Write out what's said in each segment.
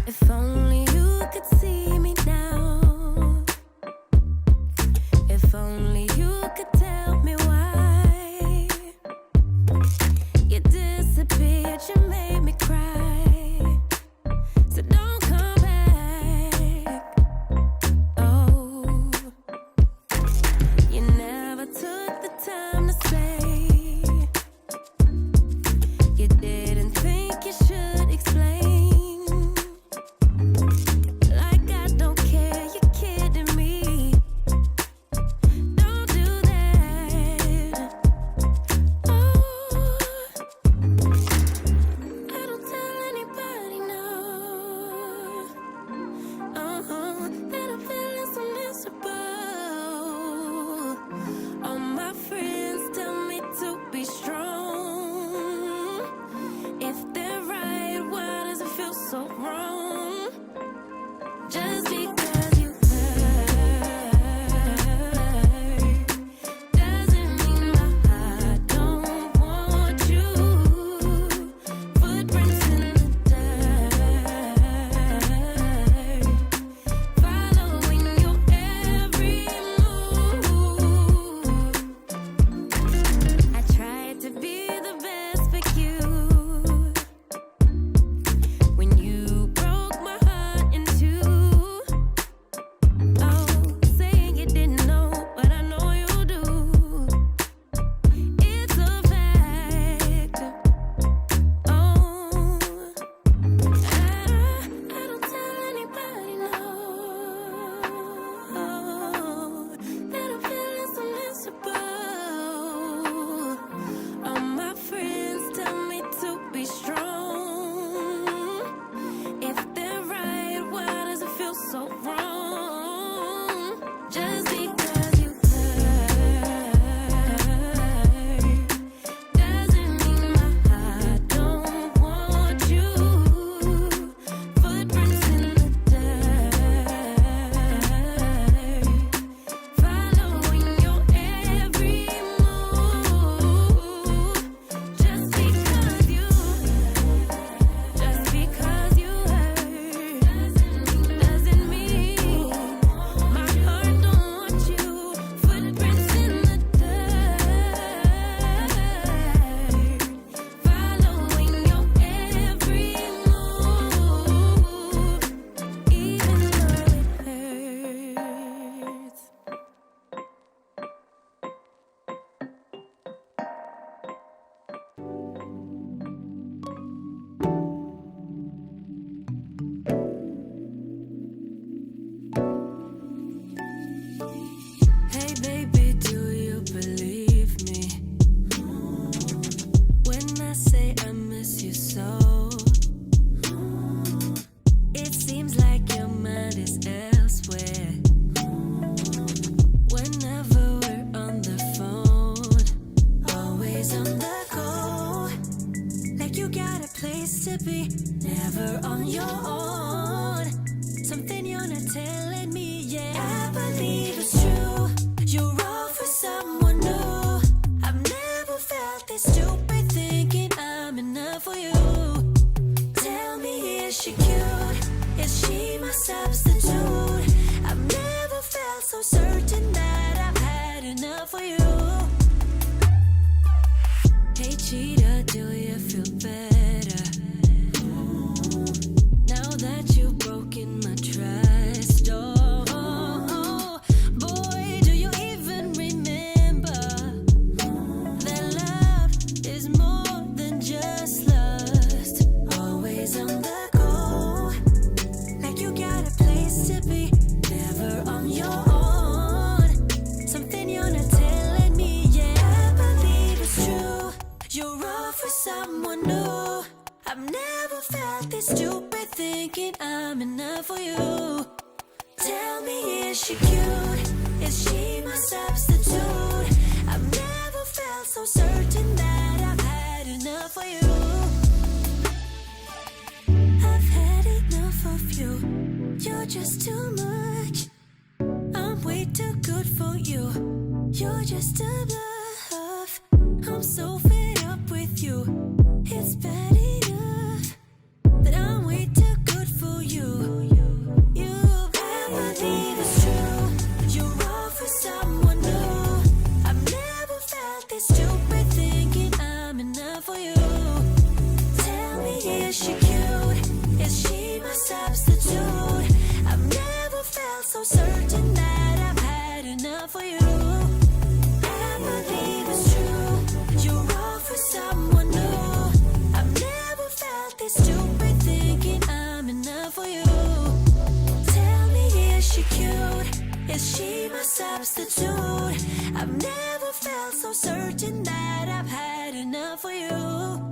If only you could see me now. If only you could tell me why you disappeared, you made me cry. So don't come back. Oh, you never took the time to say. You didn't think you should explain. Like I don't care, you're kidding me. Don't do that. Oh, I don't tell anybody, no. That I'm feeling so miserable. All my friends tell me to be strong. If they're right, why does it feel so wrong? Just because you hurt doesn't mean my heart don't want you. Footprints in the dirt, following your every move. I tried to be the best for you. When you broke my heart in two. Oh, saying you didn't know, but I know you do. It's a fact. Oh, I don't tell anybody, no. That I'm feeling so miserable. All my friends tell me to be strong. If they're right, why does it feel so wrong? Just because you hurt doesn't mean my heart don't want you. Footprints in the dirt, following your every move. Just because you hurt doesn't mean my heart don't want you. Footprints in the dirt, following your every move, even though it hurts. Hey baby, do you believe me when I say I miss you so? It seems like your mind is elsewhere. Whenever we're on the phone, always on the go. Like you got a place to be, never on your own. Something you're not telling me yet. I believe it's true. You're all for someone new. I've never felt this stupid, thinking I'm enough for you. Tell me, is she cute? Is she my substitute? I've never felt so certain that I've had enough for you. Hey cheetah, do you feel better now that you've broken my trust? Oh, boy, do you even remember that love is more than just lust? Always on the go, like you got a place to be, never on your own. Something you're not telling me yet. I believe it's true. You're all for someone new. I've never felt this stupid, thinking I'm enough for you. Tell me, is she cute? Is she my substitute? I've never felt so certain that I've had enough for you. I've had enough of you. You're just too much. I'm way too good for you. You're just a bluff. I'm so fed up with you. It's bad enough that I'm way too good for you. is she cute? Is she my substitute? I've never felt so certain that I've had enough of you. I believe it's true, you're all for someone new. I've never felt this stupid thinking I'm enough for you. Tell me, is she cute? Is she my substitute? I've never felt so certain that I've had enough for you.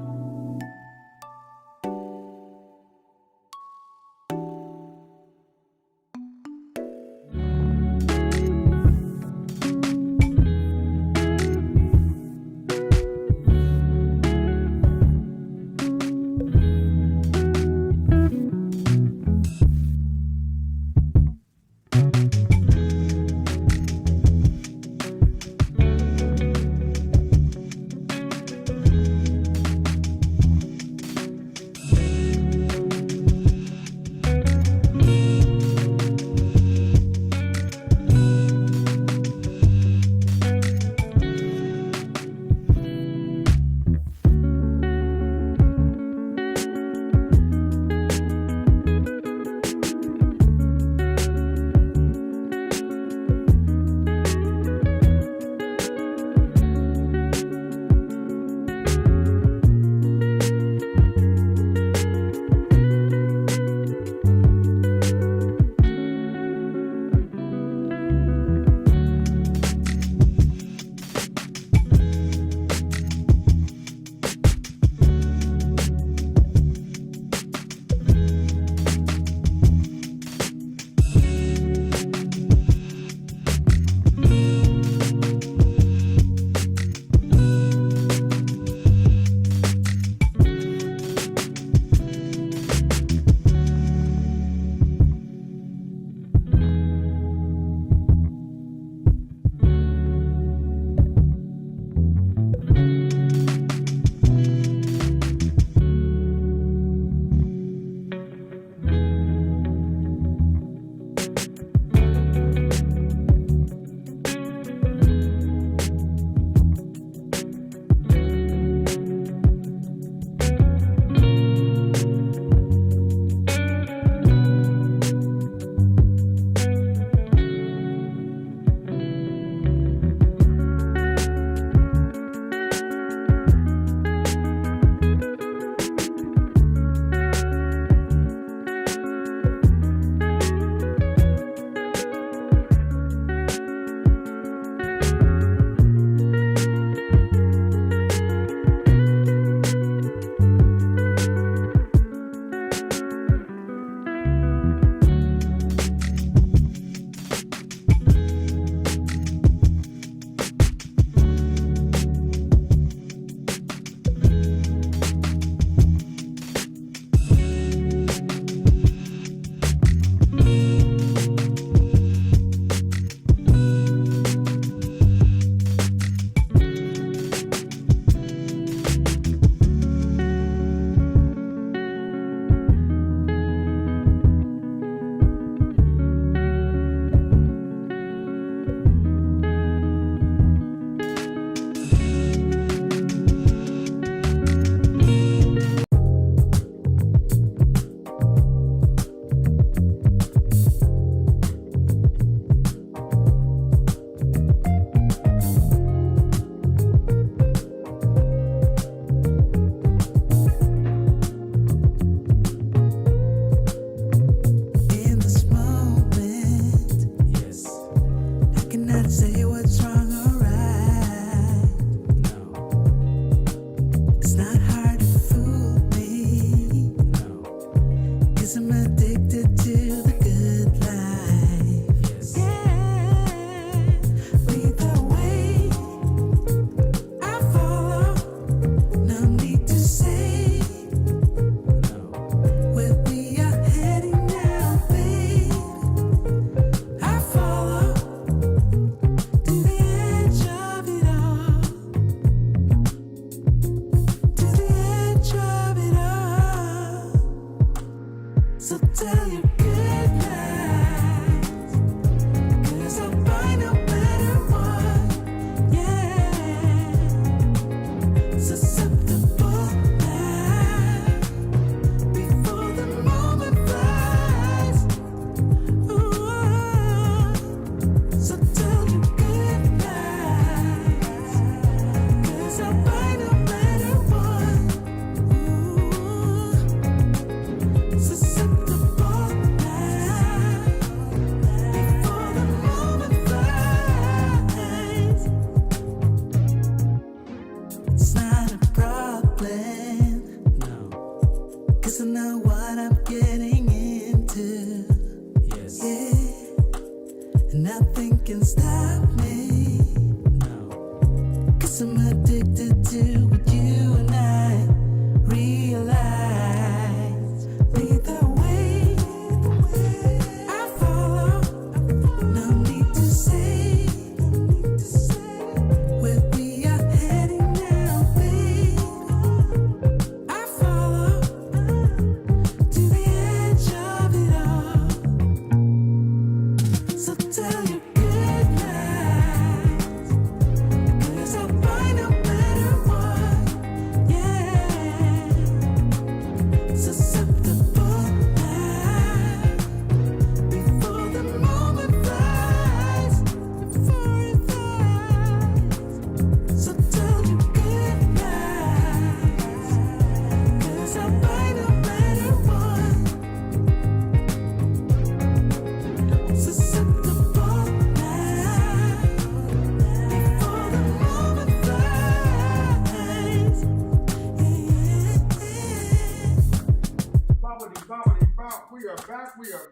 are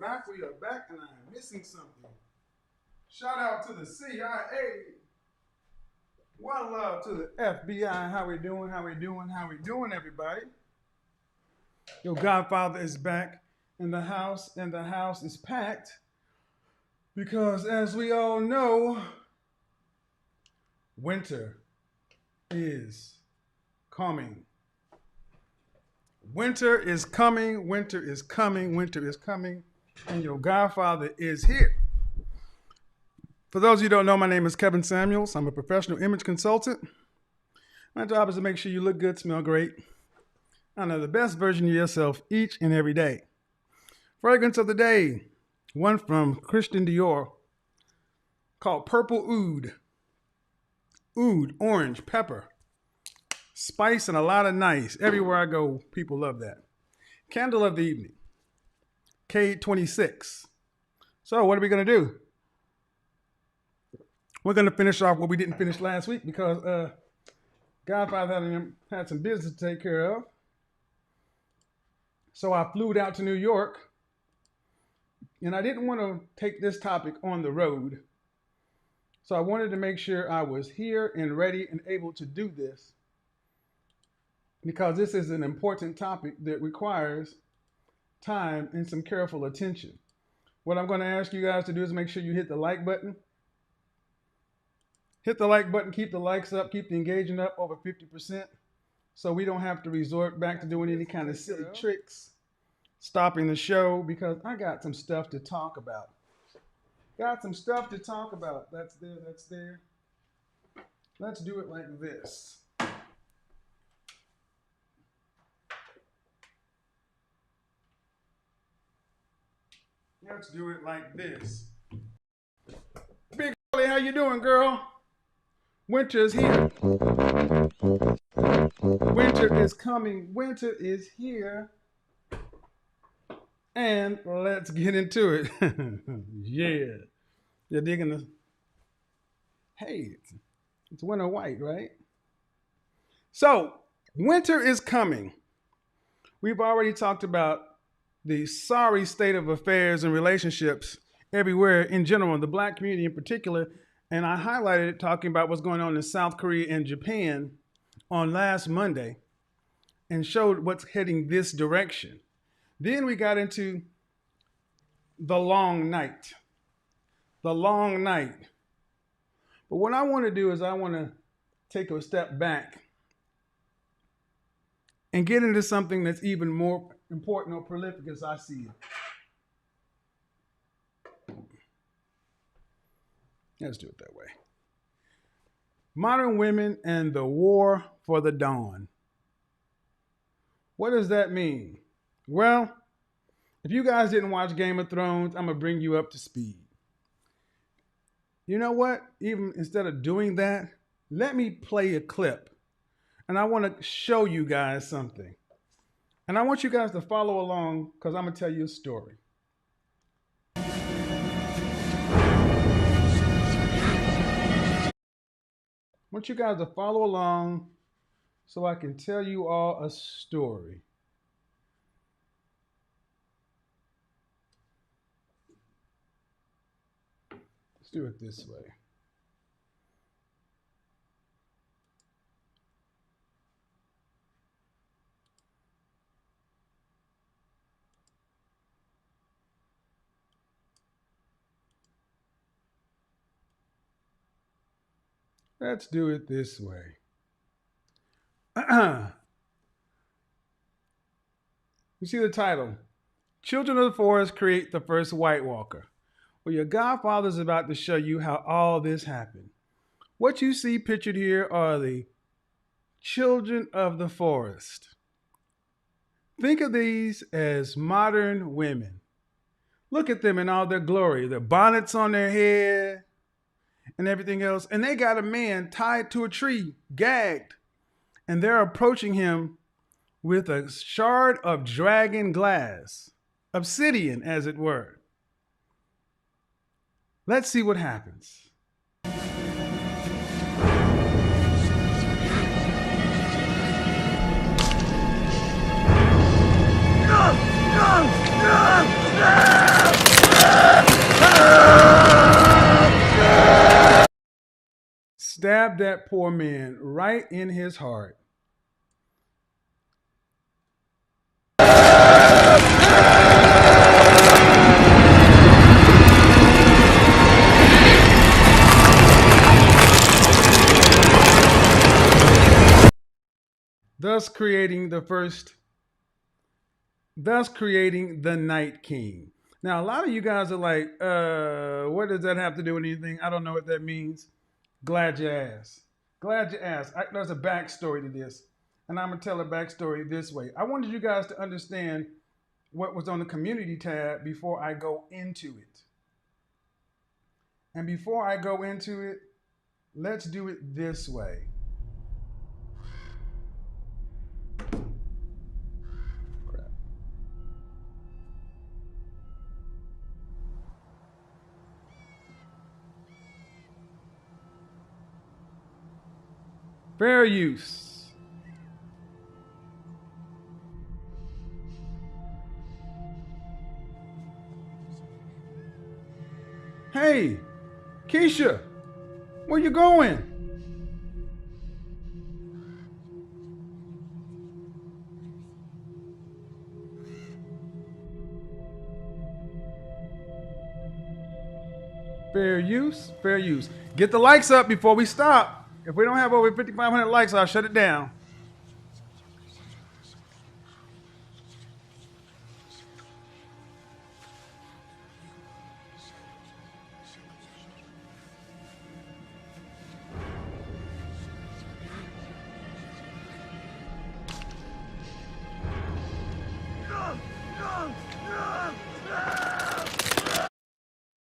back, and I'm missing something. Shout out to the CIA. One love to the FBI. How we doing, everybody? Your Godfather is back in the house, and the house is packed because, as we all know, winter is coming. Winter is coming, and your Godfather is here. For those of you who don't know, my name is Kevin Samuels. I'm a professional image consultant. My job is to make sure you look good, smell great, and are the best version of yourself each and every day. Fragrance of the day, one from Christian Dior, called Purple Oud. Oud, orange, pepper, spice, and a lot of nice. Everywhere I go, people love that. Candle of the evening, K26. So what are we going to do? We're going to finish off what we didn't finish last week because Godfather had some business to take care of. So I flew out to New York, and I didn't want to take this topic on the road. So I wanted to make sure I was here and ready and able to do this because this is an important topic that requires time and some careful attention. What I'm going to ask you guys to do is make sure you hit the like button. Hit the like button, keep the likes up, keep the engagement up over 50% so we don't have to resort back to doing any kind of silly tricks, stopping the show because I got some stuff to talk about. That's there. Let's do it like this. Big Holly, how you doing, girl? Winter is here. Winter is coming. Winter is here. And let's get into it. Yeah. You're digging the... Hey, it's winter white, right? So, winter is coming. We've already talked about the sorry state of affairs and relationships everywhere in general, the Black community in particular. And I highlighted it talking about what's going on in South Korea and Japan on last Monday and showed what's heading this direction. Then we got into the long night. The long night. But what I want to do is I want to take a step back and get into something that's even more important or prolific as I see it. Let's do it that way. Modern women and the war for the dawn. What does that mean? Well, if you guys didn't watch Game of Thrones, I'm going to bring you up to speed. You know what? Even instead of doing that, let me play a clip. And I want to show you guys something. And I want you guys to follow along because I'm going to tell you a story. I want you guys to follow along so I can tell you all a story. Let's do it this way. Let's do it this way. You see the title, Children of the Forest Create the First White Walker. Well, your Godfather is about to show you how all this happened. What you see pictured here are the children of the forest. Think of these as modern women. Look at them in all their glory, their bonnets on their head, and everything else. And they got a man tied to a tree, gagged. And they're approaching him with a shard of dragon glass, obsidian, as it were. Let's see what happens. stabbed that poor man right in his heart. Thus creating the Night King. Now, a lot of you guys are like, what does that have to do with anything? I don't know what that means. Glad you asked. Glad you asked. There's a backstory to this, and I'm going to tell a backstory this way. I wanted you guys to understand what was on the community tab before I go into it. And before I go into it, let's do it this way. Fair use. Hey, Keisha, where you going? Fair use, fair use. Get the likes up before we stop. If we don't have over 5,500 likes, I'll shut it down.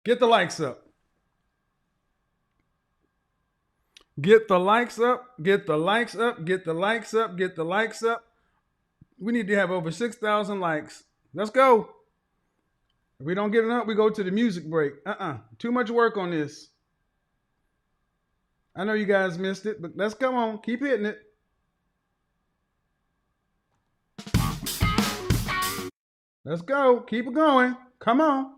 Get the likes up. Get the likes up. Get the likes up. Get the likes up. Get the likes up. We need to have over 6,000 likes. Let's go. If we don't get enough, we go to the music break. Too much work on this. I know you guys missed it, but let's come on. Keep hitting it. Let's go. Keep it going. Come on.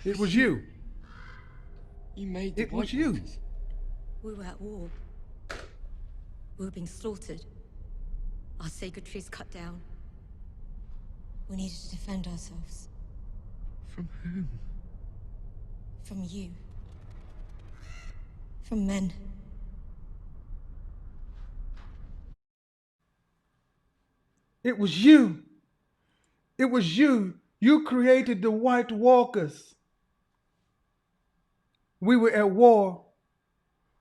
It was you. You made It was you. We were at war. We were being slaughtered. Our sacred trees cut down. We needed to defend ourselves. From whom? From you. From men. It was you. It was you. You created the White Walkers. We were at war.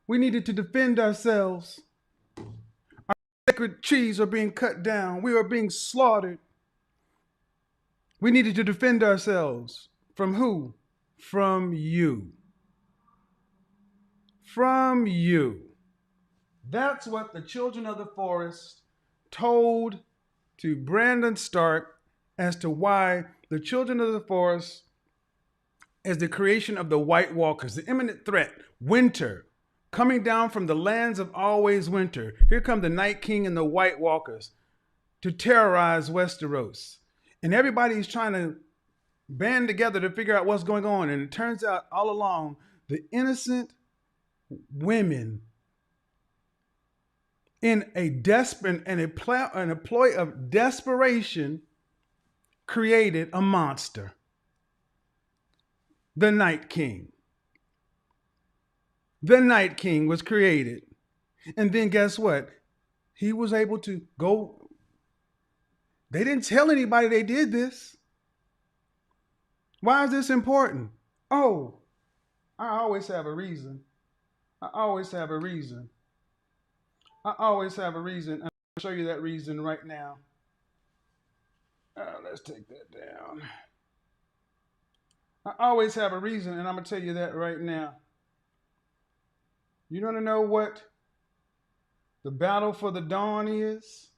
We needed to defend ourselves. Our sacred trees are being cut down. We are being slaughtered. We needed to defend ourselves. From who? From you. From you. That's what the children of the forest told to Brandon Stark as to why the children of the forest is the creation of the White Walkers, the imminent threat, winter, coming down from the lands of always winter. Here come the Night King and the White Walkers to terrorize Westeros. And everybody's trying to band together to figure out what's going on. And it turns out all along, the innocent women in a ploy of desperation created a monster. The Night King. The Night King was created. And then guess what? He was able to go. They didn't tell anybody they did this. Why is this important? Oh, I always have a reason. I always have a reason. I always have a reason. I'll show you that reason right now. Let's take that down. I always have a reason, and I'm going to tell you that right now. You want to know what the battle for the dawn is?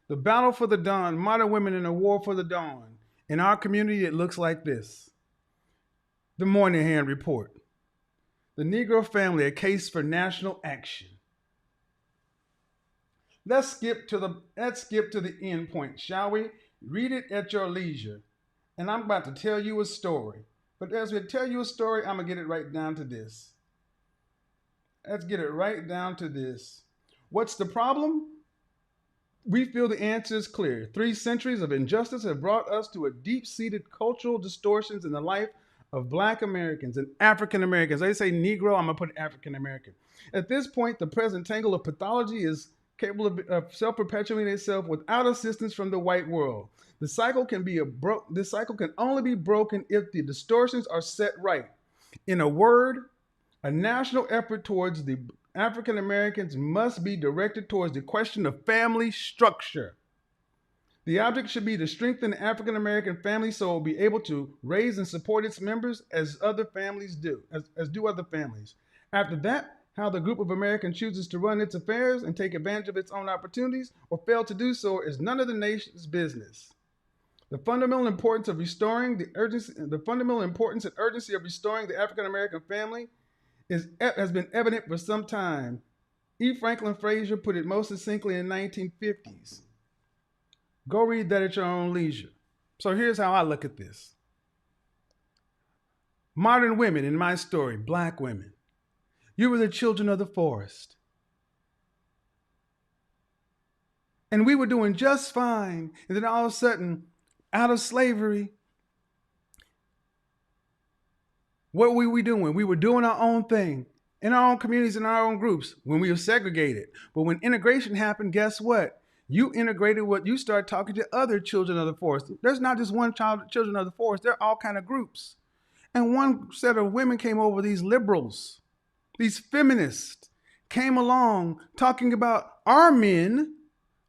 The battle for the dawn, modern women in a war for the dawn. In our community, it looks like this. The Moynihan Report. The Negro Family, a case for national action. Let's skip to the end point, shall we? Read it at your leisure. And I'm about to tell you a story. But as we tell you a story, I'm going to get it right down to this. Let's get it right down to this. What's the problem? We feel the answer is clear. 3 centuries of injustice have brought us to a deep-seated cultural distortions in the life of Black Americans and African Americans. They say Negro, I'm going to put African American. At this point, the present tangle of pathology is capable of self-perpetuating itself without assistance from the white world. This cycle can only be broken if the distortions are set right. In a word, a national effort towards the African Americans must be directed towards the question of family structure. The object should be to strengthen the African American family so it will be able to raise and support its members as other families do, as do other families. After that, how the group of Americans chooses to run its affairs and take advantage of its own opportunities or fail to do so is none of the nation's business. The fundamental importance and urgency of restoring the African American family has been evident for some time. E. Franklin Frazier put it most succinctly in the 1950s. Go read that at your own leisure. So here's how I look at this. Modern women in my story, Black women, you were the children of the forest. And we were doing just fine. And then all of a sudden, out of slavery, what were we doing? We were doing our own thing in our own communities, in our own groups when we were segregated. But when integration happened, guess what? You integrated what you start talking to other children of the forest. There's not just one children of the forest. There are all kind of groups. And one set of women came over, these liberals, these feminists came along talking about our men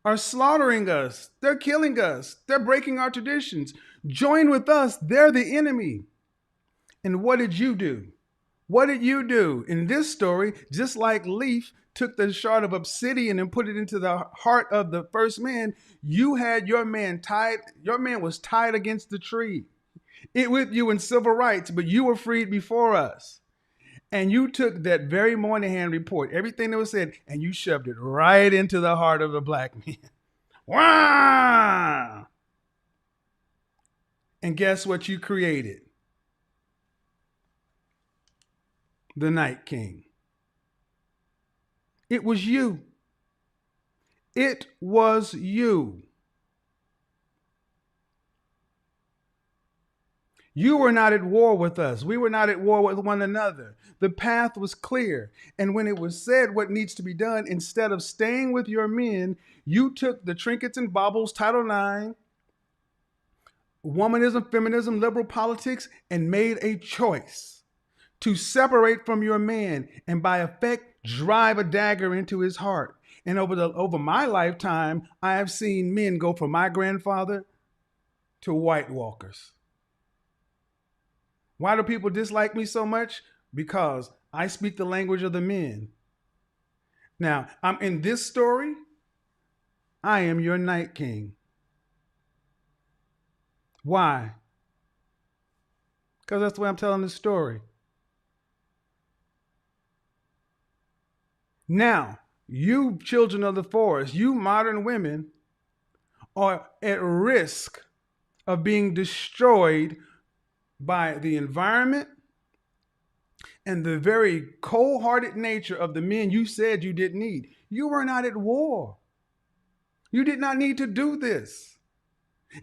are slaughtering us. They're killing us. They're breaking our traditions. Join with us. They're the enemy. And what did you do? What did you do? In this story, just like Leaf took the shard of obsidian and put it into the heart of the first man, you had your man tied. Your man was tied against the tree. It with you in civil rights, but you were freed before us. And you took that very Moynihan report, everything that was said, and you shoved it right into the heart of the Black man. Wow! And guess what you created? The Night King. It was you. It was you. You were not at war with us. We were not at war with one another. The path was clear. And when it was said what needs to be done, instead of staying with your men, you took the trinkets and baubles, Title IX, womanism, feminism, liberal politics, and made a choice to separate from your man and by effect drive a dagger into his heart. And over my lifetime, I have seen men go from my grandfather to White Walkers. Why do people dislike me so much? Because I speak the language of the men. Now, I'm in this story. I am your Night King. Why? Because that's the way I'm telling the story. Now, you children of the forest, you modern women are at risk of being destroyed by the environment and the very cold-hearted nature of the men you said you didn't need. You were not at war. You did not need to do this.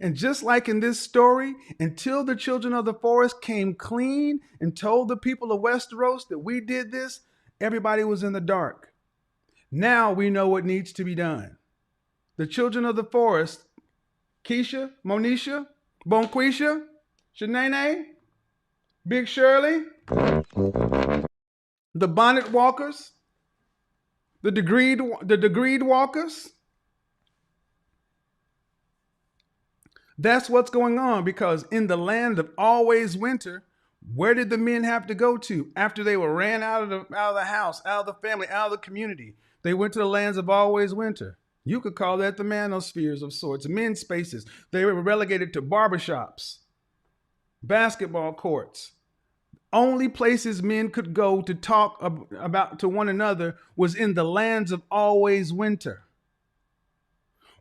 And just like in this story, until the children of the forest came clean and told the people of Westeros that we did this, everybody was in the dark. Now we know what needs to be done. The children of the forest, Keisha, Monisha, Bonquisha, Shanae, Big Shirley, the Bonnet Walkers, the degreed walkers. That's what's going on, because in the land of always winter, Where did the men have to go to after they were ran out of the house, out of the family, out of the community? They went to the lands of always winter. You could call that the manospheres of sorts, men's spaces. They were relegated to barbershops, basketball courts. Only places men could go to talk about to one another was in the lands of always winter.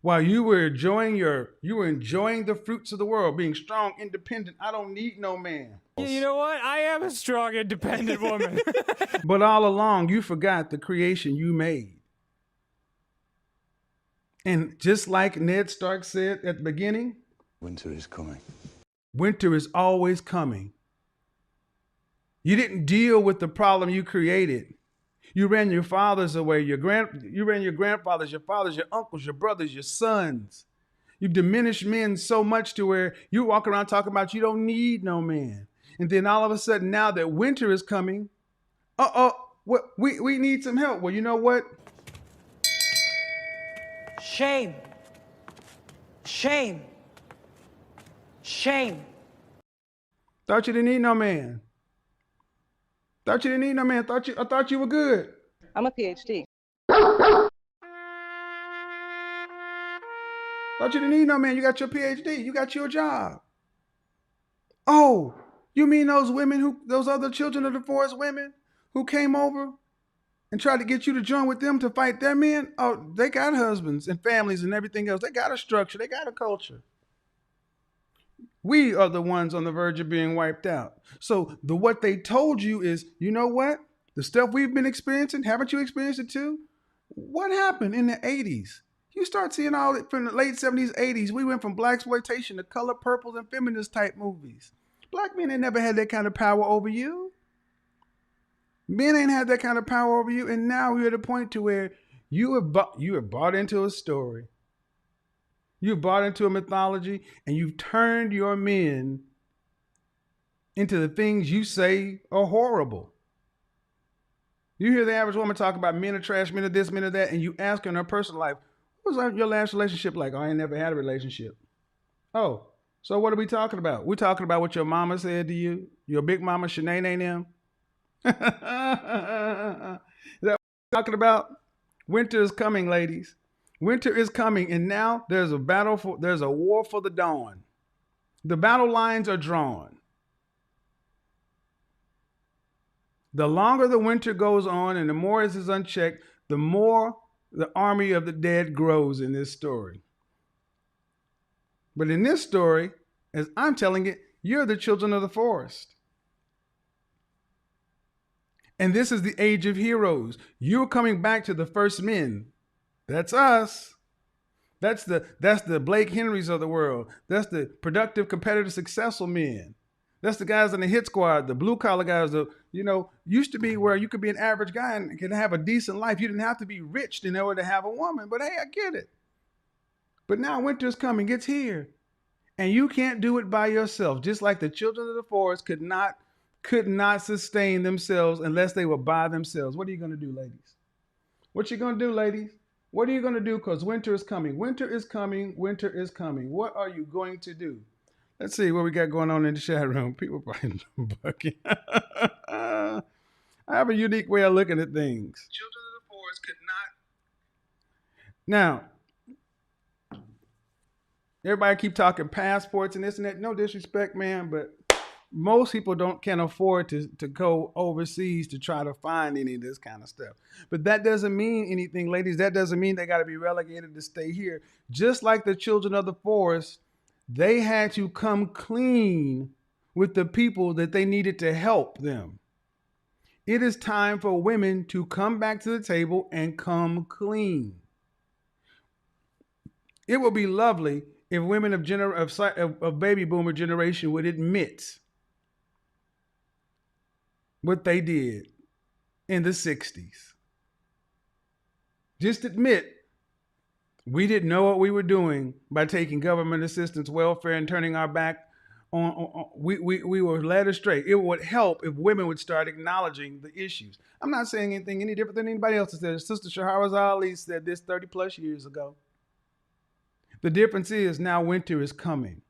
While you were enjoying the fruits of the world, being strong, independent. I don't need no man. You know what? I am a strong, independent woman. But all along, you forgot the creation you made. And just like Ned Stark said at the beginning, winter is coming. Winter is always coming. You didn't deal with the problem you created. You ran your fathers away, you ran your grandfathers, your fathers, your uncles, your brothers, your sons. You diminished men so much to where you walk around talking about you don't need no man. And then all of a sudden, now that winter is coming, we need some help. Well, you know what? Shame. Shame. Shame. Thought you didn't need no man. Thought you didn't need no man. I thought you were good. I'm a PhD. Thought you didn't need no man. You got your PhD. You got your job. Oh, you mean those other children of the forest women who came over and tried to get you to join with them to fight their men? Oh, they got husbands and families and everything else. They got a structure. They got a culture. We are the ones on the verge of being wiped out. So what they told you is, you know what? The stuff we've been experiencing, haven't you experienced it too? What happened in the 80s? You start seeing all it from the late 70s, 80s. We went from blaxploitation to color purples and feminist type movies. Black men ain't never had that kind of power over you. Men ain't had that kind of power over you. And now we're at a point to where you have bought into a story. You've bought into a mythology, and you've turned your men into the things you say are horrible. You hear the average woman talk about men are trash, men are this, men are that, and you ask her in her personal life, what was your last relationship like? Oh, I ain't never had a relationship. Oh, so what are we talking about? We're talking about what your mama said to you, your big mama, Shanae and them. Is that what we're talking about? Winter is coming, ladies. Winter is coming, and now there's a war for the dawn. The battle lines are drawn. The longer the winter goes on and the more it is unchecked, the more the army of the dead grows in this story. But in this story, as I'm telling it, you're the children of the forest. And this is the age of heroes. You're coming back to the first men. That's us. That's the Blake Henrys of the world. That's the productive, competitive, successful men. That's the guys in the hit squad, the blue collar guys. Used to be where you could be an average guy and could have a decent life. You didn't have to be rich in order to have a woman. But hey, I get it. But now winter's coming. It's here, and you can't do it by yourself. Just like the children of the forest could not sustain themselves unless they were by themselves. What are you going to do, ladies? What you going to do, ladies? What are you going to do? Because winter is coming. Winter is coming. Winter is coming. What are you going to do? Let's see what we got going on in the chat room. People probably bucking. I have a unique way of looking at things. Children of the forest could not. Now, everybody keep talking passports and this and that. No disrespect, man, but most people can't afford to go overseas to try to find any of this kind of stuff. But that doesn't mean anything, ladies. That doesn't mean they got to be relegated to stay here. Just like the children of the forest, they had to come clean with the people that they needed to help them. It is time for women to come back to the table and come clean. It would be lovely if women of baby boomer generation would admit what they did in the 60s. Just admit we didn't know what we were doing by taking government assistance, welfare, and turning our back on we were led astray. It would help if women would start acknowledging the issues. I'm not saying anything any different than anybody else said. Sister Shahrazad Ali said this 30 plus years ago. The difference is now winter is coming.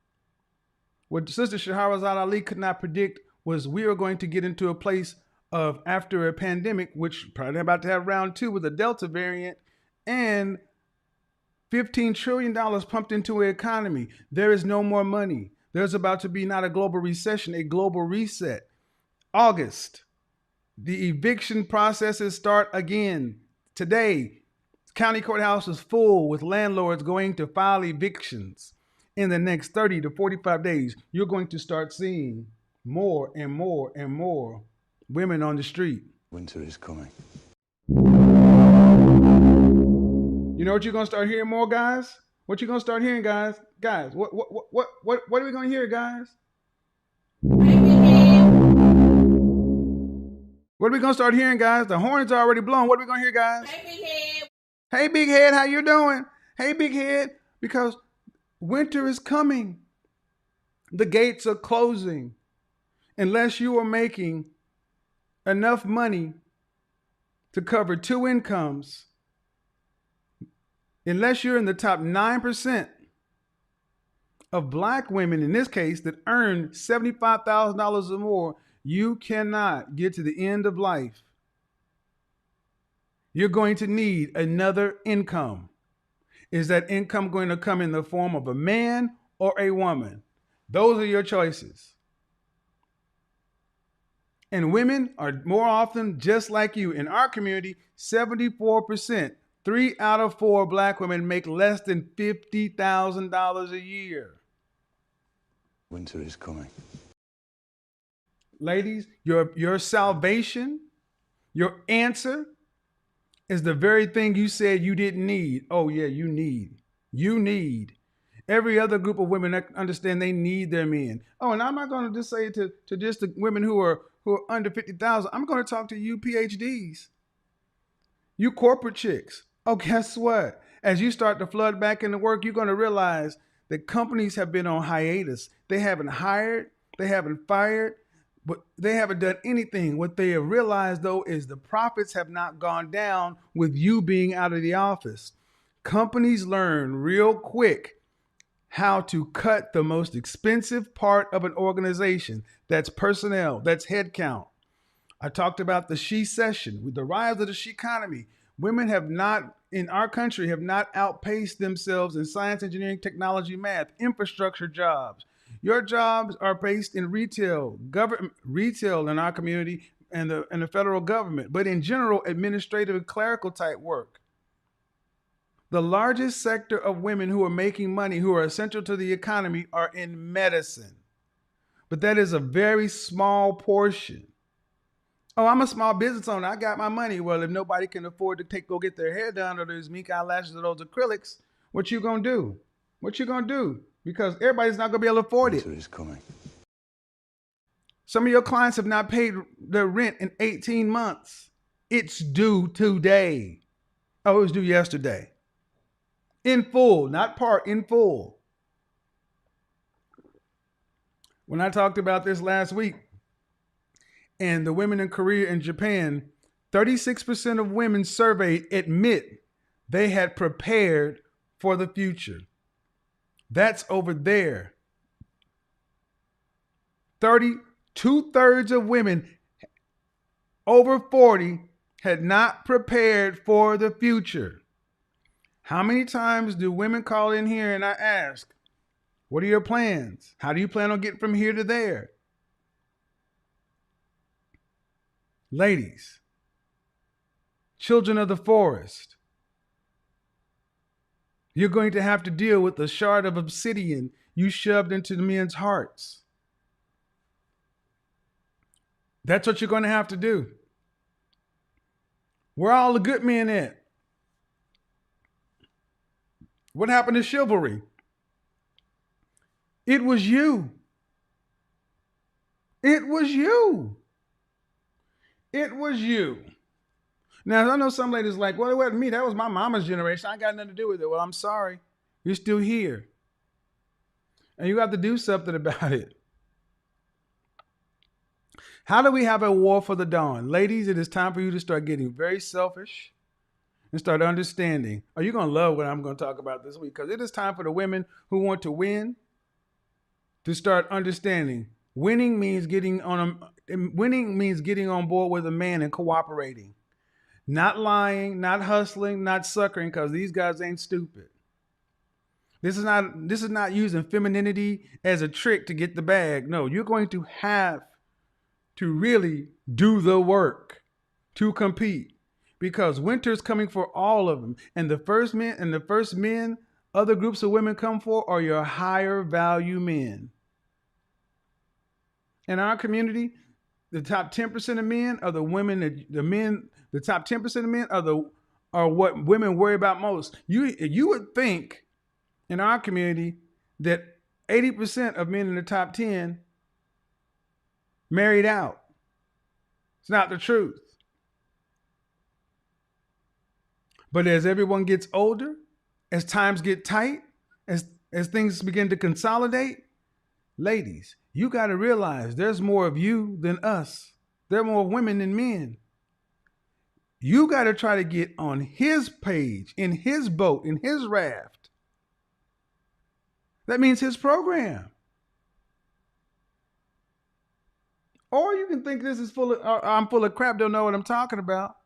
What Sister Shahrazad Ali could not predict was we are going to get into a place of, after a pandemic, which probably about to have round 2 with the Delta variant, and $15 trillion pumped into an economy. There is no more money. There's about to be not a global recession, a global reset. August, the eviction processes start again. Today, county courthouse is full with landlords going to file evictions. In the next 30 to 45 days, you're going to start seeing more and more and more women on the street. Winter is coming. You know what you're gonna start hearing more, guys? What you gonna start hearing, guys? Guys, what are we gonna hear, guys? What are we gonna start hearing, guys? The horns are already blown. What are we gonna hear, guys? Hey, big head. Hey, big head, how you doing? Hey, big head, because winter is coming. The gates are closing. Unless you are making enough money to cover 2 incomes, unless you're in the top 9% of black women, in this case, that earn $75,000 or more, you cannot get to the end of life. You're going to need another income. Is that income going to come in the form of a man or a woman? Those are your choices. And women are more often just like you. In our community, 74%, 3 out of 4 black women make less than $50,000 a year. Winter is coming. Ladies, your salvation, your answer is the very thing you said you didn't need. Oh yeah, you need. You need. Every other group of women that understand they need their men. Oh, and I'm not going to just say it to just the women who are under 50,000. I'm going to talk to you PhDs. You corporate chicks. Oh, guess what? As you start to flood back into work, you're going to realize that companies have been on hiatus. They haven't hired, they haven't fired, but they haven't done anything. What they have realized, though, is the profits have not gone down with you being out of the office. Companies learn real quick how to cut the most expensive part of an organization. That's personnel, that's headcount. I talked about the she-cession, with the rise of the she-economy. Women have not, in our country, have not outpaced themselves in science, engineering, technology, math, infrastructure jobs. Your jobs are based in retail, retail in our community and the federal government, but in general, administrative and clerical type work. The largest sector of women who are making money, who are essential to the economy, are in medicine. But that is a very small portion. Oh, I'm a small business owner. I got my money. Well, if nobody can afford to go get their hair done, or those mink eyelashes or those acrylics, what you gonna do? What you gonna do? Because everybody's not gonna be able to afford it. Winter is coming. Some of your clients have not paid their rent in 18 months. It's due today. Oh, it was due yesterday. In full, not part, in full. When I talked about this last week, and the women in Korea and Japan, 36% of women surveyed admit they had prepared for the future. That's over there. 2/3 of women over 40 had not prepared for the future. How many times do women call in here and I ask, what are your plans? How do you plan on getting from here to there? Ladies, children of the forest, you're going to have to deal with the shard of obsidian you shoved into the men's hearts. That's what you're going to have to do. Where are all the good men at? What happened to chivalry? It was you. It was you. It was you. Now, I know some ladies are like, well, it wasn't me. That was my mama's generation. I got nothing to do with it. Well, I'm sorry. You're still here. And you have to do something about it. How do we have a war for the dawn? Ladies, it is time for you to start getting very selfish and start understanding. Are you going to love what I'm going to talk about this week? Because it is time for the women who want to win to start understanding Winning means getting on board with a man and cooperating. Not lying, not hustling, not suckering, because these guys ain't stupid. This is not using femininity as a trick to get the bag. No, you're going to have to really do the work to compete, because winter's coming for all of them. And the first men other groups of women come for are your higher value men. In our community, the top 10% of men are the top 10% of men are what women worry about most. You would think in our community that 80% of men in the top 10 married out. It's not the truth. But as everyone gets older, as times get tight, as things begin to consolidate, ladies, you got to realize there's more of you than us. There are more women than men. You got to try to get on his page, in his boat, in his raft. That means his program. Or you can think this is I'm full of crap, don't know what I'm talking about.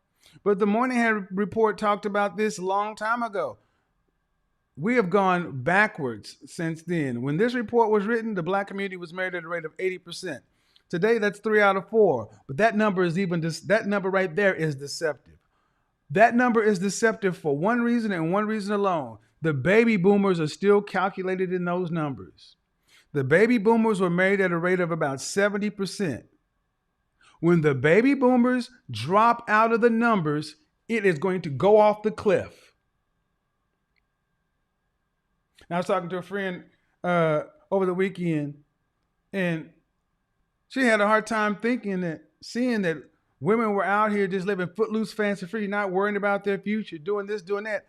But the Moynihan Report talked about this a long time ago. We have gone backwards since then. When this report was written, the black community was married at a rate of 80%. Today, that's 3 out of 4. But that number right there is deceptive. That number is deceptive for one reason and one reason alone. The baby boomers are still calculated in those numbers. The baby boomers were married at a rate of about 70%. When the baby boomers drop out of the numbers, it is going to go off the cliff. I was talking to a friend over the weekend, and she had a hard time seeing that women were out here just living footloose, fancy free, not worrying about their future, doing this, doing that.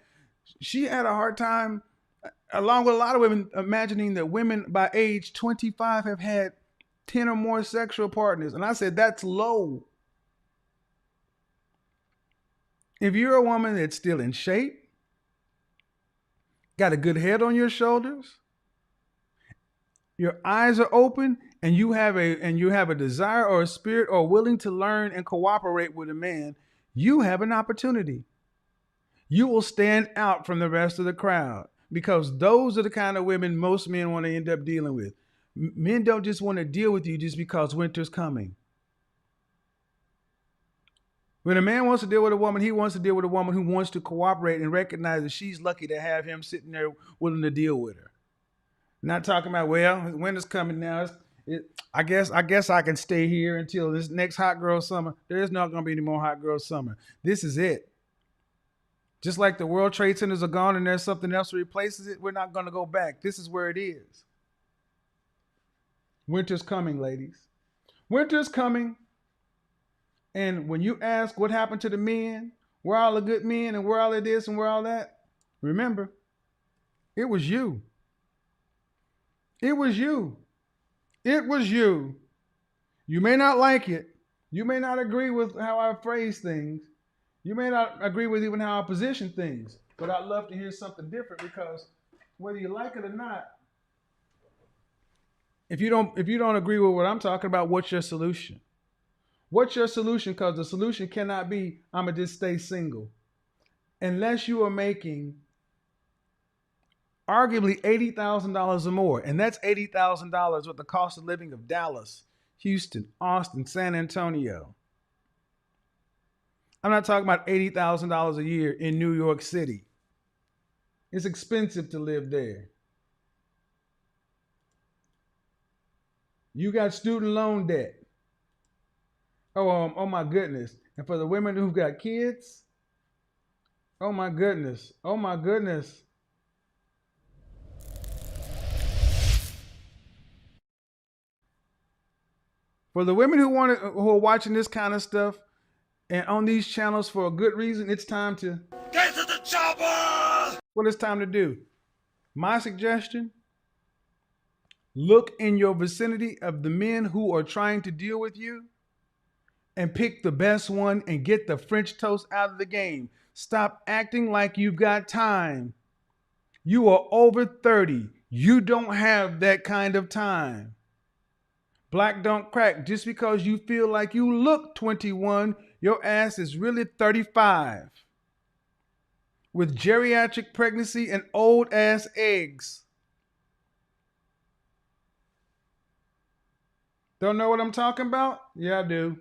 She had a hard time, along with a lot of women, imagining that women by age 25 have had 10 or more sexual partners. And I said, that's low. If you're a woman that's still in shape, got a good head on your shoulders, your eyes are open, and you have a desire or a spirit or willing to learn and cooperate with a man, you have an opportunity. You will stand out from the rest of the crowd, because those are the kind of women most men want to end up dealing with. Men don't just want to deal with you just because winter's coming. When a man wants to deal with a woman, he wants to deal with a woman who wants to cooperate and recognize that she's lucky to have him sitting there willing to deal with her. Not talking about, well, winter's coming now. I guess I can stay here until this next hot girl summer. There is not going to be any more hot girl summer. This is it. Just like the World Trade Centers are gone and there's something else that replaces it, we're not going to go back. This is where it is. Winter's coming, ladies. Winter's coming. And when you ask what happened to the men, where all the good men and where all of this and where all that, remember, it was you. It was you. It was you. You may not like it. You may not agree with how I phrase things. You may not agree with even how I position things. But I'd love to hear something different, because whether you like it or not, if you don't agree with what I'm talking about, what's your solution? What's your solution? Because the solution cannot be, I'm going to just stay single. Unless you are making arguably $80,000 or more. And that's $80,000 with the cost of living of Dallas, Houston, Austin, San Antonio. I'm not talking about $80,000 a year in New York City. It's expensive to live there. You got student loan debt. Oh my goodness. And for the women who've got kids, oh my goodness. Oh my goodness. For the women who are watching this kind of stuff and on these channels for a good reason, it's time to get to the chopper. What it's time to do. My suggestion: look in your vicinity of the men who are trying to deal with you and pick the best one and get the French toast out of the game. Stop acting like you've got time. You are over 30. You don't have that kind of time. Black don't crack. Just because you feel like you look 21, your ass is really 35. With geriatric pregnancy and old ass eggs. Don't know what I'm talking about? Yeah, I do.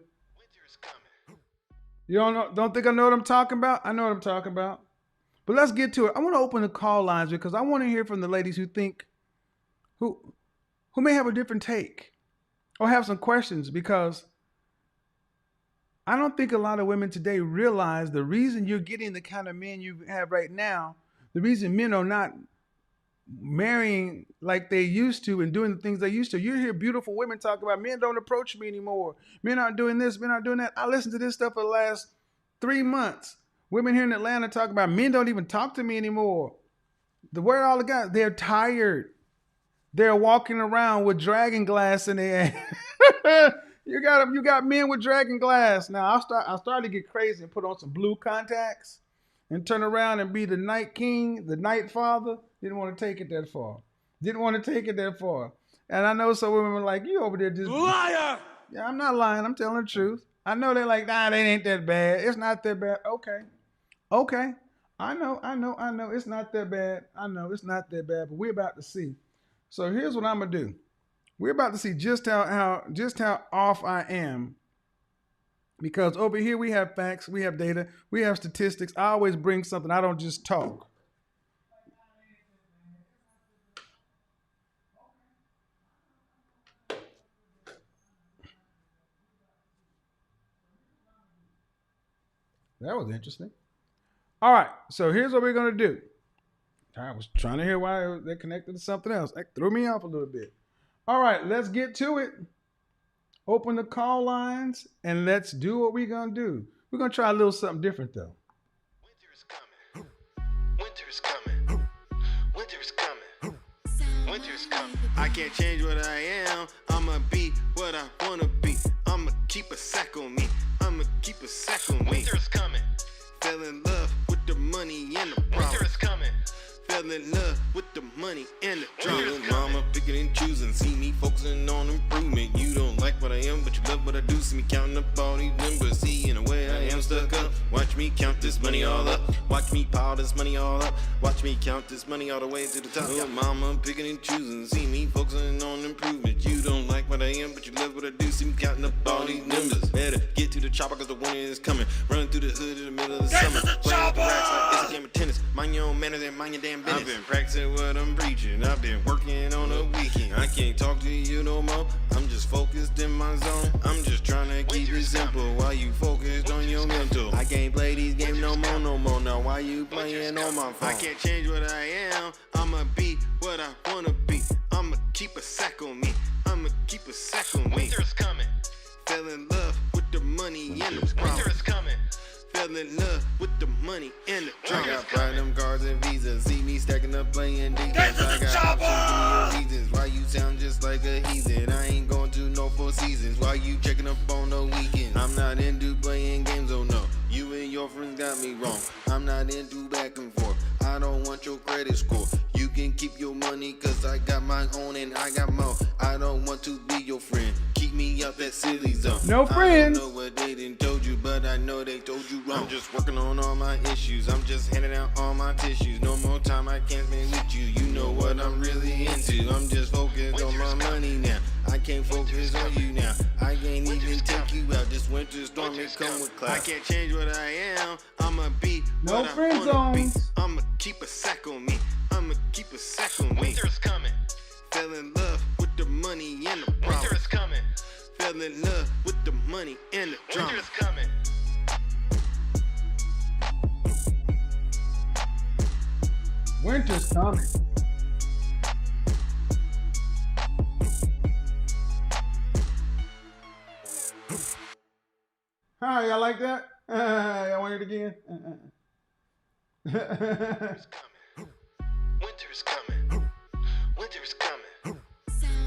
You don't think I know what I'm talking about? I know what I'm talking about. But let's get to it. I want to open the call lines because I want to hear from the ladies who think, who may have a different take or have some questions, because I don't think a lot of women today realize the reason you're getting the kind of men you have right now, the reason men are not marrying like they used to and doing the things they used to. You hear beautiful women talk about men don't approach me anymore. Men aren't doing this, men aren't doing that. I listened to this stuff for the last 3 months. Women here in Atlanta talk about men don't even talk to me anymore. Where are all the guys? They're tired. They're walking around with dragon glass in their ass. You got men with dragon glass. Now I started to get crazy and put on some blue contacts and turn around and be the night king, the night father. Didn't want to take it that far. And I know some women were like, you over there just Liar! Yeah, I'm not lying. I'm telling the truth. I know they're like, nah, they ain't that bad. It's not that bad. Okay. I know. It's not that bad. I know it's not that bad, but we're about to see. So here's what I'm gonna do. We're about to see just how off I am. Because over here we have facts, we have data, we have statistics. I always bring something. I don't just talk. That was interesting. All right, so here's what we're gonna do. I was trying to hear why they're connected to something else. That threw me off a little bit. All right, let's get to it. Open the call lines and let's do what we're gonna do. We're gonna try a little something different though. Winter is coming. Winter is coming. Winter is coming. Winter is coming. I can't change what I am. I'ma be what I wanna be. I'ma keep a sack on me. I'ma keep a sack on me. Winter is coming. Fell in love with the money and the problems. Winter is coming. Fell in love with the money and the drama. Mama picking and choosing, see me focusing on improvement. You don't like what I am, but you love what I do. See me counting up all these numbers. See, in a way I am stuck up. Watch me count this money all up. Watch me pile this money all up. Watch me count this money all the way to the top. Oh, mama picking and choosing, see me focusing on improvement. You don't like what I am, but you love what I do. See me counting up all these numbers. Better get to the chopper, cause the winter is coming. Run through the hood in the middle of the summer. Playing racks like it's a game of tennis. Mind your own manners and mind your damn business. I've been practicing what I'm preaching. I've been working on a weekend. I can't talk to you no more. I'm just focused in my zone. I'm just trying to keep it simple while you focused on your mental. I can't play these games no more. Now why you playing on my phone? I can't change what I am. I'ma be what I wanna be. I'ma keep a sack on me. I'ma keep a sack on me. Winter is coming. Fell in love with the money and the problems. Winter is coming. Fell in love with the money and the drama. I got platinum cards and visas. See me stacking up playing defense. I got options, give me reasons why you sound just like a heathen. I ain't going to no 4 seasons. Why you checking up on the weekend? I'm not into playing games, oh no. You and your friends got me wrong. I'm not into back and forth. I don't want your credit score. You can keep your money cause I got my own and I got more. I don't want to be your friend. Keep me out that silly zone. No friends. I don't know what they done told you, but I know they told you wrong. I'm just working on all my issues. I'm just handing out all my tissues. No more time I can't spend with you. You know what I'm really into. I'm just focused on my money now. I can't focus on you now. I can't even take you out. This winter storm may come with clouds. I can't change what I am. I'ma be No what friend I wanna be. zones. I'ma keep a sack on me. I'ma keep a sack on me. Winter is coming. Fell in love with the money and the problems. Winter is coming. Fell in love with the money and the drama. Winter is coming. Winter's coming. Hi, y'all like that? Y'all want it again? Winter is coming. Winter is coming.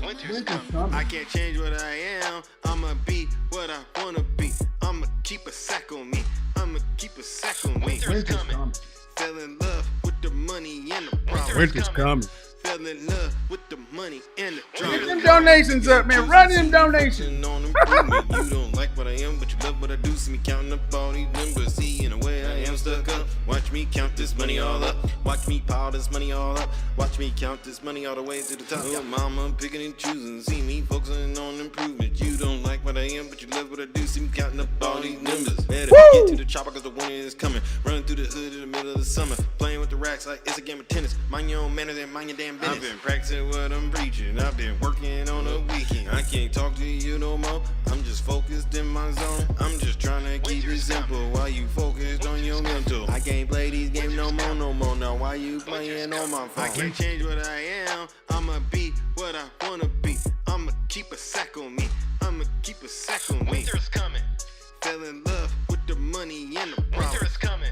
Winter is coming. I can't change what I am. I'ma be what I wanna be. I'ma keep a sack on me. I'ma keep a sack on me. Winter is coming. Fell in love with the money and the problems. Winter's coming. Fell in love with the money. money and the Get drama. them donations up, man. Run them donations. On improvement. You don't like what I am, but you love what I do. See me counting up all these numbers. See, in a way I am stuck up. Watch me count this money all up. Watch me pile this money all up. Watch me count this money all the way to the top. Your mama picking and choosing. See me focusing on improvement. You don't like what I am, but you love what I do. See me counting up all these numbers. Better get to the chopper cause the winter is coming. Running through the hood in the middle of the summer. Playing with the racks like it's a game of tennis. Mind your own manners and mind your damn business. I've been practicing what I'm preaching. I've been working on the weekend. I can't talk to you no more. I'm just focused in my zone. I'm just trying to keep it simple while you focused on your mental. I can't play these games no more, no more. Now why you playing on my phone? I can't change what I am. I'ma be what I wanna be. I'ma keep a sack on me. I'ma keep a sack on me. Winter's coming. Fell in love with the money and the problem. Winter is coming.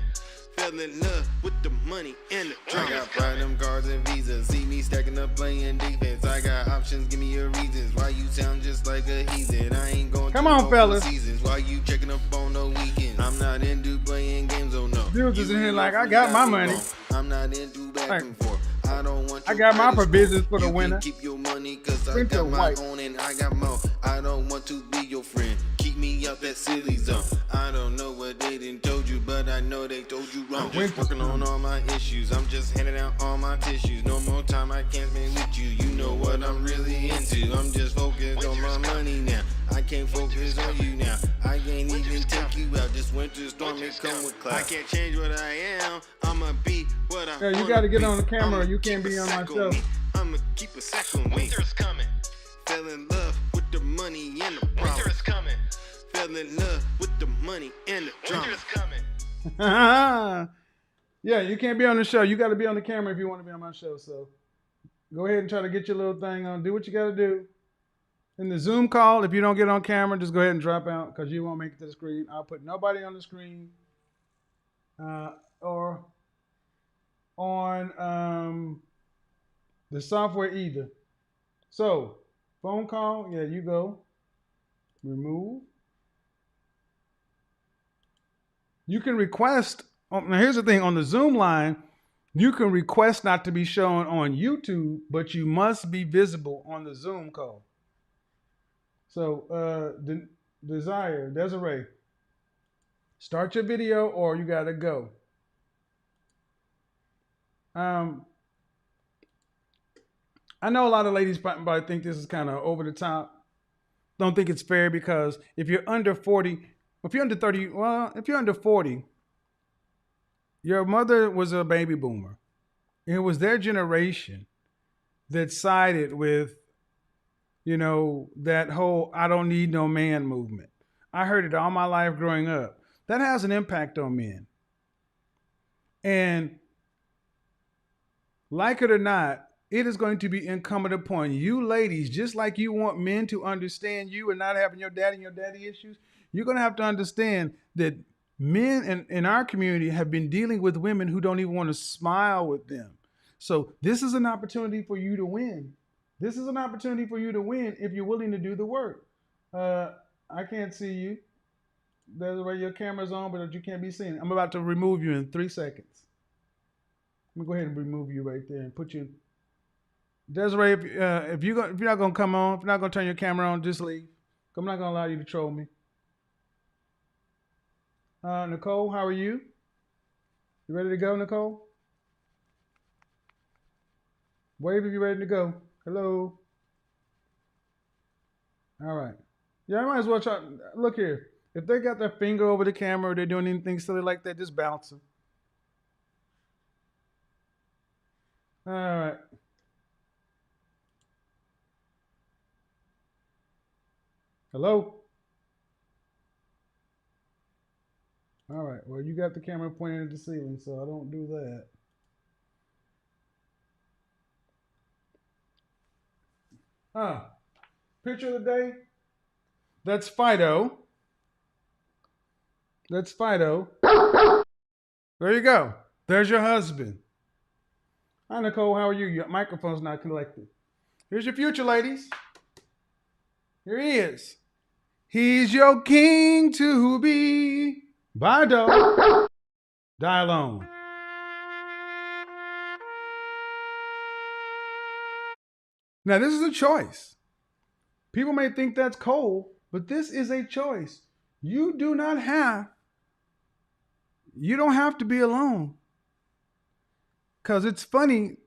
Fell in love with the money and the drama. I got platinum cards and visas. See me stacking up playing defense. I got options, give me your reasons. Why you sound just like a heathen? I ain't going Come to on, fellas. seasons. Why you checking up on the weekend? I'm not into playing games, oh no. Dudes is in here like, I got my money. I'm not into back and forth. I don't want I got my credit provisions score. for the You winter. can keep your money cause I Winter got my white. own and I got more. I don't want to be your friend. Keep me out that silly zone. I don't know what they done told you, but I know they told you wrong. Just working on all my issues. I'm just handing out all my tissues. No more time I can't spend with you. You know what I'm really into. I'm just focused on my money now. I can't focus on you now. I can't even take you out. This winter storm may come with clouds. I can't change what I am. I'ma be what I Yeah, you got to get on the camera. You can't be on my show. I'ma keep a sack on me. Winter's coming. Fell in love with the money and the problem. Winter's coming. Fell in love with the money and the drama. Winter's coming. Yeah, you can't be on the show. You got to be on the camera if you want to be on my show. So go ahead and try to get your little thing on. Do what you got to do. In the Zoom call, if you don't get on camera, just go ahead and drop out because you won't make it to the screen. I'll put nobody on the screen or on the software either. So, phone call, yeah, you go. Remove. You can request, now here's the thing, on the Zoom line, you can request not to be shown on YouTube, but you must be visible on the Zoom call. So, Desiree, start your video or you gotta go. I know a lot of ladies probably think this is kind of over the top. Don't think it's fair because if you're under 40, if you're under 30, well, if you're under 40, your mother was a baby boomer. It was their generation that sided with, you know, that whole I don't need no man movement. I heard it all my life growing up. That has an impact on men. And like it or not, it is going to be incumbent upon you ladies, just like you want men to understand you and not having your daddy and your daddy issues, you're going to have to understand that men in our community have been dealing with women who don't even want to smile with them. So this is an opportunity for you to win. This is an opportunity for you to win if you're willing to do the work. I can't see you. There's where your camera's on, but you can't be seen. I'm about to remove you in 3 seconds. Let me go ahead and remove you right there and put you. Desiree, if you're not gonna come on, if you're not gonna turn your camera on, just leave. I'm not gonna allow you to troll me. Nicole, how are you? You ready to go, Nicole? Wave if you're ready to go. Hello. All right. Yeah, I might as well try. Look here. If they got their finger over the camera or they're doing anything silly like that, just bounce them. All right. Hello? All right. Well, you got the camera pointed at the ceiling, so I don't do that. Picture of the day. That's Fido. That's Fido. There you go. There's your husband. Hi, Nicole. How are you? Your microphone's not connected. Here's your future, ladies. Here he is. He's your king to be. Bye, dog. Die alone. Now, this is a choice. People may think that's cold, but this is a choice. You don't have to be alone. Because it's funny,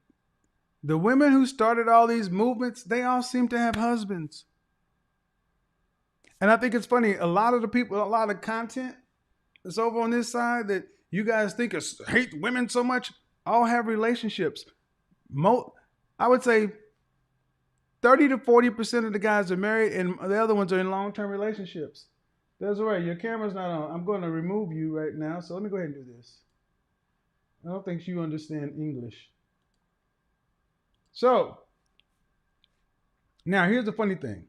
the women who started all these movements, they all seem to have husbands. And I think it's funny, a lot of the people, a lot of content that's over on this side that you guys think hate women so much, all have relationships. I would say 30 to 40% of the guys are married and the other ones are in long-term relationships. Desiree, your camera's not on. I'm going to remove you right now, so let me go ahead and do this. I don't think you understand English. So, now here's the funny thing.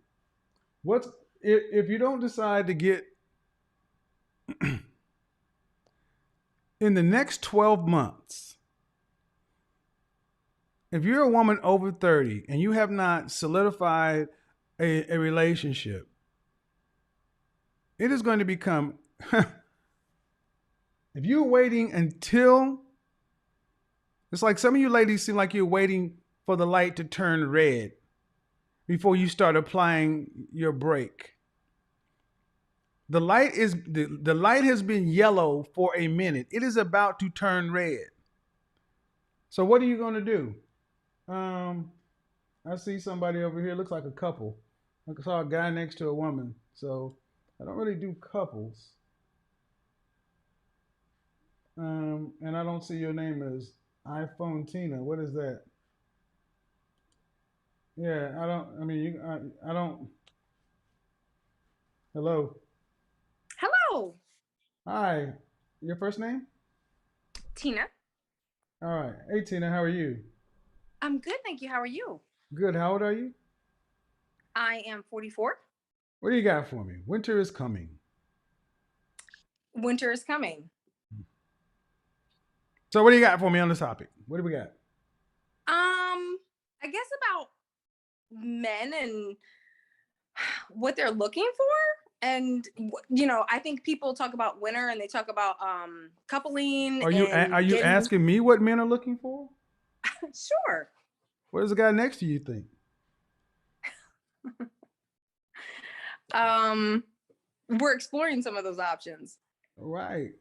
If you don't decide to get in the next 12 months, if you're a woman over 30 and you have not solidified a relationship, it is going to become, if you're waiting until, it's like some of you ladies seem like you're waiting for the light to turn red before you start applying your brake. The light has been yellow for a minute. It is about to turn red. So what are you going to do? I see somebody over here. Looks like a couple. I saw a guy next to a woman. So I don't really do couples. And I don't see your name as iPhone Tina. What is that? Yeah, I don't. Hello. Hello, Hi. Your first name? Tina. All right. Hey, Tina, how are you? I'm good, thank you. How are you? Good. How old are you? I am 44. What do you got for me? Winter is coming. Winter is coming. So what do you got for me on this topic? What do we got? I guess about men and what they're looking for. And I think people talk about winter and they talk about coupling. Are you asking me what men are looking for? Sure. What does the guy next to you think? We're exploring some of those options. Right.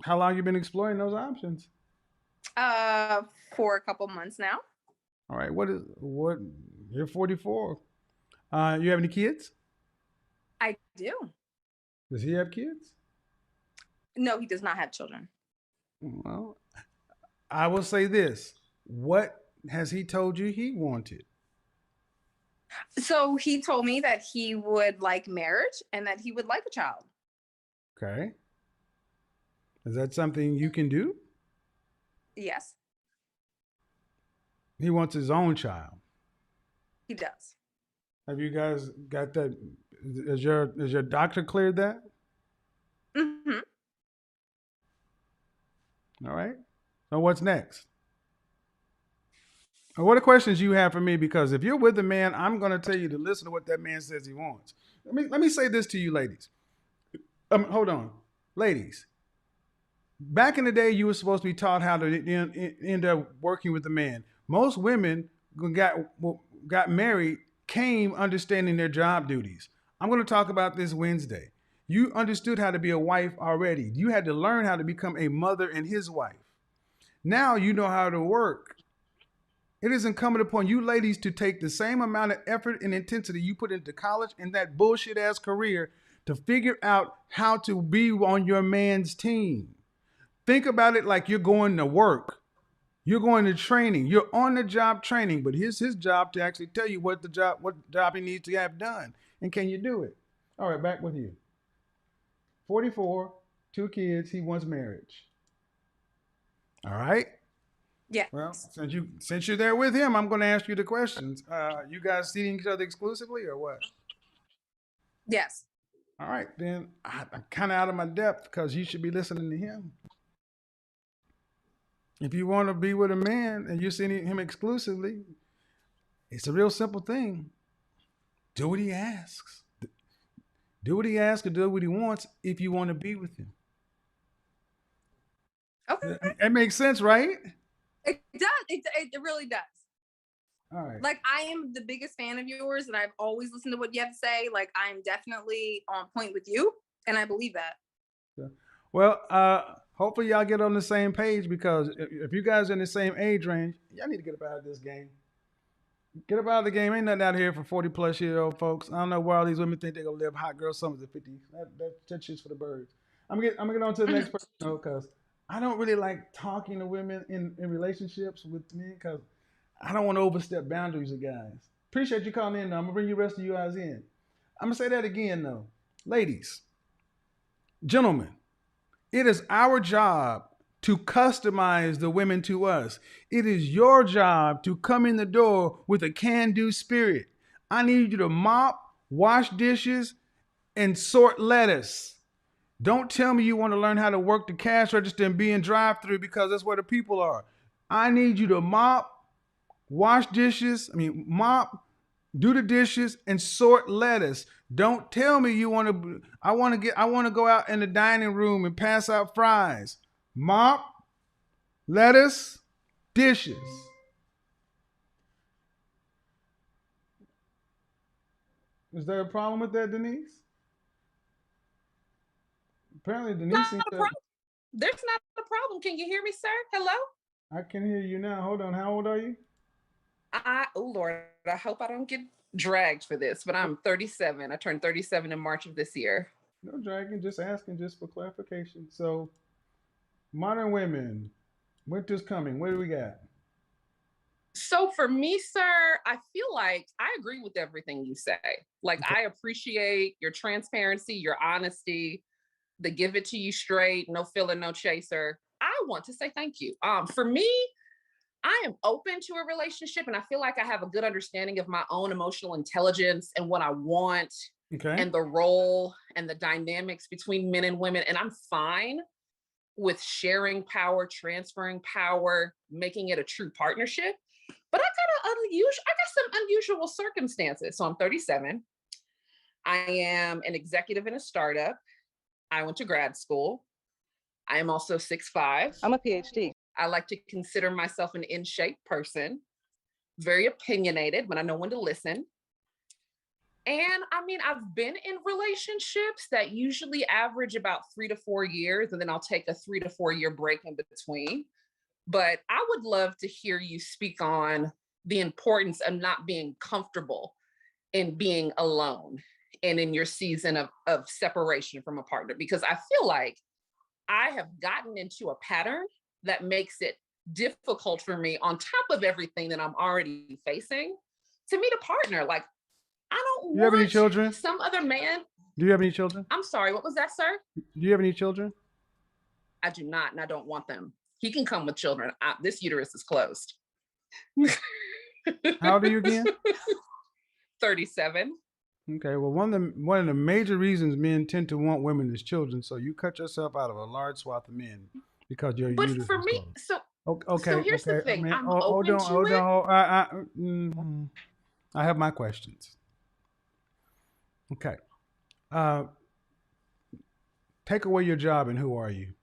How long you been exploring those options? For a couple months now. All right. You're 44. You have any kids? I do. Does he have kids? No, he does not have children. Well, I will say this. What has he told you he wanted? So he told me that he would like marriage and that he would like a child. Okay. Is that something you can do? Yes, He wants his own child. he does. Have you guys got that? Is your doctor cleared that? Mm-hmm. All right. So what's next? What are questions you have for me? Because if you're with a man, I'm going to tell you to listen to what that man says he wants. Let me say this to you, ladies. Hold on, ladies. Back in the day, you were supposed to be taught how to end up working with a man. Most women got married, came understanding their job duties. I'm going to talk about this Wednesday. You understood how to be a wife already. You had to learn how to become a mother and his wife. Now you know how to work. It is incumbent upon you ladies to take the same amount of effort and intensity you put into college and that bullshit ass career to figure out how to be on your man's team. Think about it like you're going to work. You're going to training. You're on the job training, but here's his job to actually tell you what job he needs to have done. And can you do it? All right, back with you. 44, 2 kids, he wants marriage. All right. Yeah. Well, since you're there with him, I'm going to ask you the questions. You guys seeing each other exclusively or what? Yes. All right, then I'm kind of out of my depth because you should be listening to him. If you want to be with a man and you're seeing him exclusively, it's a real simple thing. Do what he asks. Do what he asks or do what he wants if you want to be with him. Okay. That makes sense, right? It does. It really does. All right. Like, I am the biggest fan of yours, and I've always listened to what you have to say. Like, I'm definitely on point with you, and I believe that. Well, hopefully y'all get on the same page, because if you guys are in the same age range, y'all need to get up out of this game. Get up out of the game. Ain't nothing out here for 40-plus-year-old folks. I don't know why all these women think they're gonna live hot girl summers at 50. That shit's for the birds. I'm gonna get on to the next person, because I don't really like talking to women in relationships with men, because I don't want to overstep boundaries of guys. Appreciate you calling in, though. I'm gonna bring the rest of you guys in. I'm gonna say that again, though. Ladies, gentlemen, it is our job to customize the women to us. It is your job to come in the door with a can-do spirit. I need you to mop, wash dishes, and sort lettuce. Don't tell me you want to learn how to work the cash register and be in drive-thru, because that's where the people are. I need you to mop, do the dishes, and sort lettuce. Don't tell me you want to. I want to go out in the dining room and pass out fries. Mop, lettuce, dishes. Is there a problem with that, Denise? Apparently, Denise seems to. There's not a problem. Can you hear me, sir? Hello? I can hear you now. Hold on. How old are you? Oh Lord, I hope I don't get dragged for this, but I'm 37. I turned 37 in March of this year. No dragging, just asking, just for clarification. So, modern women, winter's coming. What do we got? So for me, sir, I feel like I agree with everything you say. Like, I appreciate your transparency, your honesty, the give it to you straight, no filler, no chaser. I want to say thank you. For me, I am open to a relationship, and I feel like I have a good understanding of my own emotional intelligence and what I want, and the role and the dynamics between men and women. And I'm fine with sharing power, transferring power, making it a true partnership. But I got some unusual circumstances. So I'm 37. I am an executive in a startup. I went to grad school. I am also 6'5". I'm a PhD. I like to consider myself an in-shape person, very opinionated, but I know when to listen. And I mean, I've been in relationships that usually average about 3 to 4 years, and then I'll take a 3 to 4 year break in between. But I would love to hear you speak on the importance of not being comfortable in being alone and in your season of separation from a partner, because I feel like I have gotten into a pattern that makes it difficult for me, on top of everything that I'm already facing, to meet a partner. Like, I don't Do you have any want children? some other man. Do you have any children? I'm sorry, what was that, sir? Do you have any children? I do not, and I don't want them. He can come with children. This uterus is closed. How old are you again? 37. Okay, well, one of the major reasons men tend to want women is children. So you cut yourself out of a large swath of men because your But uterus for is me, closed. so Okay, here's the thing. I mean, I'm hold open on. to it. I have my questions. Okay. Take away your job, and who are you?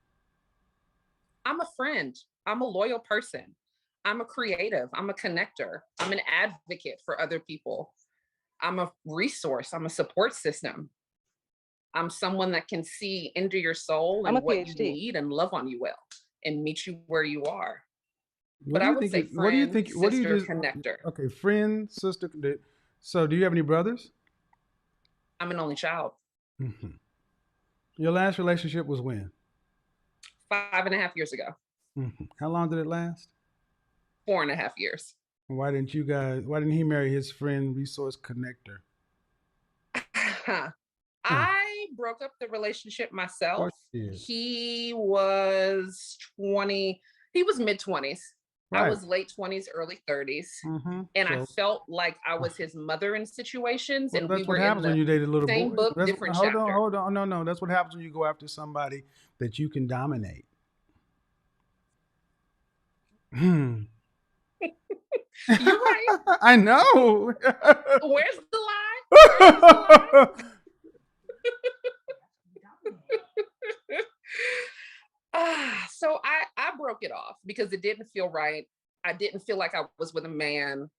I'm a friend. I'm a loyal person. I'm a creative. I'm a connector. I'm an advocate for other people. I'm a resource. I'm a support system. I'm someone that can see into your soul and what you need and love on you well and meet you where you are. But I would say friend, sister, connector. Okay, friend, sister. So do you have any brothers? I'm an only child. Mm-hmm. Your last relationship was when? 5.5 years ago. Mm-hmm. How long did it last? 4.5 years. Why didn't he marry his friend, resource connector? I broke up the relationship myself. He was mid-20s. Right. I was late 20s, early 30s. Mm-hmm. And I felt like I was his mother in situations. Well, and we were in the same book, different chapter. Hold on. No. That's what happens when you go after somebody that you can dominate. You're right. I know. Where's the lie? So I broke it off because it didn't feel right. I didn't feel like I was with a man.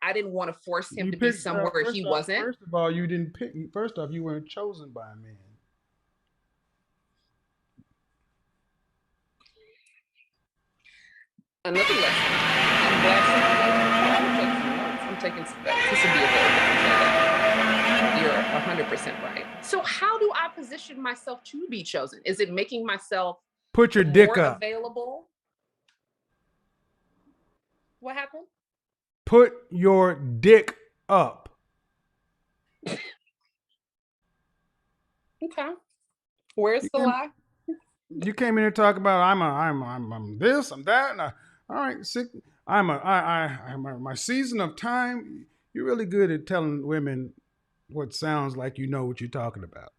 I didn't want to force him You to be picked, somewhere he wasn't. First of all, you didn't pick. First off, you weren't chosen by a man. Another lesson. I'm glad I'm taking some notes. This will be a very good. You're 100% right. So how do I position myself to be chosen? Is it making myself Put your dick more up. available? What happened? Put your dick up. Okay. Where's the lie? You came in here talking about I'm this, I'm that, and all right, sick. My season of time. You're really good at telling women what sounds like you know what you're talking about.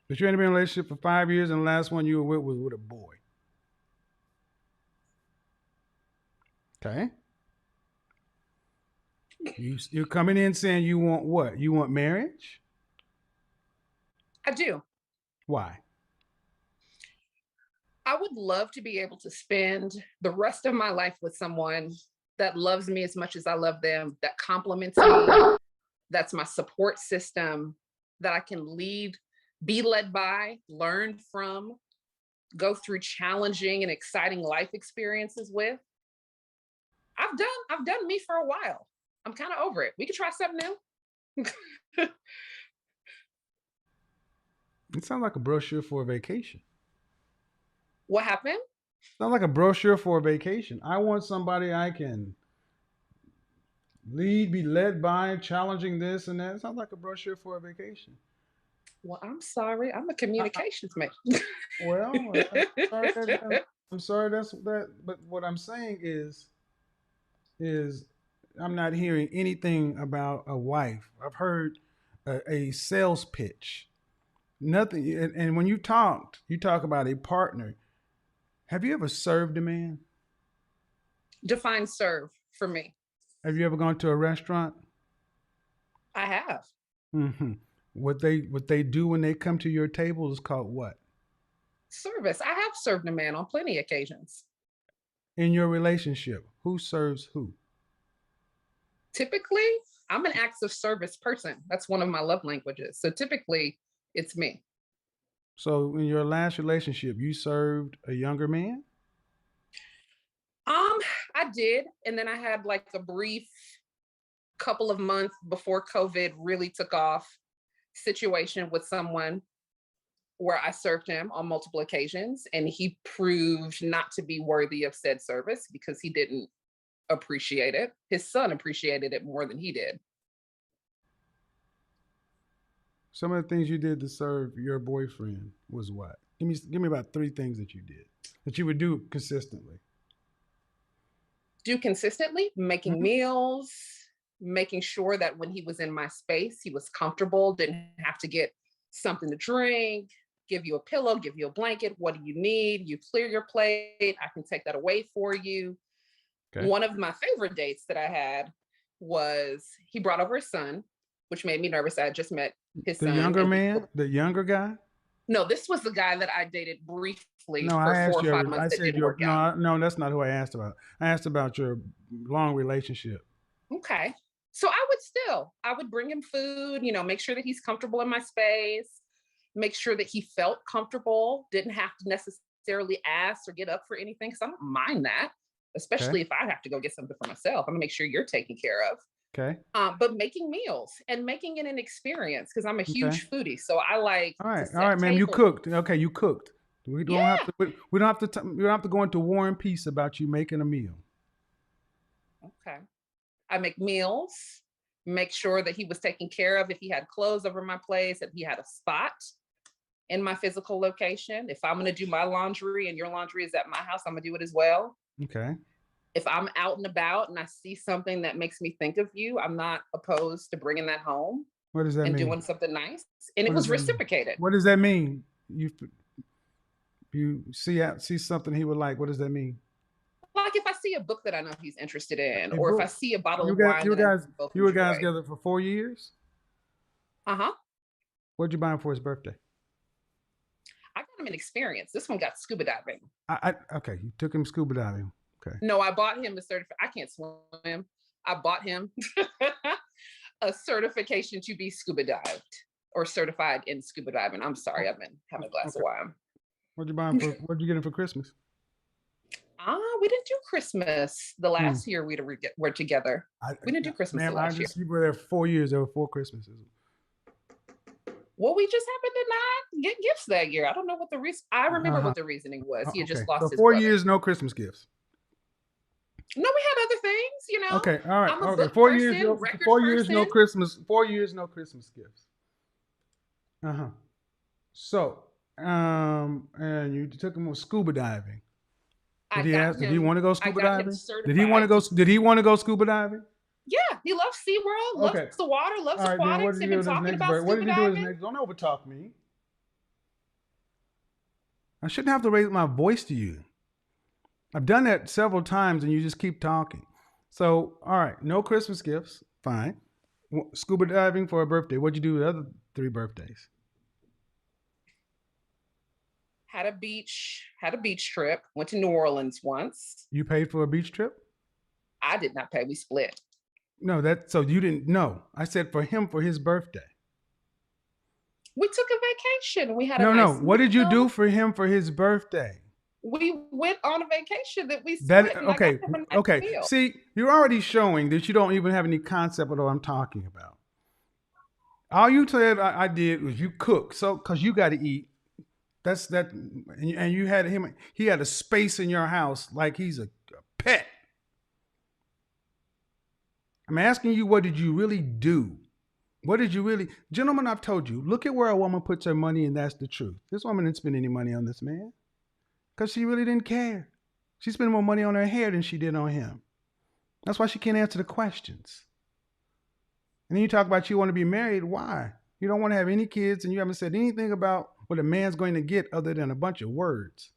But you ain't been in a relationship for 5 years, and the last one you were with was with a boy. Okay. You're coming in saying you want what? You want marriage? I do. Why? I would love to be able to spend the rest of my life with someone that loves me as much as I love them, that compliments me, that's my support system, that I can lead, be led by, learn from, go through challenging and exciting life experiences with. I've done me for a while. I'm kind of over it. We could try something new. It sounds like a brochure for a vacation. What happened? Sounds like a brochure for a vacation. I want somebody I can lead, be led by, challenging this and that. It sounds like a brochure for a vacation. Well, I'm sorry. I'm a communications major. Well, I'm sorry that's that. But what I'm saying is I'm not hearing anything about a wife. I've heard a sales pitch. Nothing. And when you talk about a partner. Have you ever served a man? Define serve for me. Have you ever gone to a restaurant? I have. Mm-hmm. What they do when they come to your table is called what? Service. I have served a man on plenty of occasions. In your relationship, who serves who? Typically, I'm an acts of service person. That's one of my love languages. So typically, it's me. So in your last relationship, you served a younger man? I did. And then I had like a brief couple of months before COVID really took off situation with someone where I served him on multiple occasions, and he proved not to be worthy of said service because he didn't appreciate it. His son appreciated it more than he did. Some of the things you did to serve your boyfriend was what? Give me about 3 things that you did that you would do consistently. Do consistently, making Mm-hmm. meals, making sure that when he was in my space, he was comfortable, didn't have to get something to drink, give you a pillow, give you a blanket. What do you need? You clear your plate. I can take that away for you. Okay. One of my favorite dates that I had was he brought over his son, which made me nervous. I had just met his son. The younger man? The younger guy? No, this was the guy that I dated briefly for I asked 4 or 5 months that didn't work out. No, that's not who I asked about. I asked about your long relationship. Okay. So I would bring him food, make sure that he's comfortable in my space, make sure that he felt comfortable, didn't have to necessarily ask or get up for anything, because I don't mind that, especially if I have to go get something for myself. I'm gonna make sure you're taken care of. Okay. But making meals and making it an experience, because I'm a huge foodie. So I like. All right, ma'am. You cooked. Okay, you cooked. We don't have to. We don't have to go into war and peace about you making a meal. Okay. I make meals. Make sure that he was taken care of. If he had clothes over my place, that he had a spot in my physical location. If I'm gonna do my laundry and your laundry is at my house, I'm gonna do it as well. Okay. If I'm out and about and I see something that makes me think of you, I'm not opposed to bringing that home. What does that mean? And doing something nice. And it was reciprocated. What does that mean? You see something he would like. What does that mean? Like if I see a book that I know he's interested in, or if I see a bottle of wine. You were guys together for 4 years? Uh-huh. What'd you buy him for his birthday? I got him an experience. This one got scuba diving. Okay, you took him scuba diving. Okay. No, I bought him a certificate. I can't swim. I bought him a certification to be scuba dived or certified in scuba diving. I'm sorry, I've been having a glass of wine. What'd you buy him for? What'd you get him for Christmas? We didn't do Christmas the last year were together. We didn't do Christmas the last year. You were there 4 years. There were 4 Christmases. Well, we just happened to not get gifts that year. I don't know what the reason. I remember what the reasoning was. He had just lost so his 4 brother. years, no Christmas gifts. No, we had other things, you know. Okay, all right. I'm a Okay, book 4 years. person, No, record 4 years, no person. Christmas. 4 years, no Christmas gifts. So, and you took him scuba diving. Did he ask? Did he want to go scuba diving? Did he want to go? Did he want to go scuba diving? Yeah, he loves SeaWorld, loves the water, loves All right, then what aquatics. did They've he do been with his talking next about birthday? What did scuba he do with his diving. next? Don't overtalk me. I shouldn't have to raise my voice to you. I've done that several times, and you just keep talking. So, all right, no Christmas gifts. Fine. Scuba diving for a birthday. What'd you do with the other 3 birthdays? Had a beach trip. Went to New Orleans once. You paid for a beach trip? I did not pay. We split. No, so you didn't know. I said for him for his birthday. We took a vacation. We had a No. nice What did you meal. do for him for his birthday? We went on a vacation that we split. And I got him a nice Okay. meal. See, you're already showing that you don't even have any concept of what I'm talking about. All you said I did was you cook, so because you got to eat. That's that, and you had him. He had a space in your house like he's a pet. I'm asking you, what did you really do? What did you really, gentlemen? I've told you. Look at where a woman puts her money, and that's the truth. This woman didn't spend any money on this man because she really didn't care. She spent more money on her hair than she did on him. That's why she can't answer the questions. And then you talk about you want to be married. Why? You don't want to have any kids, and you haven't said anything about what a man's going to get other than a bunch of words.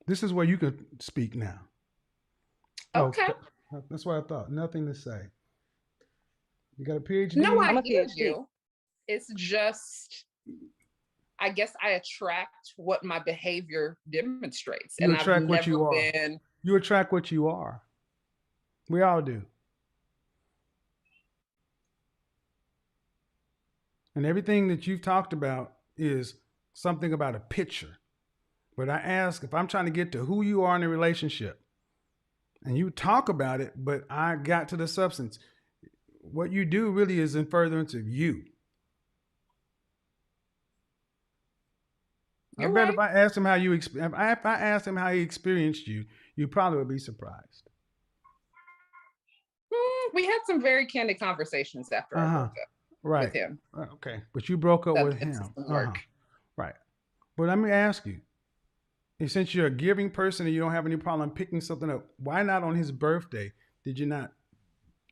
This is where you could speak now. Okay. Oh, that's what I thought. Nothing to say. You got a PhD? No, I I'm a hear PhD. you. It's just, I guess I attract what my behavior demonstrates. You And attract I've what you never are. been. You attract what you are. We all do. And everything that you've talked about is something about a picture. But I ask, if I'm trying to get to who you are in a relationship, and you talk about it, but I got to the substance, what you do really is in furtherance of you. I bet if I asked him how you, if I asked him how he experienced you, you probably would be surprised. We had some very candid conversations after I broke up Right. with him. Okay. But you broke up That with it him. doesn't work. Right. But let me ask you, since you're a giving person and you don't have any problem picking something up, why not on his birthday did you not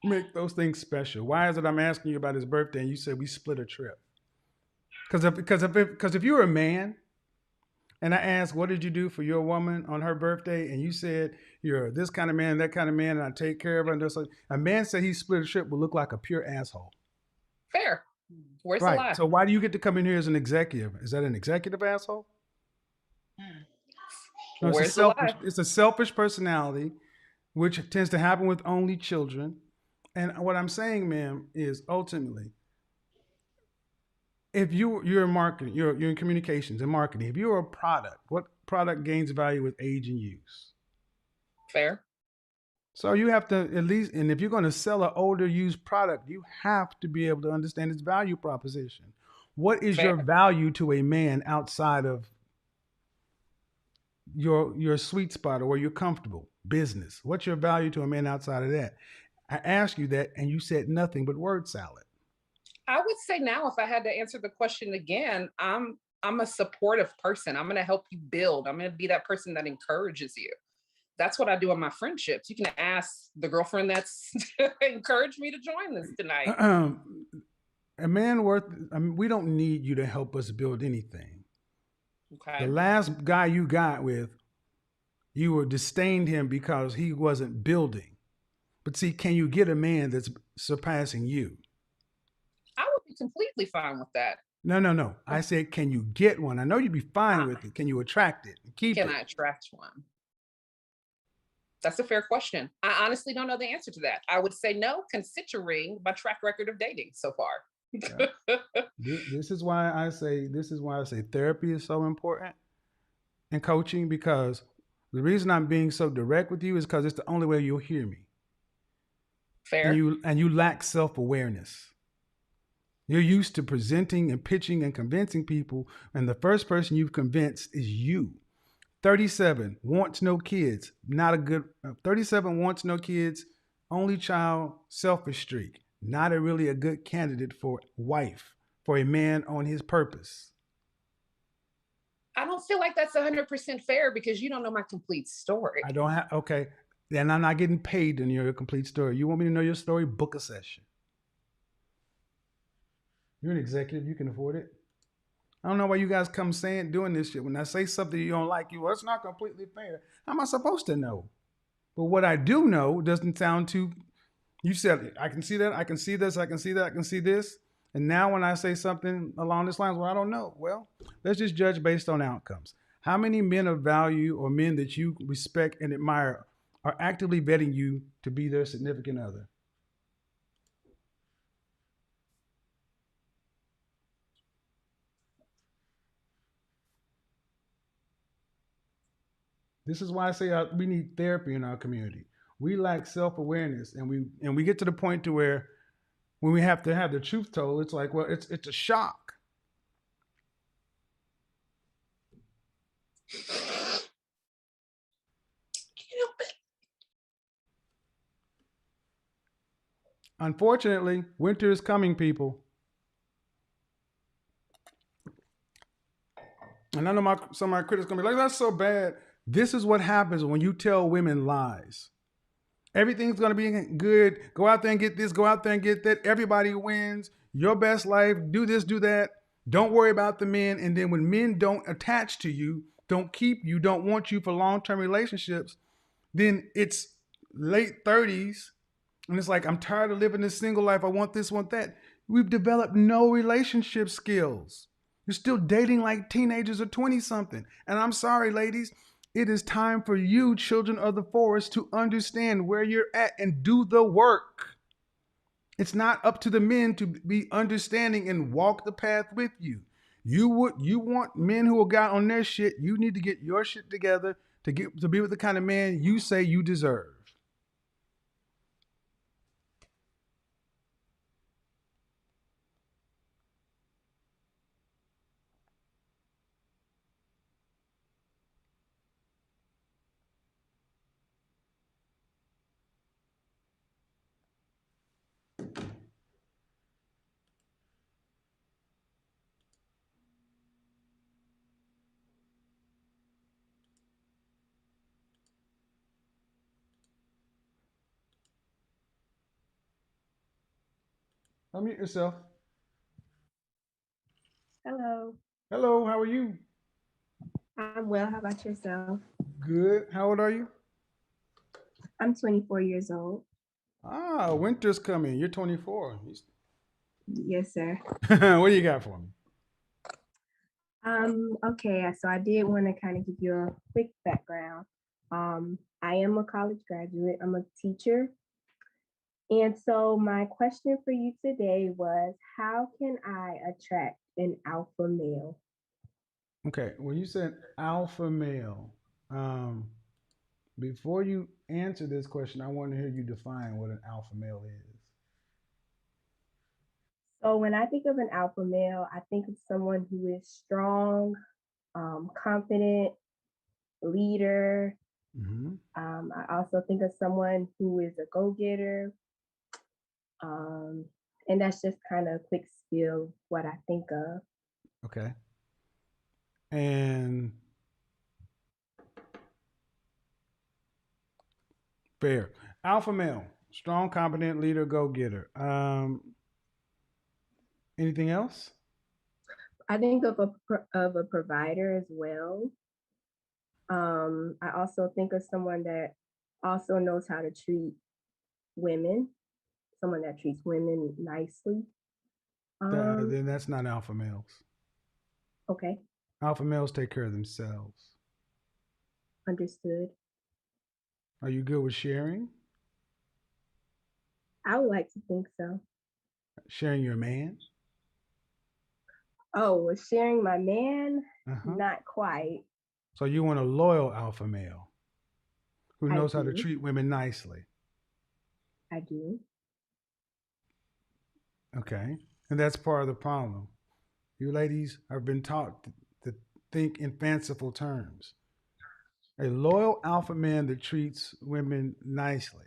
make those things special? Why is it I'm asking you about his birthday and you said we split a trip? Because if you're a man and I ask, what did you do for your woman on her birthday? And you said, you're this kind of man, that kind of man, and I take care of her. And a man said he split a trip would look like a pure asshole. Fair. Where's the Right. lie? So why do you get to come in here as an executive? Is that an executive asshole? No, Where's the lie? it's a selfish personality, which tends to happen with only children. And what I'm saying, ma'am, is ultimately, if you're in marketing, you're in communications and marketing, if you're a product, what product gains value with age and use? Fair. So you have to at least, and if you're going to sell an older used product, you have to be able to understand its value proposition. What is your Fair. value to a man outside of your sweet spot or where you're comfortable? Business. What's your value to a man outside of that? I asked you that and you said nothing but word salad. I would say now, if I had to answer the question again, I'm a supportive person. I'm going to help you build. I'm going to be that person that encourages you. That's what I do in my friendships. You can ask the girlfriend that's encouraged me to join this tonight. A man we don't need you to help us build anything. Okay. The last guy you got with, you were disdained him because he wasn't building. But see, can you get a man that's surpassing you? I would be completely fine with that. No. I said, can you get one? I know you'd be fine Ah. with it. Can you attract it and keep Can it? I attract one? That's a fair question. I honestly don't know the answer to that. I would say no, considering my track record of dating so far. Yeah. This is why I say therapy is so important and coaching, because the reason I'm being so direct with you is because it's the only way you'll hear me. Fair. And you lack self-awareness. You're used to presenting and pitching and convincing people, and the first person you've convinced is you. 37 wants no kids. Not a good 37 wants no kids. Only child, selfish streak. Not a really a good candidate for wife, for a man on his purpose. I don't feel like that's 100% fair because you don't know my complete story. I don't have, okay. Then I'm not getting paid to know your complete story. You want me to know your story? Book a session. You're an executive. You can afford it. I don't know why you guys come doing this shit. When I say something you don't like, well, it's not completely fair. How am I supposed to know? But what I do know doesn't sound too, you said, I can see that, I can see this, I can see that, I can see this. And now when I say something along this lines, well, I don't know. Well, let's just judge based on outcomes. How many men of value or men that you respect and admire are actively vetting you to be their significant other? This is why I say we need therapy in our community. We lack self-awareness, and we get to the point to where when we have to have the truth told, it's like, well, it's a shock. Unfortunately, winter is coming, people. And I know some of my critics are gonna be like, that's so bad. This is what happens when you tell women lies. Everything's going to be good. Go out there and get this. Go out there and get that. Everybody wins. Your best life. Do this, do that. Don't worry about the men. And then when men don't attach to you, don't keep you, don't want you for long-term relationships, then it's late 30s. And it's like, I'm tired of living this single life. I want this, want that. We've developed no relationship skills. You're still dating like teenagers or 20-something. And I'm sorry, ladies. It is time for you, children of the forest, to understand where you're at and do the work. It's not up to the men to be understanding and walk the path with you. You want men who have got on their shit. You need to get your shit together to be with the kind of man you say you deserve. Unmute yourself. Hello. Hello, how are you? I'm well. How about yourself? Good. How old are you? I'm 24 years old. Ah, winter's coming. You're 24. Yes, sir. What do you got for me? Okay, so I did want to kind of give you a quick background. I am a college graduate. I'm a teacher. And so my question for you today was, how can I attract an alpha male? Okay, when you said alpha male, before you answer this question, I want to hear you define what an alpha male is. So when I think of an alpha male, I think of someone who is strong, confident, leader. Mm-hmm. I also think of someone who is a go-getter. And that's just kind of a quick spiel of what I think of. Okay. And fair. Alpha male, strong, competent, leader, go-getter. Anything else? I think of a provider as well. I also think of someone that also knows how to treat women, someone that treats women nicely. Then that's not alpha males. Okay, Alpha males take care of themselves. understood. Are you good with sharing? I would like to think so. Sharing your man? Oh, with sharing my man, Uh-huh. not quite. So you want a loyal alpha male who I knows how to do. treat women nicely. I do. Okay. And that's part of the problem. You ladies have been taught to think in fanciful terms. A loyal alpha man that treats women nicely.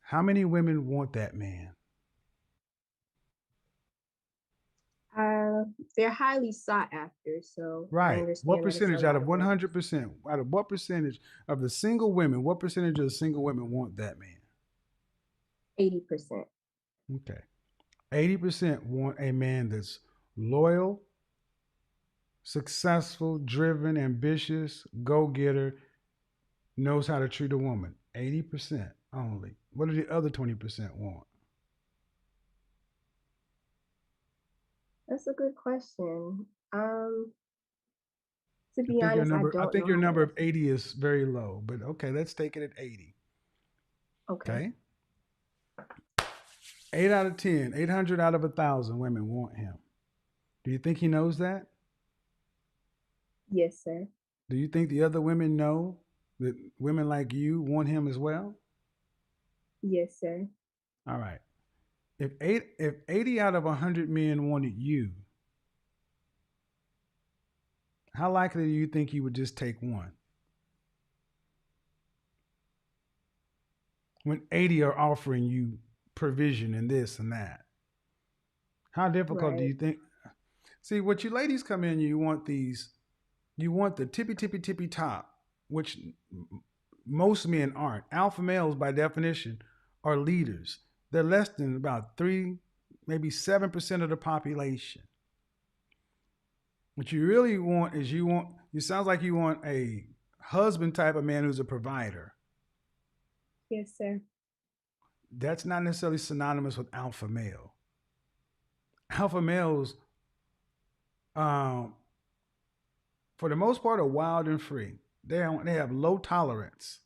How many women want that man? They're highly sought after, so I Right. What understand that it's a percentage out lot of of women. 100%? Out of what percentage of the single women, what percentage of the single women want that man? 80%. Okay. 80% want a man that's loyal, successful, driven, ambitious, go-getter, knows how to treat a woman. 80% only. What do the other 20% want? That's a good question. To I be think your honest, I number I don't think know your how to number of answer. 80 is very low, but okay, let's take it at 80. Okay. Okay? 8 out of 10, 800 out of 1,000 women want him. Do you think he knows that? Yes, sir. Do you think the other women know that women like you want him as well? Yes, sir. All right. If 80 out of 100 men wanted you, how likely do you think you would just take one? When 80 are offering you provision and this and that. How difficult do Right. you think? See, what you ladies come in, you want the tippy top, which most men aren't. Alpha males, by definition, are leaders. They're less than about 3, maybe 7% of the population. What you really want is you sounds like you want a husband type of man who's a provider. Yes, sir. That's not necessarily synonymous with alpha male. Alpha males, for the most part, are wild and free. They have low tolerance,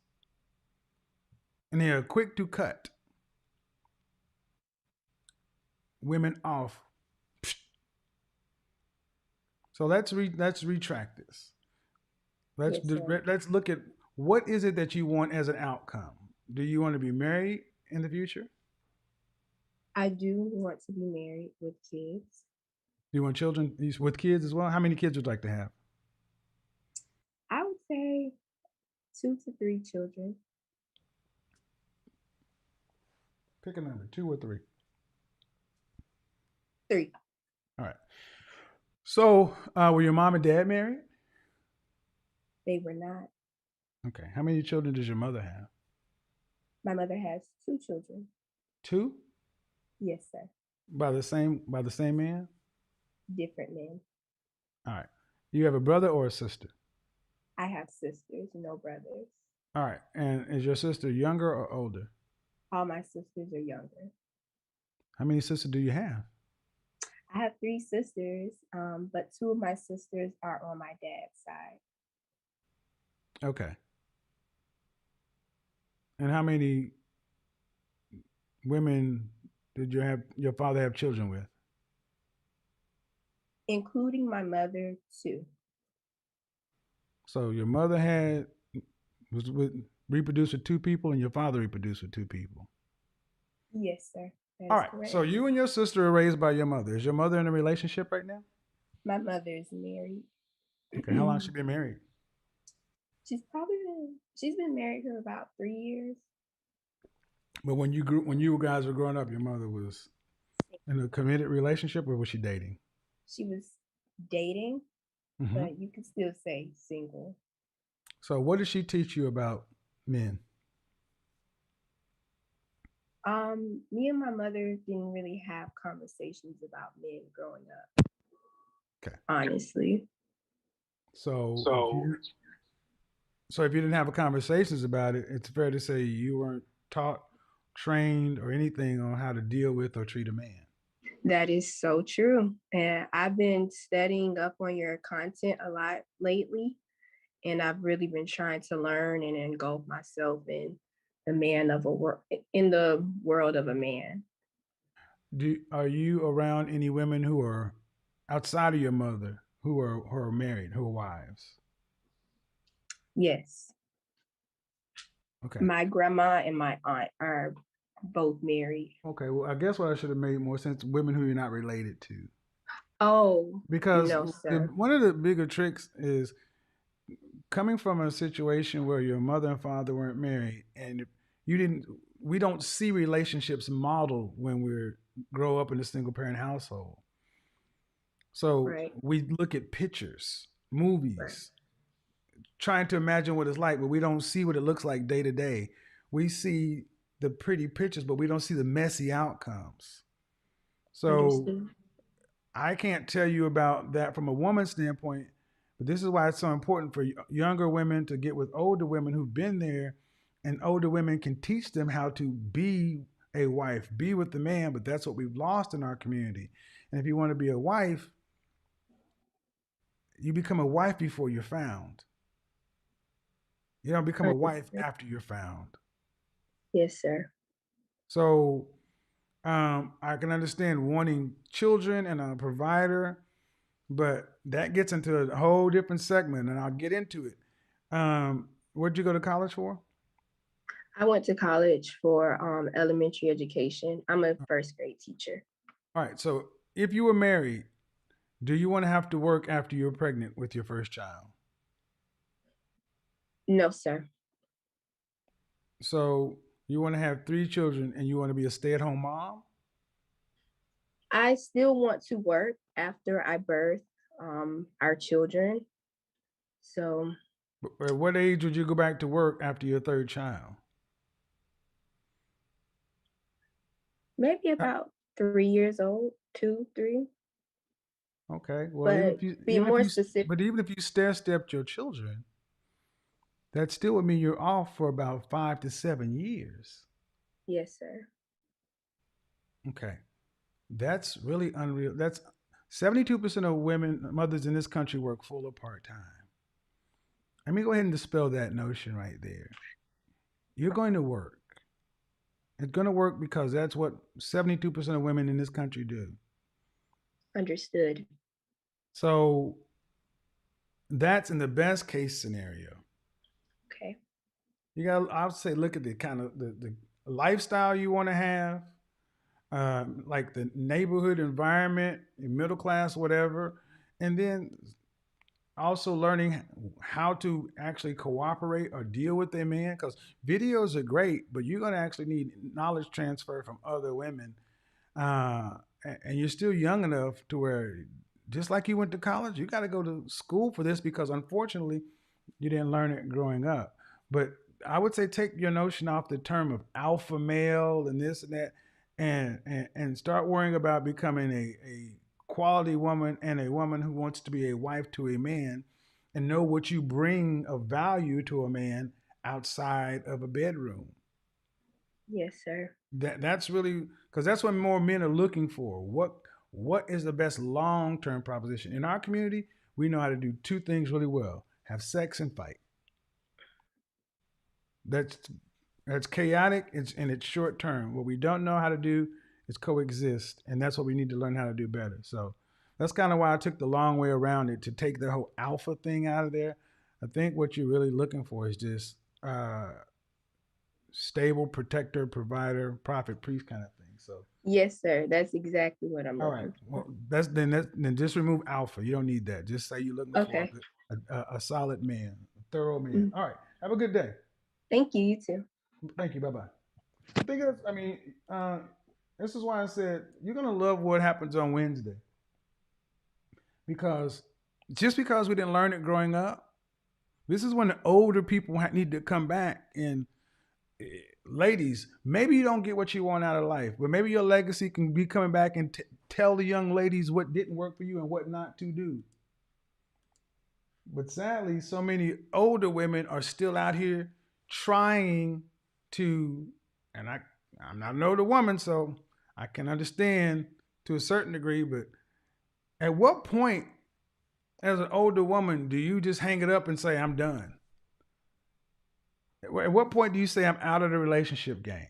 and they are quick to cut women off. So let's retract this. Yes, sir. Let's look at what is it that you want as an outcome. Do you want to be married in the future? I do want to be married with kids. Do you want children with kids as well? How many kids would you like to have? I would say 2 to 3 children. Pick a number, 2 or 3. 3. All right. So, were your mom and dad married? They were not. Okay. How many children does your mother have? My mother has 2 children. 2? Yes, sir. By the same man? Different men. All right. You have a brother or a sister? I have sisters, no brothers. All right. And is your sister younger or older? All my sisters are younger. How many sisters do you have? I have 3 sisters, but 2 of my sisters are on my dad's side. Okay. And how many women did your father have children with? Including my mother, 2. So your mother reproduced with 2 people, and your father reproduced with 2 people. Yes, sir. That All is right. correct. So you and your sister are raised by your mother. Is your mother in a relationship right now? My mother is married. Okay. How long has she been married? She's been married for about 3 years. But when you guys were growing up, your mother was in a committed relationship, or was she dating? She was dating, Mm-hmm. but you could still say single. So what did she teach you about men? Me and my mother didn't really have conversations about men growing up. Okay. Honestly. So if you didn't have conversations about it, it's fair to say you weren't taught, trained, or anything on how to deal with or treat a man. That is so true. And I've been studying up on your content a lot lately, and I've really been trying to learn and engulf myself in the world of a man. Are you around any women who are outside of your mother who are married, who are wives? Yes. Okay. My grandma and my aunt are both married. Okay. Well, I guess what I should have made more sense: women who you're not related to, Oh, because no, sir. one of the bigger tricks is coming from a situation where your mother and father weren't married, and you didn't. We don't see relationships modeled when we grow up in a single parent household. So Right. we look at pictures, Right. movies, trying to imagine what it's like, but we don't see what it looks like day to day. We see the pretty pictures, but we don't see the messy outcomes. So Understood. I can't tell you about that from a woman's standpoint, but this is why it's so important for younger women to get with older women who've been there, and older women can teach them how to be a wife, be with the man, but that's what we've lost in our community. And if you want to be a wife, you become a wife before you're found. You don't become a wife Understood. after you're found. Yes, sir. So I can understand wanting children and a provider, but that gets into a whole different segment, and I'll get into it. Where'd you go to college for? I went to college for elementary education. I'm a first grade teacher. All right. So if you were married, do you want to have to work after you're pregnant with your first child? No, sir. So you want to have 3 children and you want to be a stay-at-home mom? I still want to work after I birth our children. So At what age would you go back to work after your 3rd child? maybe about 3 years old, 2, 3. Okay. Well, even But if you be even if more you specific. but even if you stair-stepped your children, that still would mean you're off for about 5 to 7 years. Yes, sir. Okay. That's really unreal. That's 72% of women, mothers in this country work full or part-time. Let me go ahead and dispel that notion right there. You're going to work. It's going to work because that's what 72% of women in this country do. Understood. So that's in the best case scenario. Okay. You got, I would say, look at the kind of the lifestyle you want to have, like the neighborhood environment, middle class, whatever, and then also learning how to actually cooperate or deal with a man, because videos are great, but you're going to actually need knowledge transfer from other women, and you're still young enough to where, just like you went to college, you got to go to school for this, because unfortunately you didn't learn it growing up. But I would say take your notion off the term of alpha male and this and that, and start worrying about becoming a quality woman and a woman who wants to be a wife to a man, and know what you bring of value to a man outside of a bedroom. Yes, sir. That's really, because that's what more men are looking for. What is the best long-term proposition? In our community, we know how to do 2 things really well: have sex and fight. That's chaotic, it's short term. What we don't know how to do is coexist, and that's what we need to learn how to do better. So that's kind of why I took the long way around it, to take the whole alpha thing out of there. I think what you're really looking for is just stable protector, provider, prophet, priest kind of thing. So Yes, sir. That's exactly what I'm all right, looking well, for. then just remove alpha. You don't need that. Just say you're looking for Okay. a solid man, a thorough man. Mm. All right, have a good day. Thank you. You too. Thank you. Bye bye. I think that's, I mean, this is why I said you're gonna love what happens on Wednesday, because just because we didn't learn it growing up, this is when the older people need to come back. And ladies, maybe you don't get what you want out of life, but maybe your legacy can be coming back and tell the young ladies what didn't work for you and what not to do. But sadly, so many older women are still out here trying to, and I'm not an older woman, so I can understand to a certain degree, but at what point, as an older woman, do you just hang it up and say, I'm done? At what point do you say, I'm out of the relationship game?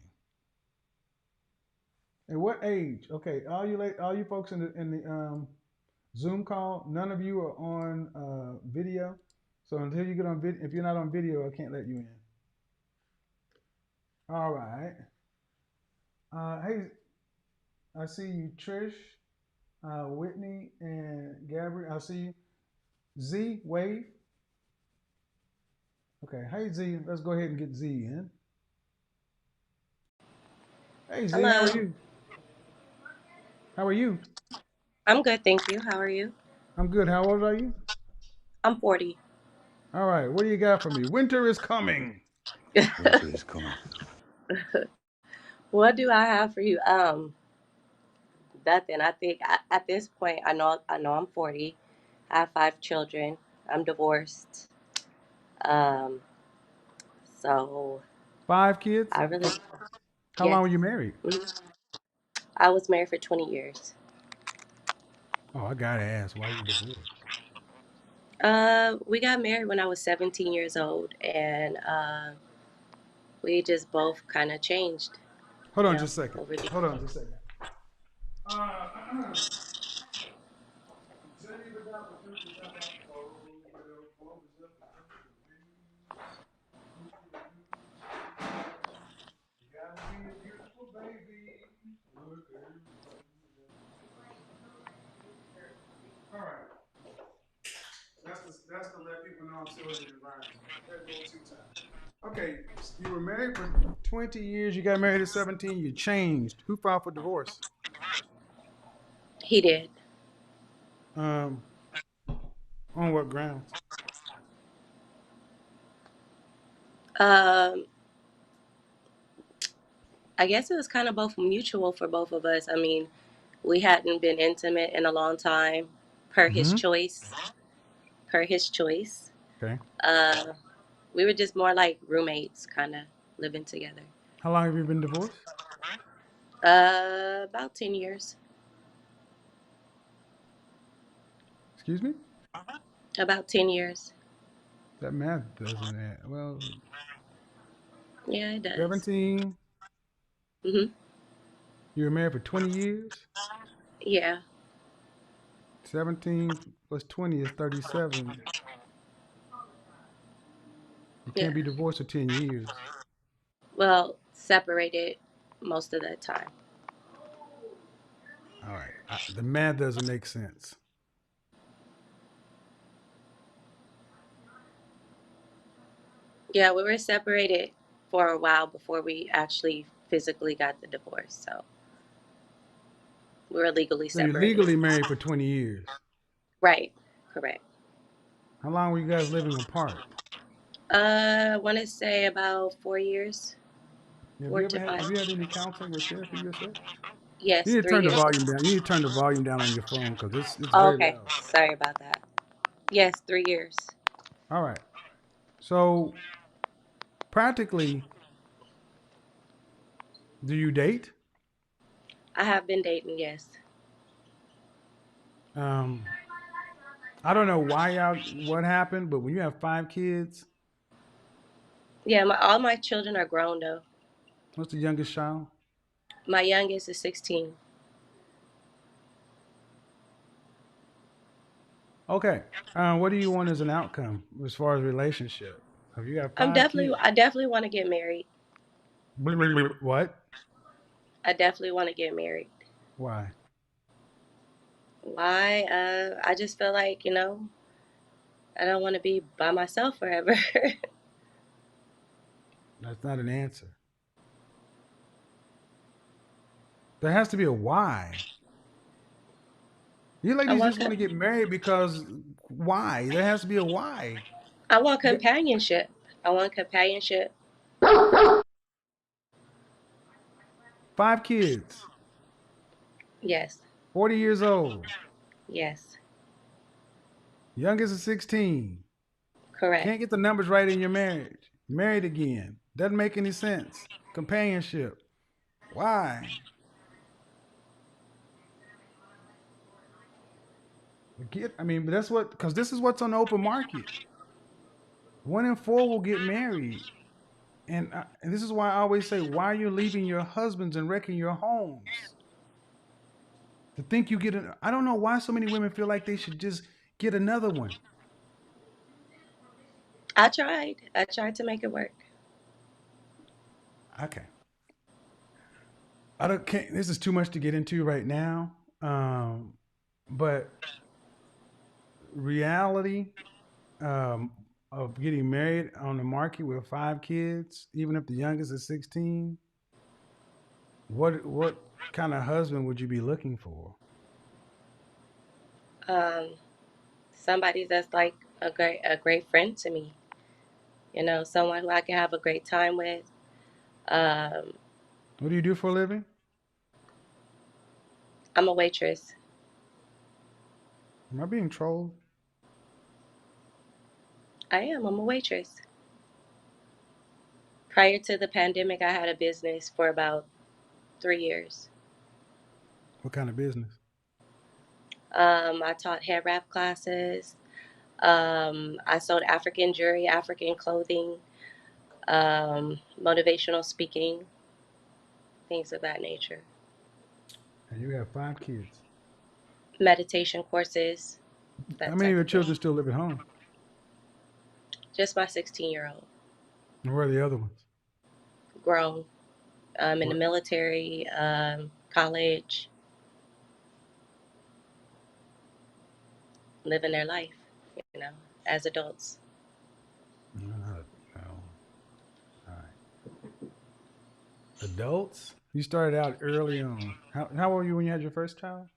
At what age? Okay, all you folks in the Zoom call, none of you are on video. So until you get on video, if you're not on video, I can't let you in. All right. Hey, I see you, Trish, Whitney, and Gabrielle. I see you. Z, Wave. Okay, hey Z, let's go ahead and get Z in. Hey Z, how are you? How are you? I'm good, thank you. How are you? I'm good. How old are you? I'm 40. All right, what do you got for me? Winter is coming. Winter is coming. What do I have for you? Nothing. I think at this point, I know I'm 40. I have 5 children. I'm divorced. Um, so 5 kids? I really, How long were you married? I was married for 20 years. Oh, I gotta ask, why you divorced? We got married when I was 17 years old, and we just both kind of changed. Hold on you know, just a second. over the Hold on just a second. All right. That's to let people know I'm still in the environment. Gotta go 2 times. Okay, you were married for 20 years. You got married at 17. You changed. Who filed for divorce? He did. On what grounds? Um, I guess it was kind of both mutual for both of us. I mean, we hadn't been intimate in a long time, per his choice. Per his choice. Okay. We were just more like roommates, kind of living together. How long have you been divorced? About 10 years. Excuse me? About 10 years. That math doesn't add. Well, Yeah, it does. 17. Mhm. You were married for 20 years? Yeah. 17 plus 20 is 37. You can't be divorced for 10 years. Well, separated most of the time. All right. The math doesn't make sense. Yeah, we were separated for a while before we actually physically got the divorce. So we were legally So you're separated. legally married for 20 years. Right. Correct. How long were you guys living apart? I want to say about 4 years. Have you had any counseling or therapy yourself? Yes, You need to 3 turn the years. volume down. You need to turn the volume down on your phone because it's Oh, very okay. loud. Sorry about that. Yes, 3 years. All right. So practically, do you date? I have been dating, yes. I don't know what happened, but when you have 5 kids, Yeah, all my children are grown though. what's the youngest child? My youngest is 16. Okay. What do you want as an outcome as far as relationship? Have you got 5 I definitely kids? want to get married. What? I definitely want to get married. Why? Why? I just feel like, I don't want to be by myself forever. That's not an answer. There has to be a why. You ladies just want to get married because why? There has to be a why. I want companionship. I want companionship. 5 kids. Yes. 40 years old. Yes. Youngest is 16. Correct. Can't get the numbers right in your marriage. Married again. Doesn't make any sense. Companionship. Why? But that's what, because this is what's on the open market. 1 in 4 will get married. And this is why I always say, why are you leaving your husbands and wrecking your homes? To think you get I don't know why so many women feel like they should just get another one. I tried to make it work. Okay. Can't, this is too much to get into right now. But reality of getting married on the market with 5 kids, even if the youngest is 16, what kind of husband would you be looking for? Somebody that's like a great friend to me. You know, someone who I can have a great time with. Um, What do you do for a living? I'm a waitress. Am I being trolled? I'm a waitress. Prior to the pandemic, I had a business for about 3 years. What kind of business? I taught hair wrap classes. I sold African jewelry, African clothing, motivational speaking, things of that nature. And you have 5 kids. Meditation courses. How many of your children still live at home? Just my 16-year-old. And where are the other ones? Grown. In the military, college. Living their life, you know, as adults. No. All right. Adults? You started out early on. How old were you when you had your first child?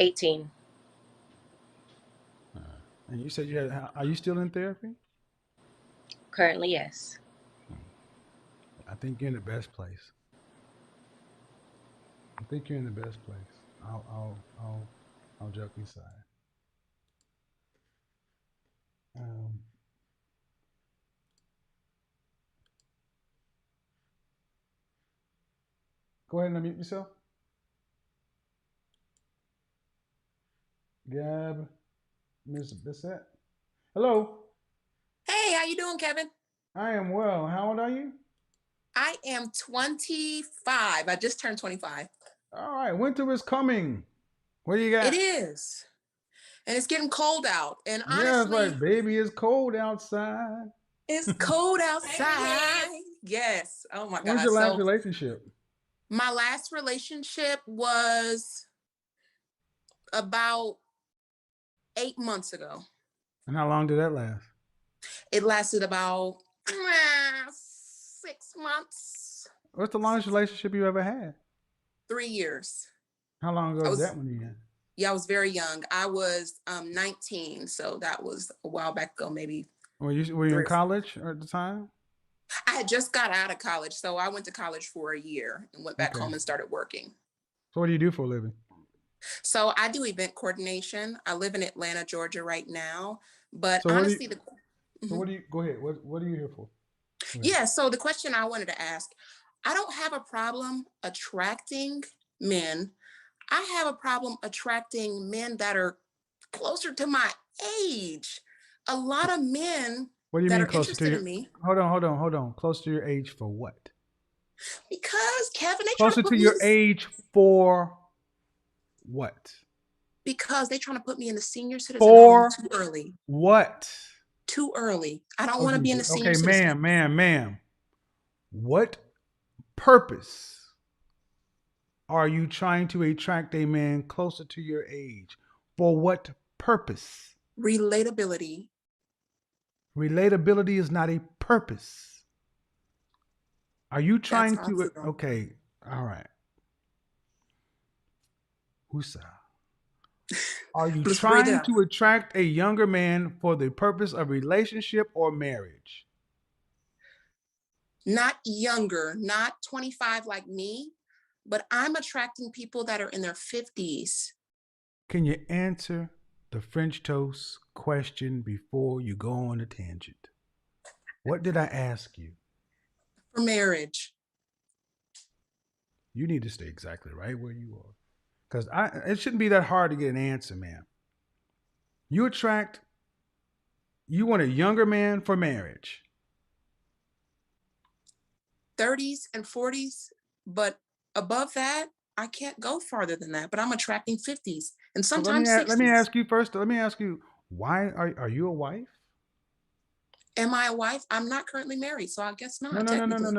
18. And you said are you still in therapy? Currently, yes. I think you're in the best place. I'll joke aside. Go ahead and unmute yourself. Gab, Miss Bissett. Hello. Hey, how you doing, Kevin? I am well. How old are you? I am 25. I just turned 25. All right. Winter is coming. What do you got? It is. And it's getting cold out. And honestly, yeah, that's right. Baby, it's cold outside. It's cold outside. Yes. Oh my God. When was your last relationship? My last relationship was about 8 months ago. And how long did that last? It lasted about 6 months. What's the longest relationship you ever had? 3 years. How long ago was that one you had? Yeah, I was very young. I was 19, so that was a while back ago, maybe. Were you in college at the time? I had just got out of college, so I went to college for a year and went back home and started working. So what do you do for a living? So I do event coordination. I live in Atlanta, Georgia right now, but So honestly, so what do you, go ahead. What are you here for? Yeah, so the question I wanted to ask, I don't have a problem attracting men. I have a problem attracting men that are closer to my age. A lot of men What do you that mean are closer to interested your, in me. Hold on. Close to your age for what? Because Kevin, they try Closer to put to me your in, age for what? because they trying to put me in the senior citizen For home too early. what? Too early. I don't want to be in the senior Okay, citizen. ma'am. What purpose are you trying to attract a man closer to your age? For what purpose? Relatability. Relatability is not a purpose. Are you trying That's how I to? feel. Okay, all right. Husa. Are you Let's breathe trying out. to attract a younger man for the purpose of relationship or marriage? Not younger, not 25 like me, but I'm attracting people that are in their 50s. Can you answer the French toast question before you go on a tangent? What did I ask you? For marriage. You need to stay exactly right where you are. Because it shouldn't be that hard to get an answer, man. You want a younger man for marriage. 30s and 40s, but above that, I can't go farther than that. But I'm attracting 50s and So sometimes 60s. let me ask you first. Let me ask you, why are you a wife? Am I a wife? I'm not currently married, so I guess not. No. technically.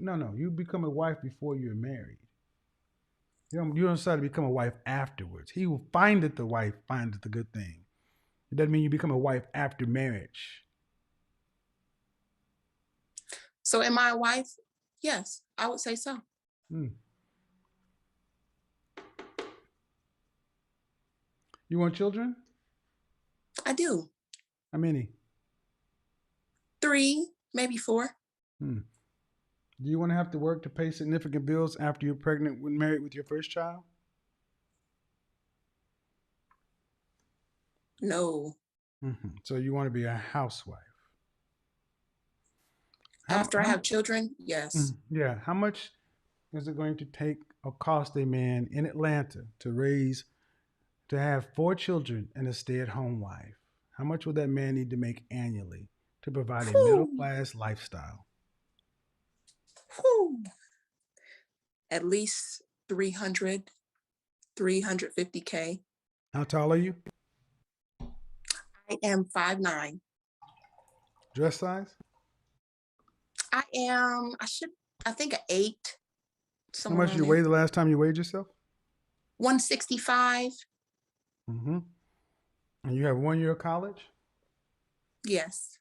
No. You become a wife before you're married. You don't decide to become a wife afterwards. He will find it. The wife finds it the good thing. It doesn't mean you become a wife after marriage. So am I a wife? Yes, I would say so. You want children? I do. How many? 3, maybe 4. Do you want to have to work to pay significant bills after you're pregnant when married with your first child? No. So you want to be a housewife? After I have children, yes. Yeah. How much is it going to take or cost a man in Atlanta to have 4 children and a stay-at-home wife? How much would that man need to make annually to provide a middle-class lifestyle? Whew. At least 300, 350K. How tall are you? I am 5'9". Dress size? I think an 8. How much did you weigh the last time you weighed yourself? 165. And you have 1 year of college? Yes.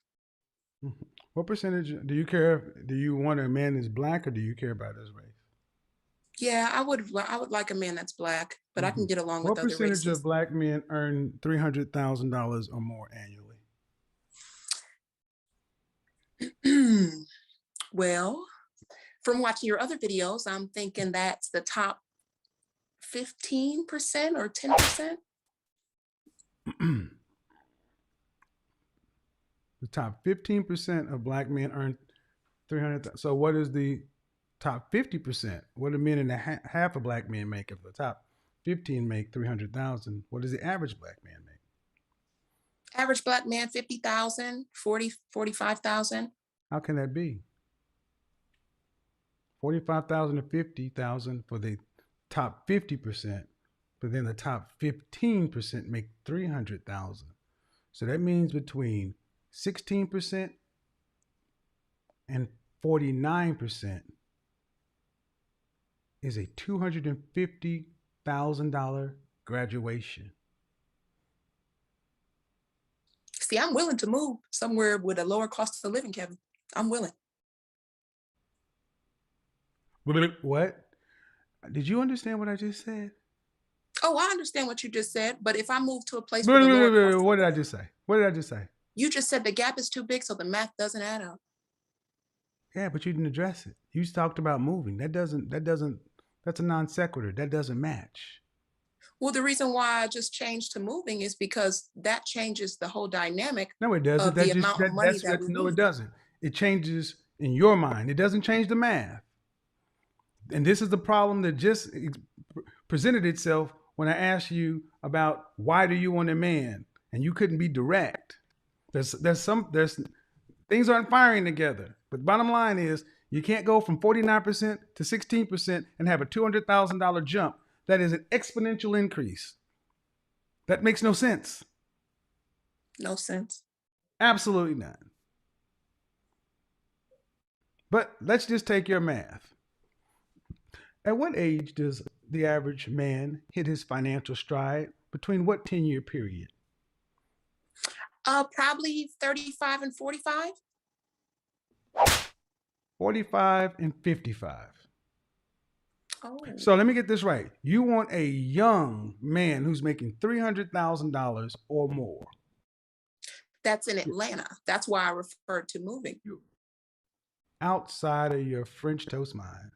What percentage do you want a man that's black, or do you care about his race? Yeah, I would like a man that's black, but I can get along with What other percentage races. of black men earn $300,000 or more annually? Well, from watching your other videos, I'm thinking that's the top 15% or 10%. The top 15% of black men earn $300,000. So what is the top 50%? What do men and half of black men make? If the top 15 make $300,000, what does the average black man make? Average black man, 50,000, 40, 45,000. How can that be? 45,000 to 50,000 for the top 50%, but then the top 15% make 300,000. So that means between 16% and 49% is a $250,000 graduation. See, I'm willing to move somewhere with a lower cost of living, Kevin. I'm willing. What? Did you understand what I just said? Oh, I understand what you just said, but if I move to a place with a lower cost, What did I just say? What did I just say? you just said the gap is too big, so the math doesn't add up. Yeah, but you didn't address it. You talked about moving. That's a non sequitur. That doesn't match. Well, the reason why I just changed to moving is because that changes the whole dynamic. No, it doesn't. Of the amount of money that we no, need. it doesn't. It changes in your mind. It doesn't change the math. And this is the problem that just presented itself when I asked you about why do you want a man, and you couldn't be direct. There's things aren't firing together. But bottom line is you can't go from 49% to 16% and have a $200,000 jump. That is an exponential increase. That makes no sense. No sense. Absolutely not. But let's just take your math. At what age does the average man hit his financial stride? Between what 10-year period? Probably 35 and 45. 45 and 55. Oh. So let me get this right. You want a young man who's making $300,000 or more. That's in Atlanta. That's why I referred to moving. Outside of your French toast mind.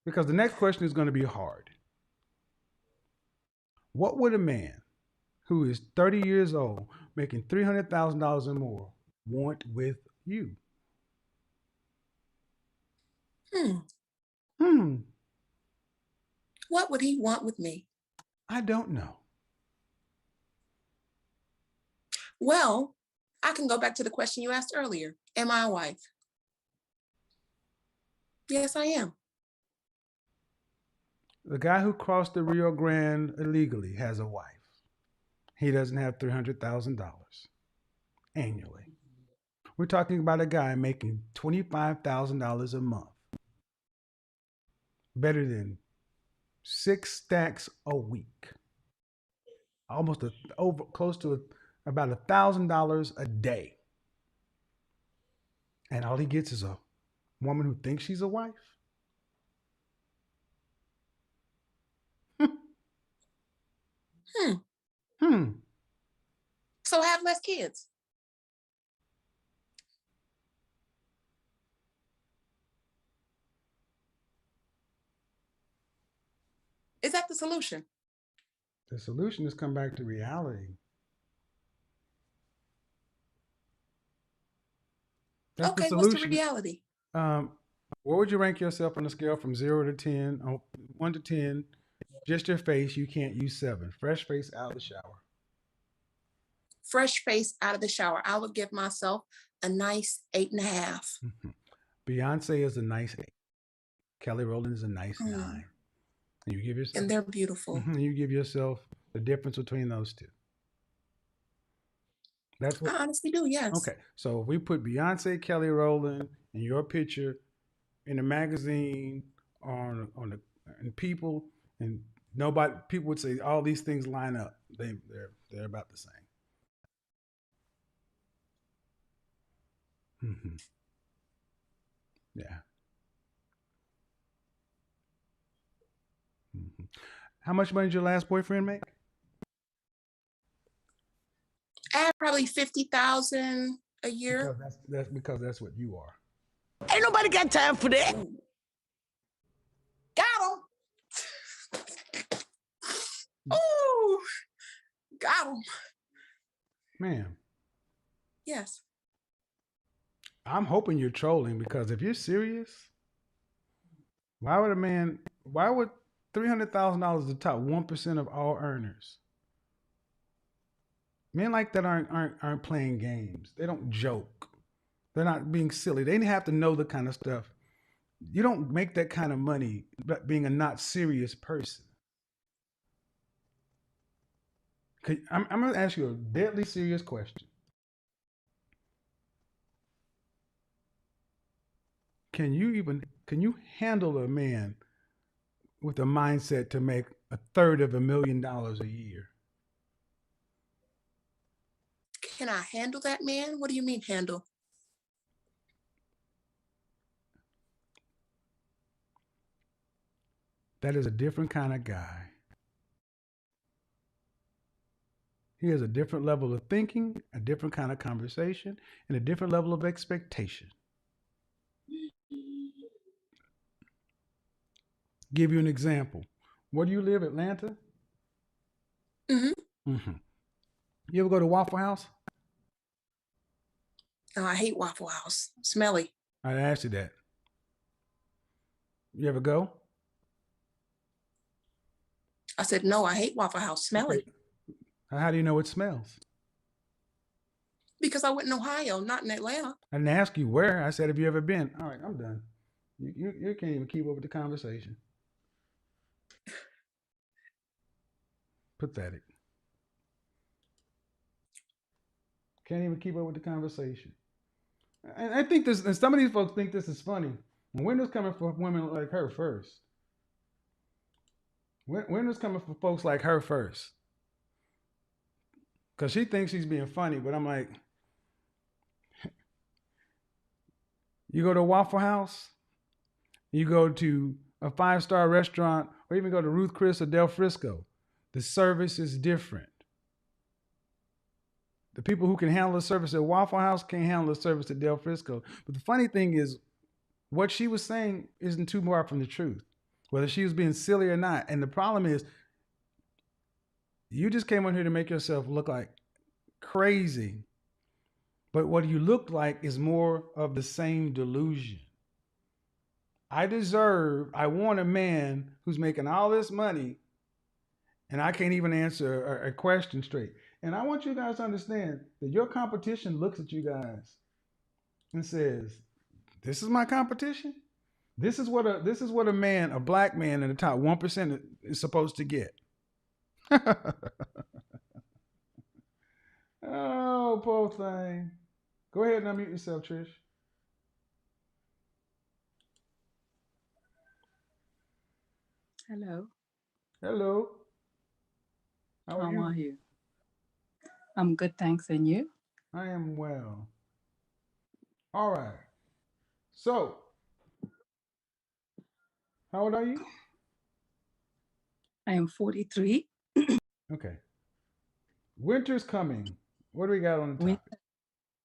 Because the next question is going to be hard. What would a man who is 30 years old making $300,000 or more want with you? What would he want with me? I don't know. Well, I can go back to the question you asked earlier. Am I a wife? Yes, I am. The guy who crossed the Rio Grande illegally has a wife. He doesn't have $300,000 annually. We're talking about a guy making $25,000 a month. Better than 6 stacks a week. Almost close to about $1,000 a day. And all he gets is a woman who thinks she's a wife. So have less kids. Is that the solution? The solution is come back to reality. That's okay, the solution. what's the reality? Where would you rank yourself on a scale from 0 to 10? 1 to 10, just your face, you can't use 7. Fresh face out of the shower. Fresh face out of the shower. I would give myself a nice 8.5. Mm-hmm. Beyonce is a nice 8. Kelly Rowland is a nice 9. And you give yourself, and they're beautiful. You give yourself the difference between those two. That's what I honestly do, yes. Okay, so if we put Beyonce, Kelly Rowland, and your picture in a magazine and people, and people would say all these things line up. They're about the same. Mm-hmm. Yeah. Mm-hmm. How much money did your last boyfriend make? I have probably 50,000 a year. Because that's what you are. Ain't nobody got time for that. Got him. Ooh, got him. Ma'am. Yes. I'm hoping you're trolling, because if you're serious, why would $300,000 the top 1% of all earners? Men like that aren't playing games. They don't joke. They're not being silly. They have to know the kind of stuff. You don't make that kind of money being a not serious person. I'm going to ask you a deadly serious question. Can you handle a man with a mindset to make $250,000 a year? Can I handle that man? What do you mean handle? That is a different kind of guy. He has a different level of thinking, a different kind of conversation, and a different level of expectation. Give you an example. Where do you live, Atlanta? Mm-hmm. Mm-hmm. You ever go to Waffle House? No, I hate Waffle House. Smelly. I asked you that. You ever go? I said, no, I hate Waffle House. Smelly. Okay. How do you know it smells? Because I went in Ohio, not in Atlanta. I didn't ask you where. I said, have you ever been? All right, I'm done. You can't even keep up with the conversation. Pathetic. Can't even keep up with the conversation. And I think this, and some of these folks think this is funny. When is coming for women like her first? When is coming for folks like her first? Because she thinks she's being funny, but I'm like, you go to Waffle House, you go to a 5-star restaurant, or even go to Ruth Chris or Del Frisco. The service is different. The people who can handle the service at Waffle House can't handle the service at Del Frisco. But the funny thing is, what she was saying isn't too far from the truth, whether she was being silly or not. And the problem is, you just came on here to make yourself look like crazy. But what you look like is more of the same delusion. I want a man who's making all this money and I can't even answer a question straight. And I want you guys to understand that your competition looks at you guys and says, "This is my competition. This is what a man, a black man in the top 1% is supposed to get." Oh, poor thing. Go ahead and unmute yourself, Trish. Hello. Hello. How How are you? are you? I'm good, thanks. And you? I am well. All right. So, how old are you? I am 43. Okay. Winter's coming. What do we got on the topic?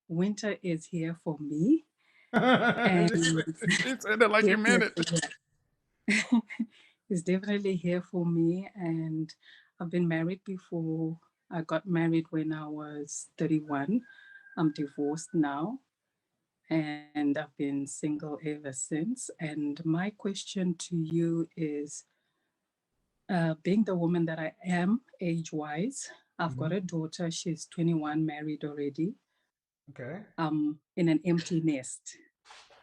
Winter is here for me. You And said that like you meant it. definitely, it's definitely here for me. And I've been married before. I got married when I was 31. I'm divorced now. And I've been single ever since. And my question to you is, being the woman that I am, age-wise, I've got a daughter. She's 21, married already. Okay. In an empty nest.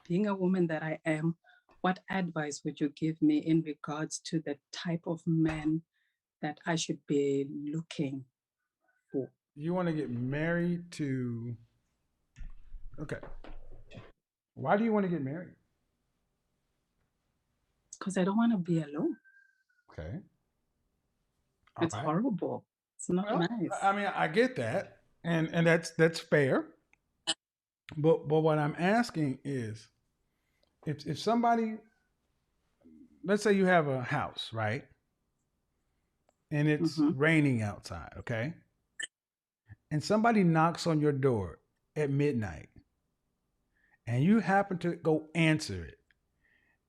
Being a woman that I am, what advice would you give me in regards to the type of man that I should be looking for? You want to get married to... Okay. Why do you want to get married? Because I don't want to be alone. Okay. It's horrible. It's not nice. I mean, I get that, and that's fair. But what I'm asking is, if somebody, let's say you have a house, right, and it's raining outside, okay, and somebody knocks on your door at midnight, and you happen to go answer it,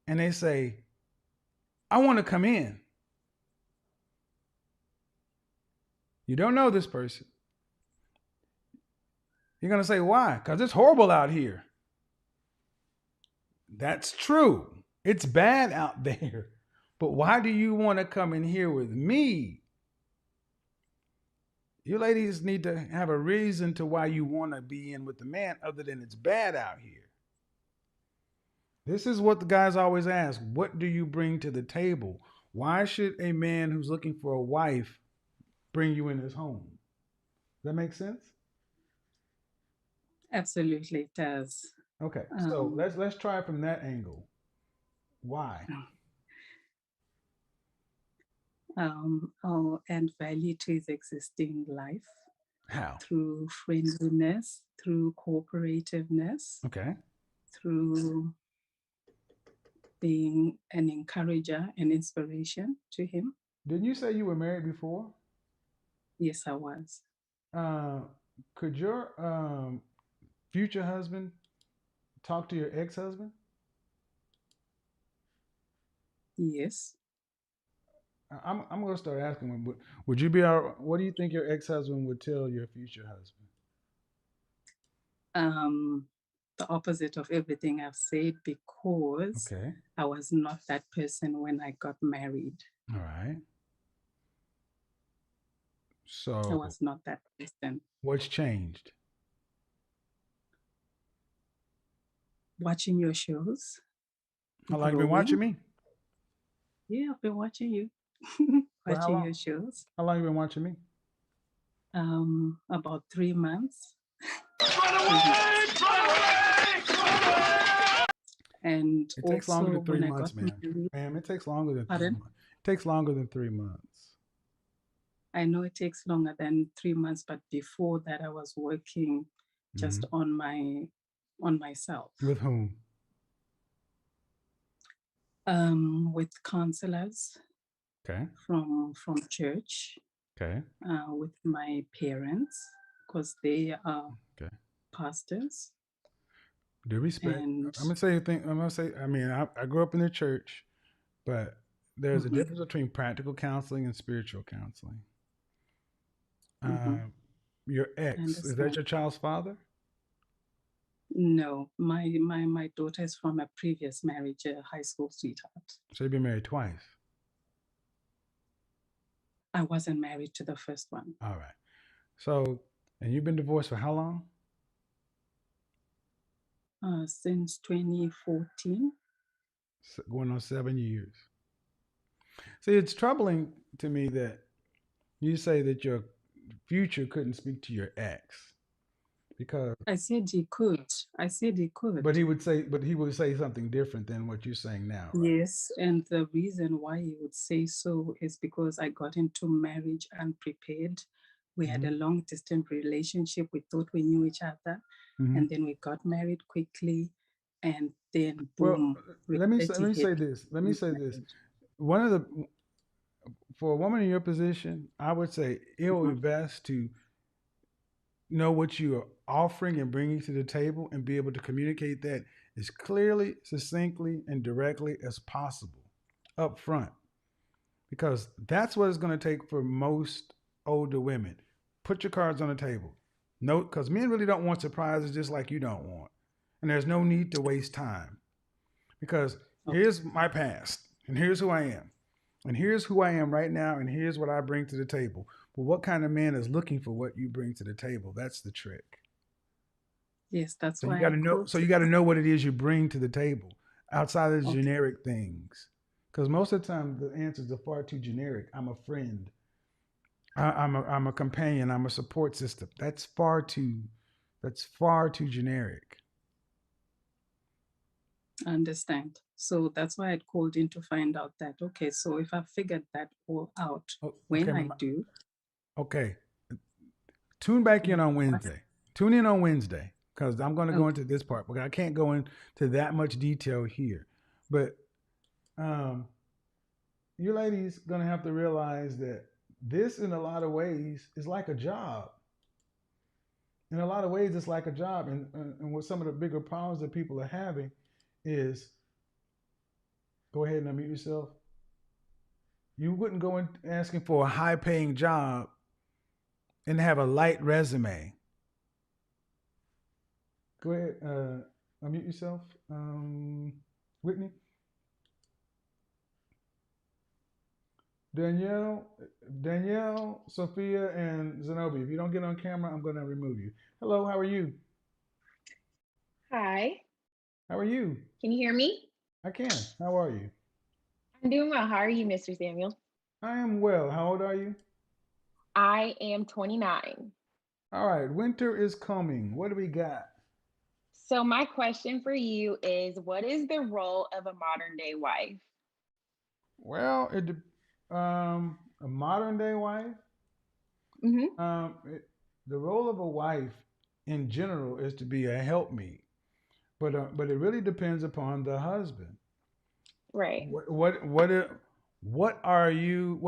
and they say, "I want to come in." You don't know this person. You're going to say, "Why?" Because it's horrible out here. That's true. It's bad out there. But why do you want to come in here with me? You ladies need to have a reason to why you want to be in with the man other than it's bad out here. This is what the guys always ask. What do you bring to the table? Why should a man who's looking for a wife bring you in his home? Does that make sense? Absolutely, it does. Okay, so let's try it from that angle. Why? I'll add value to his existing life. How? Through friendliness, through cooperativeness. Okay. Through being an encourager and inspiration to him. Didn't you say you were married before? Yes, I was. Could your future husband talk to your ex-husband? Yes. I'm going to start asking him. Would you be what do you think your ex-husband would tell your future husband? The opposite of everything I've said, because I was not that person when I got married. All right. So I was not that person. What's changed? Watching your shows. How long have you been watching me? Yeah, I've been watching you. Watching your shows. How long have you been watching me? About 3 months. And it takes longer than 3 months, ma'am. It takes longer than 3 months. It takes longer than 3 months. I know it takes longer than 3 months, but before that, I was working just on myself. With whom? With counselors. Okay. From church. Okay. With my parents, because they are pastors. Due respect. I'm gonna say a thing. I'm gonna say. I mean, I grew up in the church, but there's a difference between practical counseling and spiritual counseling. Your ex, is that your child's father? No, my daughter is from a previous marriage, a high school sweetheart. So you've been married twice. I wasn't married to the first one. All right. So, and you've been divorced for how long? Since 2014. Going on 7 years. See, it's troubling to me that you say that your future couldn't speak to your ex because I said he could. but he would say something different than what you're saying now, right? Yes, and the reason why he would say so is because I got into marriage unprepared. We had a long distance relationship. We thought we knew each other, and then we got married quickly, and then boom. Well, let me say this. One of the for a woman in your position, I would say it would be best to know what you are offering and bringing to the table and be able to communicate that as clearly, succinctly, and directly as possible up front. Because that's what it's going to take for most older women. Put your cards on the table. No, because men really don't want surprises just like you don't want. And there's no need to waste time. Because here's my past, and here's who I am. And here's who I am right now, and here's what I bring to the table. But what kind of man is looking for what you bring to the table? That's the trick. Yes, that's So why you got to know. So you got to know what it is you bring to the table, outside of the generic things. Because most of the time the answers are far too generic. I'm a friend. I'm a companion. I'm a support system. That's far too generic. I understand. So that's why I called in to find out that, okay, so if I figured that all out, when I do. Okay. Tune back in on Wednesday. Tune in on Wednesday, because I'm going to go into this part, but I can't go into that much detail here. But you ladies going to have to realize that this, in a lot of ways, is like a job. In a lot of ways, it's like a job. And what some of the bigger problems that people are having is, go ahead and unmute yourself. You wouldn't go in asking for a high-paying job and have a light resume. Go ahead, unmute yourself, Whitney. Danielle, Sophia, and Zenobia. If you don't get on camera, I'm going to remove you. Hello, how are you? Hi. How are you? Can you hear me? I can. How are you? I'm doing well. How are you, Mr. Samuel? I am well. How old are you? I am 29. All right. Winter is coming. What do we got? So my question for you is, what is the role of a modern day wife? Well, a modern day wife. The role of a wife in general is to be a helpmeet, but it really depends upon the husband. Right. What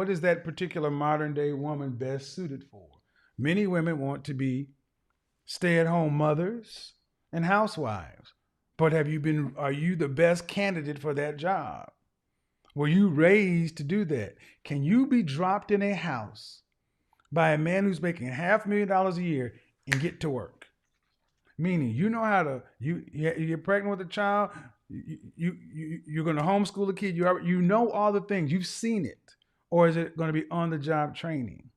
is that particular modern day woman best suited for? Many women want to be stay-at-home mothers and housewives, but are you the best candidate for that job? Were you raised to do that? Can you be dropped in a house by a man who's making $500,000 a year and get to work? Meaning, you know how to, you're pregnant with a child, you're going to homeschool a kid, you know all the things, you've seen it. Or is it going to be on-the-job training?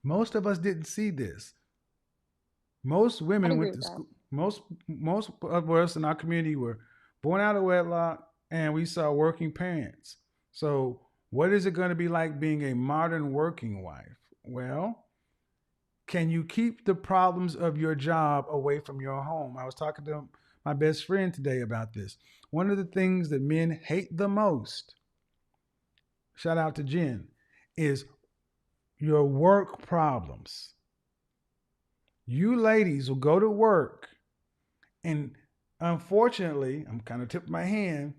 Most of us didn't see this. Most women went to school. Most of us in our community were born out of wedlock, and we saw working parents. So what is it going to be like being a modern working wife? Well, can you keep the problems of your job away from your home? I was talking to my best friend today about this. One of the things that men hate the most, shout out to Jen, is your work problems. You ladies will go to work, and unfortunately, I'm kind of tipping my hand,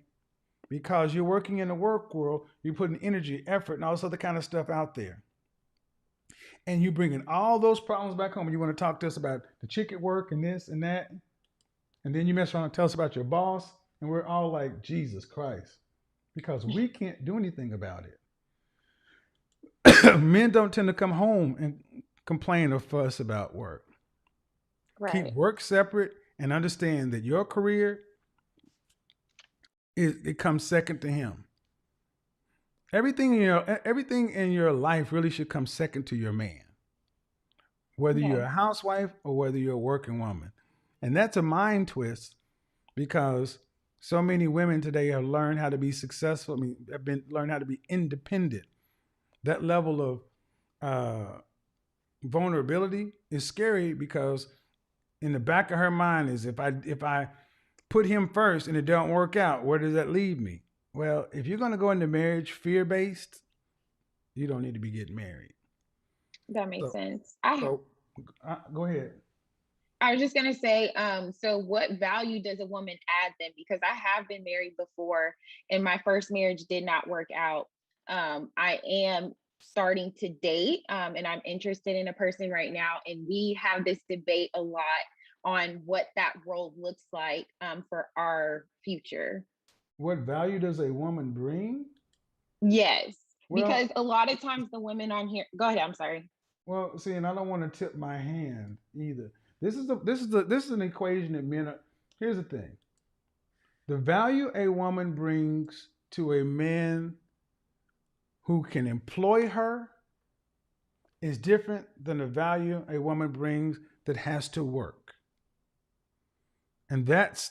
because you're working in the work world, you're putting energy, effort, and all this other kind of stuff out there. And you're bringing all those problems back home. And you want to talk to us about the chick at work and this and that. And then you mess around and tell us about your boss. And we're all like, Jesus Christ. Because we can't do anything about it. Men don't tend to come home and complain or fuss about work. Right. Keep work separate and understand that your career it comes second to him. Everything in your life really should come second to your man, whether Okay. you're a housewife or whether you're a working woman. And that's a mind twist because so many women today have learned how to be successful. I mean, learned how to be independent. That level of vulnerability is scary because in the back of her mind is if I put him first and it don't work out, where does that leave me? Well, if you're going to go into marriage fear-based, you don't need to be getting married. That makes So, sense. go ahead. I was just gonna say, so what value does a woman add then? Because I have been married before, and my first marriage did not work out. I am starting to date, and I'm interested in a person right now, and we have this debate a lot on what that role looks like for our future. What value does a woman bring? Yes, Well, because a lot of times the women on here. Go ahead. I'm sorry. well, see, and I don't want to tip my hand either. This is an equation that men are. Here's the thing: the value a woman brings to a man who can employ her is different than the value a woman brings that has to work. And that.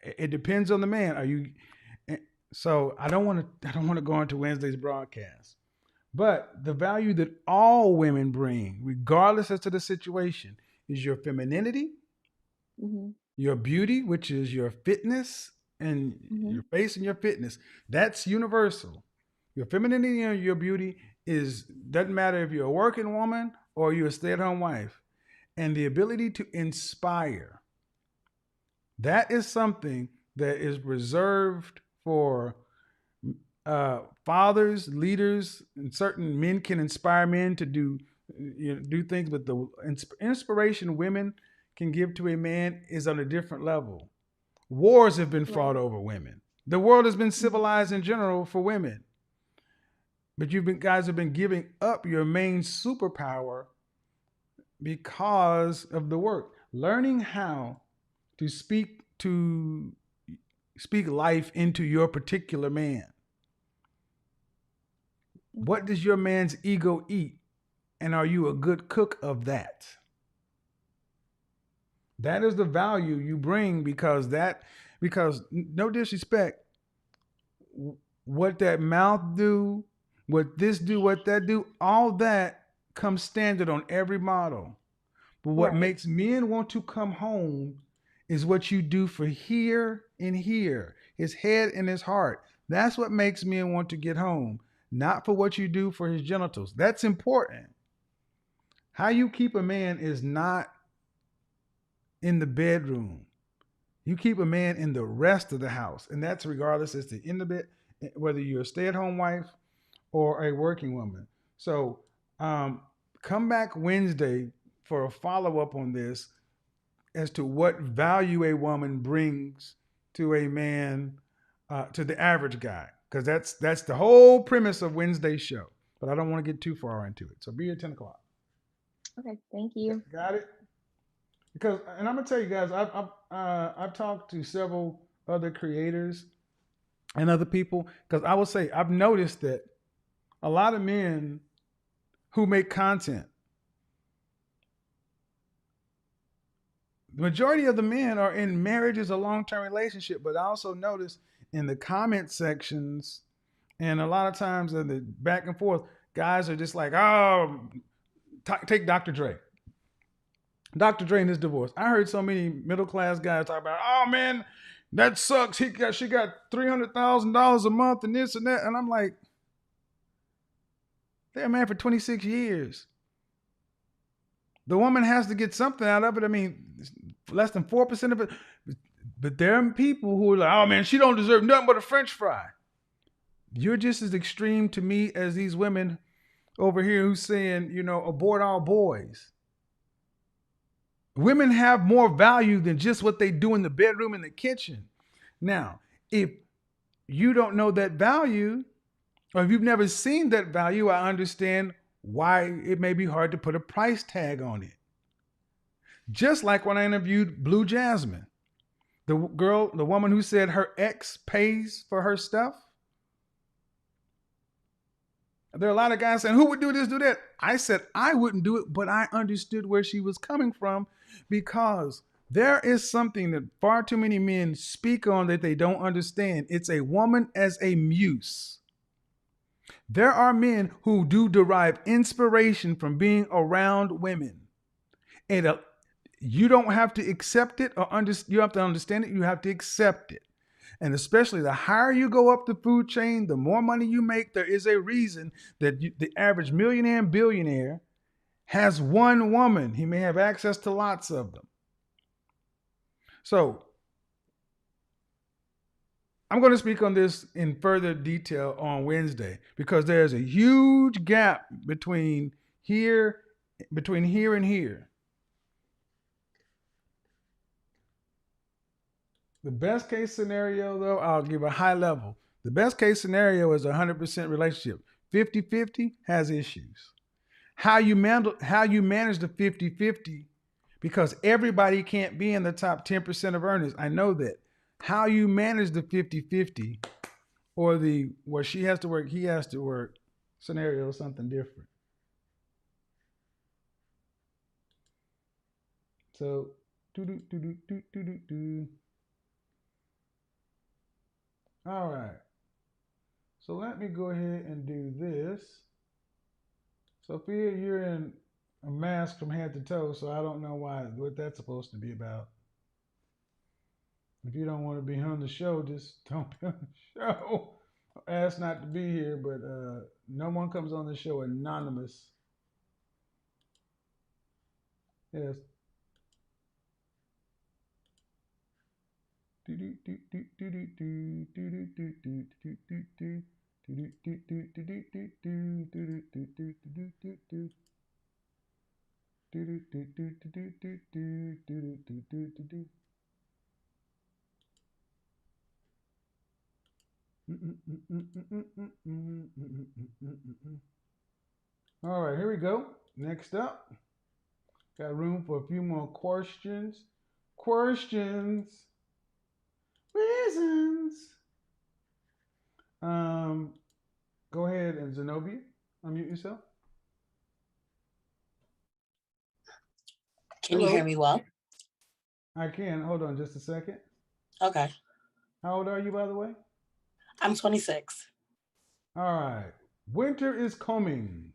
It depends on the man. Are you? So I don't want to go into Wednesday's broadcast, but the value that all women bring, regardless as to the situation, is your femininity, your beauty, which is your fitness and your face and your fitness. That's universal. Your femininity and your beauty doesn't matter if you're a working woman or you're a stay-at-home wife. And the ability to inspire. That is something that is reserved for fathers, leaders, and certain men can inspire men to do things, but the inspiration women can give to a man is on a different level. Wars have been fought over women. The world has been civilized in general for women. But guys have been giving up your main superpower because of the work. Learning how to speak life into your particular man. What does your man's ego eat? And are you a good cook of that? That is the value you bring because no disrespect, what that mouth do, what this do, what that do, all that comes standard on every model. But what makes men want to come home is what you do for here and here, his head and his heart. That's what makes men want to get home, not for what you do for his genitals. That's important. How you keep a man is not in the bedroom. You keep a man in the rest of the house. And that's regardless as to in the bed, whether you're a stay-at-home wife or a working woman. So come back Wednesday for a follow-up on this as to what value a woman brings to a man, to the average guy. Because that's the whole premise of Wednesday's show. But I don't want to get too far into it. So be here at 10 o'clock. Okay, thank you. Got it? Because, and I'm gonna tell you guys, I've talked to several other creators and other people. Because I will say, I've noticed that a lot of men who make content, the majority of the men are in marriages or long-term relationship. But I also notice in the comment sections, and a lot of times in the back and forth, guys are just like, oh, take Dr. Dre. Dr. Dre and his divorce. I heard so many middle-class guys talk about, oh man, that sucks. She got $300,000 a month and this and that. And I'm like, they're married for 26 years. The woman has to get something out of it. I mean, less than 4% of it. But there are people who are like, oh man, she don't deserve nothing but a French fry. You're just as extreme to me as these women over here who's saying, abort all boys. Women have more value than just what they do in the bedroom and the kitchen. Now, if you don't know that value, or if you've never seen that value, I understand why it may be hard to put a price tag on it. Just like when I interviewed Blue Jasmine, the woman who said her ex pays for her stuff. There are a lot of guys saying, who would do this, do that? I said, I wouldn't do it, but I understood where she was coming from, because there is something that far too many men speak on that they don't understand. It's a woman as a muse. There are men who do derive inspiration from being around women. And you don't have to accept it or you have to understand it. You have to accept it. And especially the higher you go up the food chain, the more money you make. There is a reason that the average millionaire and billionaire has one woman. He may have access to lots of them. So I'm going to speak on this in further detail on Wednesday, because there's a huge gap between here and here. The best case scenario, though, I'll give a high level. The best case scenario is a 100% relationship. 50-50 has issues. How you manage the 50-50, because everybody can't be in the top 10% of earners. I know that. How you manage the 50-50 or the where she has to work, he has to work scenario is something different. So, all right. So let me go ahead and do this. Sophia, you're in a mask from head to toe, so I don't know what that's supposed to be about. If you don't want to be on the show, just don't be on the show. Ask not to be here, but no one comes on the show anonymous. Yes. All right, here we go. Next up, got room for a few more questions. Reasons. Go ahead, and Zenobia, unmute yourself. Can you hear me well? I can. Hold on just a second. Okay. How old are you, by the way? I'm 26. All right. Winter is coming.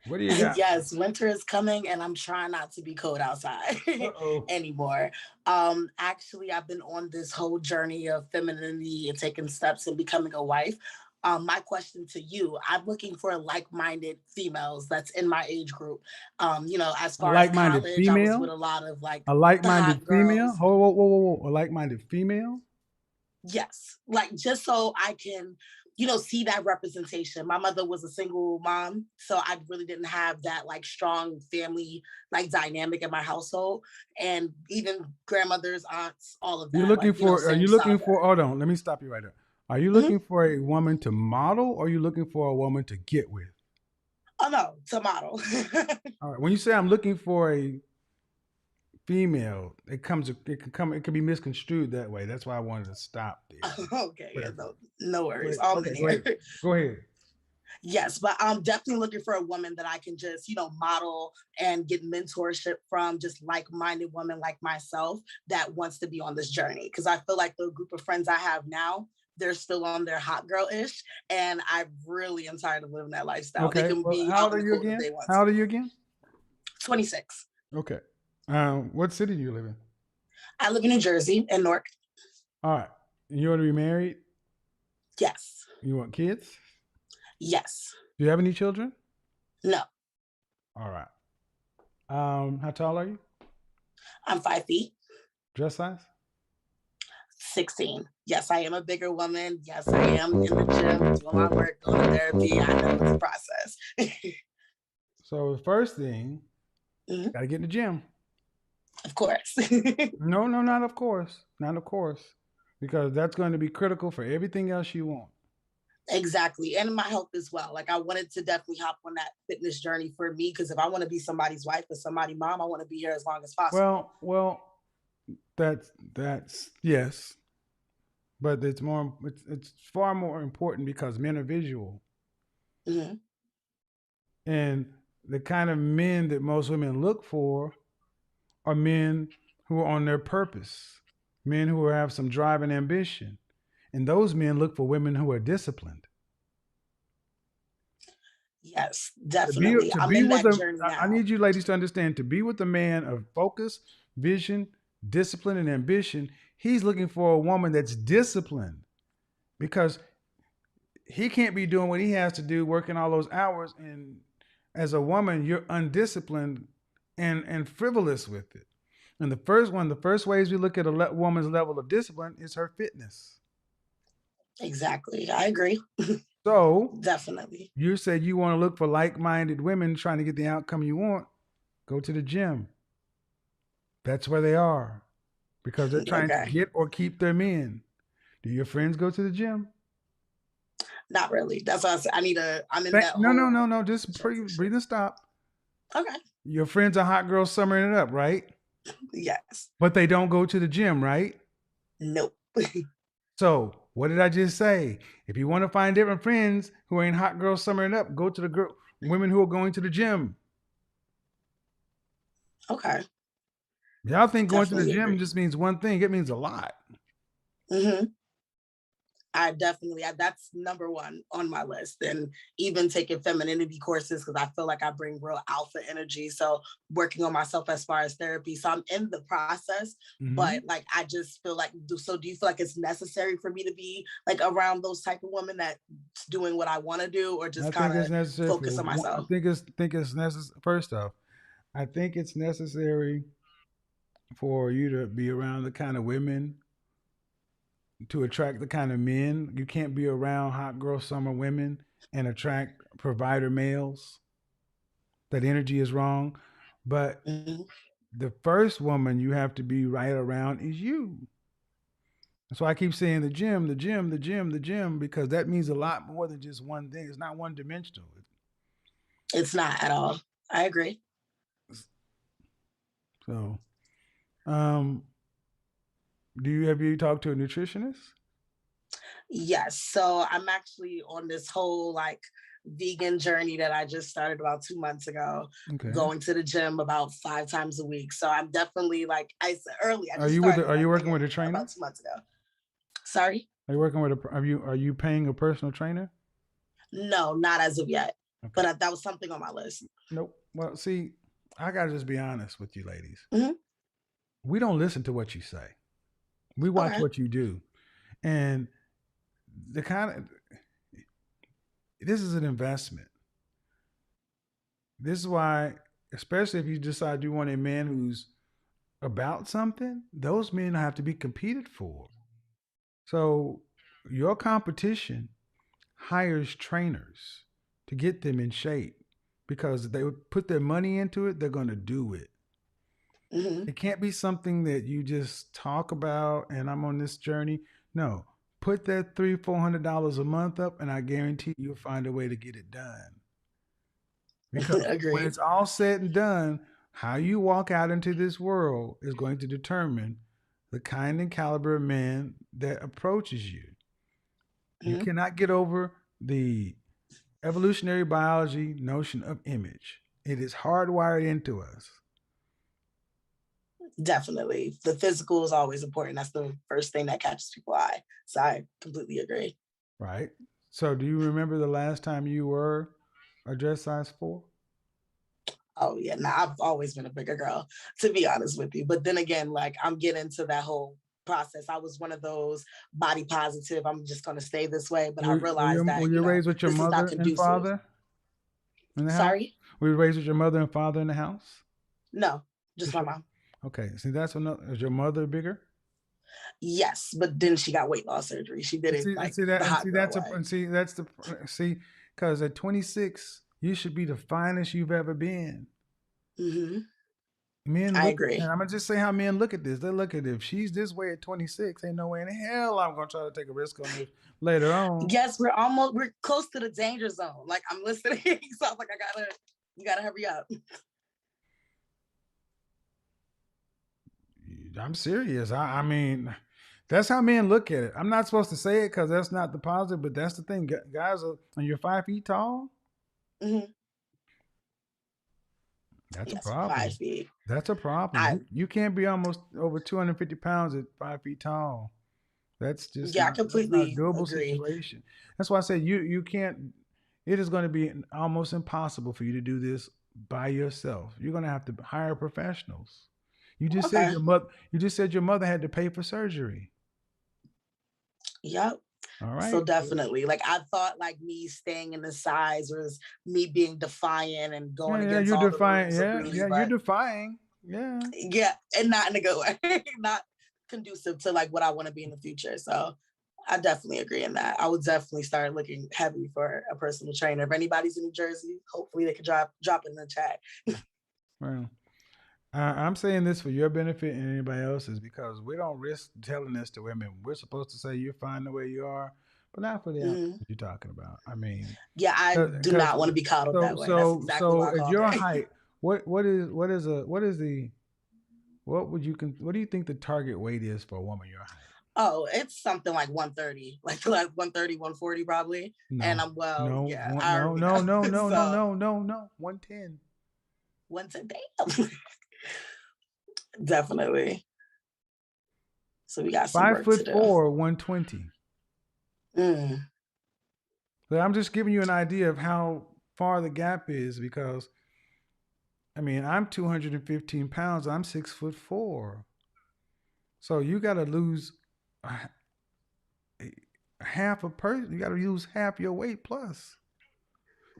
What do you got? Yes, winter is coming, and I'm trying not to be cold outside anymore. Actually, I've been on this whole journey of femininity and taking steps and becoming a wife. My question to you, I'm looking for like-minded females that's in my age group. As far as college, I was with a lot of a like-minded female? girls. Whoa. A like-minded female? Yes, just so I can, see that representation. My mother was a single mom, so I really didn't have that strong family dynamic in my household, and even grandmothers, aunts, all of that. Hold on, let me stop you right there. Are you looking for a woman to model, or are you looking for a woman to get with? Oh no, to model. All right. When you say I'm looking for a female, it can be misconstrued that way. That's why I wanted to stop there. Okay, yeah, no worries. Go ahead. Yes, but I'm definitely looking for a woman that I can just, model and get mentorship from, just like-minded women like myself that wants to be on this journey. Because I feel like the group of friends I have now, they're still on their hot girl-ish, and I really am tired of living that lifestyle. Okay. They can be how old are you again? How old are you again? 26. Okay. What city do you live in? I live in New Jersey, in Newark. All right. You want to be married? Yes. You want kids? Yes. Do you have any children? No. All right. How tall are you? I'm 5 feet. Dress size? 16. Yes, I am a bigger woman. Yes, I am in the gym, doing my work, going to therapy. I know it's a process. So the first thing, got to get in the gym. Of course. No, not of course. Not of course. Because that's going to be critical for everything else you want. Exactly. And my health as well. Like I wanted to definitely hop on that fitness journey for me because if I want to be somebody's wife or somebody's mom, I want to be here as long as possible. Well, that's yes, but it's far more important because men are visual, Hmm. and the kind of men that most women look for are men who are on their purpose, men who have some drive and ambition, and those men look for women who are disciplined. Yes, To be definitely. to I'm be in with that a, journey I now. need you ladies to understand, to be with a man of focus, vision, discipline, and ambition, he's looking for a woman that's disciplined because he can't be doing what he has to do, working all those hours, and as a woman, you're undisciplined and frivolous with it. And one of the first ways we look at a woman's level of discipline is her fitness. Exactly. I agree. So Definitely. you said you want to look for like-minded women trying to get the outcome you want. Go to the gym. That's where they are because they're trying to Okay. get or keep their men. Do your friends go to the gym? Not really. That's why I said I'm in that No, no, whole no, no. Just breathe and stop. Okay. Your friends are hot girls summering it up, right? Yes. But they don't go to the gym, right? Nope. So what did I just say? If you want to find different friends who ain't hot girls summering it up, go to the women who are going to the gym. Okay. Y'all think going to the Definitely gym agree. just means one thing. It means a lot. Hmm. That's number one on my list. And even taking femininity courses because I feel like I bring real alpha energy. So working on myself as far as therapy. So I'm in the process, but like I just feel like, so do you feel like it's necessary for me to be like around those type of women that's doing what I want to do or I just think kind it's of necessary focus for on myself? think it's necessary. First off, I think it's necessary for you to be around the kind of women to attract the kind of men. You can't be around hot girl summer women and attract provider males. That energy is wrong. But Mhm. the first woman you have to be right around is you. That's why I keep saying the gym, the gym, the gym, the gym, because that means a lot more than just one thing. It's not one dimensional. It's not at all. I agree. So, um, have you talked to a nutritionist? Yes. So I'm actually on this whole like vegan journey that I just started about 2 months ago, Okay. going to the gym about 5 times a week. So I'm definitely like I said earlier, I Are just you with? started Are you like working with a trainer? about 2 months ago. Sorry? Are you working with a? Are you paying a personal trainer? No, not as of yet. Okay. But that was something on my list. Nope. Well, see, I gotta just be honest with you, ladies. Mhm. We don't listen to what you say. We watch Okay. what you do, and the kind of this is an investment. This is why, especially if you decide you want a man who's about something, those men have to be competed for. So your competition hires trainers to get them in shape because if they would put their money into it, they're going to do it. Mhm. It can't be something that you just talk about and I'm on this journey. No, put that $300-400 a month up, and I guarantee you'll find a way to get it done. Because when Agreed. it's all said and done, how you walk out into this world is going to determine the kind and caliber of man that approaches you. You Mhm. cannot get over the evolutionary biology notion of image. It is hardwired into us. Definitely. The physical is always important. That's the first thing that catches people's eye. So I completely agree. Right. So do you remember the last time you were a dress size 4? Oh yeah, nah, I've always been a bigger girl, to be honest with you. But then again, like I'm getting to that whole process. I was one of those body positive, I'm just gonna stay this way. But I realized Were that, you raised with your this is not mother and conducive. father in the house? Sorry? Were you raised with your mother and father in the house? No, just my mom. Okay. See, that's another. Is your mother bigger? Yes, but then she got weight loss surgery. She did it like the hot girl way. Because at 26, you should be the finest you've ever been. Mm-hmm. Men I look agree. and I'm gonna just say how men look at this. They look at if she's this way at 26, ain't no way in hell I'm gonna try to take a risk on this later on. Yes, we're close to the danger zone. Like I'm listening, so I'm like, you gotta hurry up. I'm serious. I mean, that's how men look at it. I'm not supposed to say it because that's not the positive, but that's the thing. Guys are, and you're 5 feet tall. Mhm. That's Yes, a problem. 5 feet. That's a problem. You can't be almost over 250 pounds at 5 feet tall. That's just Yeah, I not, that's not a completely doable agree. situation. That's why I said you can't. It is going to be almost impossible for you to do this by yourself. You're going to have to hire professionals. You just said Okay. your mother. You just said your mother had to pay for surgery. Yep. All right. So definitely, like I thought, like me staying in the size was me being defiant and going Yeah, against you're all defying. the rules of Yeah, beauty, you're but defying. Yeah. yeah, and not in a good way, not conducive to like what I want to be in the future. So I definitely agree in that. I would definitely start looking heavy for a personal trainer. If anybody's in New Jersey, hopefully they could drop it in the chat. Well, I'm saying this for your benefit and anybody else's because we don't risk telling this to women. We're supposed to say you're fine the way you are, but not for the outfit that you're talking about. I mean, Yeah, I do not want to be coddled that way. That's exactly why I at called your it. height, what do you think the target weight is for a woman your height? Oh, it's something like 130, like 130, 140 probably. And I'm I already know. No, So 110. 110, damn. Definitely. So we got some work to do. 5'4", 120. But I'm just giving you an idea of how far the gap is because, I mean, I'm 215 pounds. I'm 6'4". So you got to lose half a person. You got to lose half your weight plus.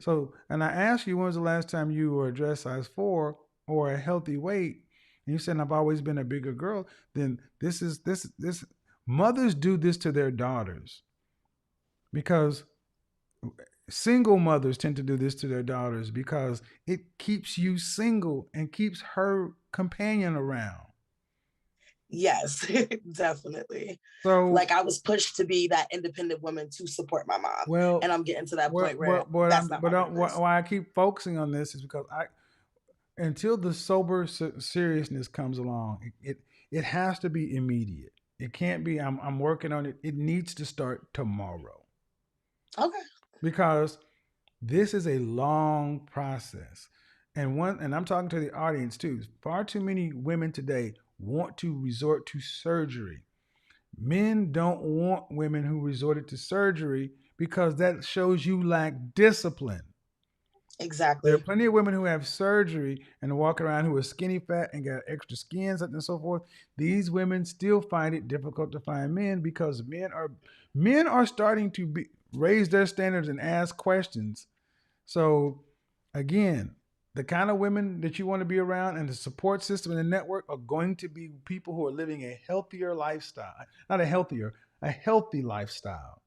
So, and I asked you, when was the last time you were a dress size 4 or a healthy weight? And you said, I've always been a bigger girl. Then this mothers do this to their daughters because single mothers tend to do this to their daughters because it keeps you single and keeps her companion around. Yes, definitely. So, like I was pushed to be that independent woman to support my mom. Well, and I'm getting to that point where that's not my purpose. why I keep focusing on this is because until the sober seriousness comes along, it has to be immediate. It can't be I'm working on it. It needs to start tomorrow. Okay. Because this is a long process. And I'm talking to the audience too. Far too many women today want to resort to surgery. Men don't want women who resorted to surgery because that shows you lack discipline. Exactly. There are plenty of women who have surgery and walk around who are skinny fat and got extra skin and so forth. These women still find it difficult to find men because men are starting to raise their standards and ask questions. So again, the kind of women that you want to be around and the support system and the network are going to be people who are living a healthier lifestyle. Not a healthy lifestyle.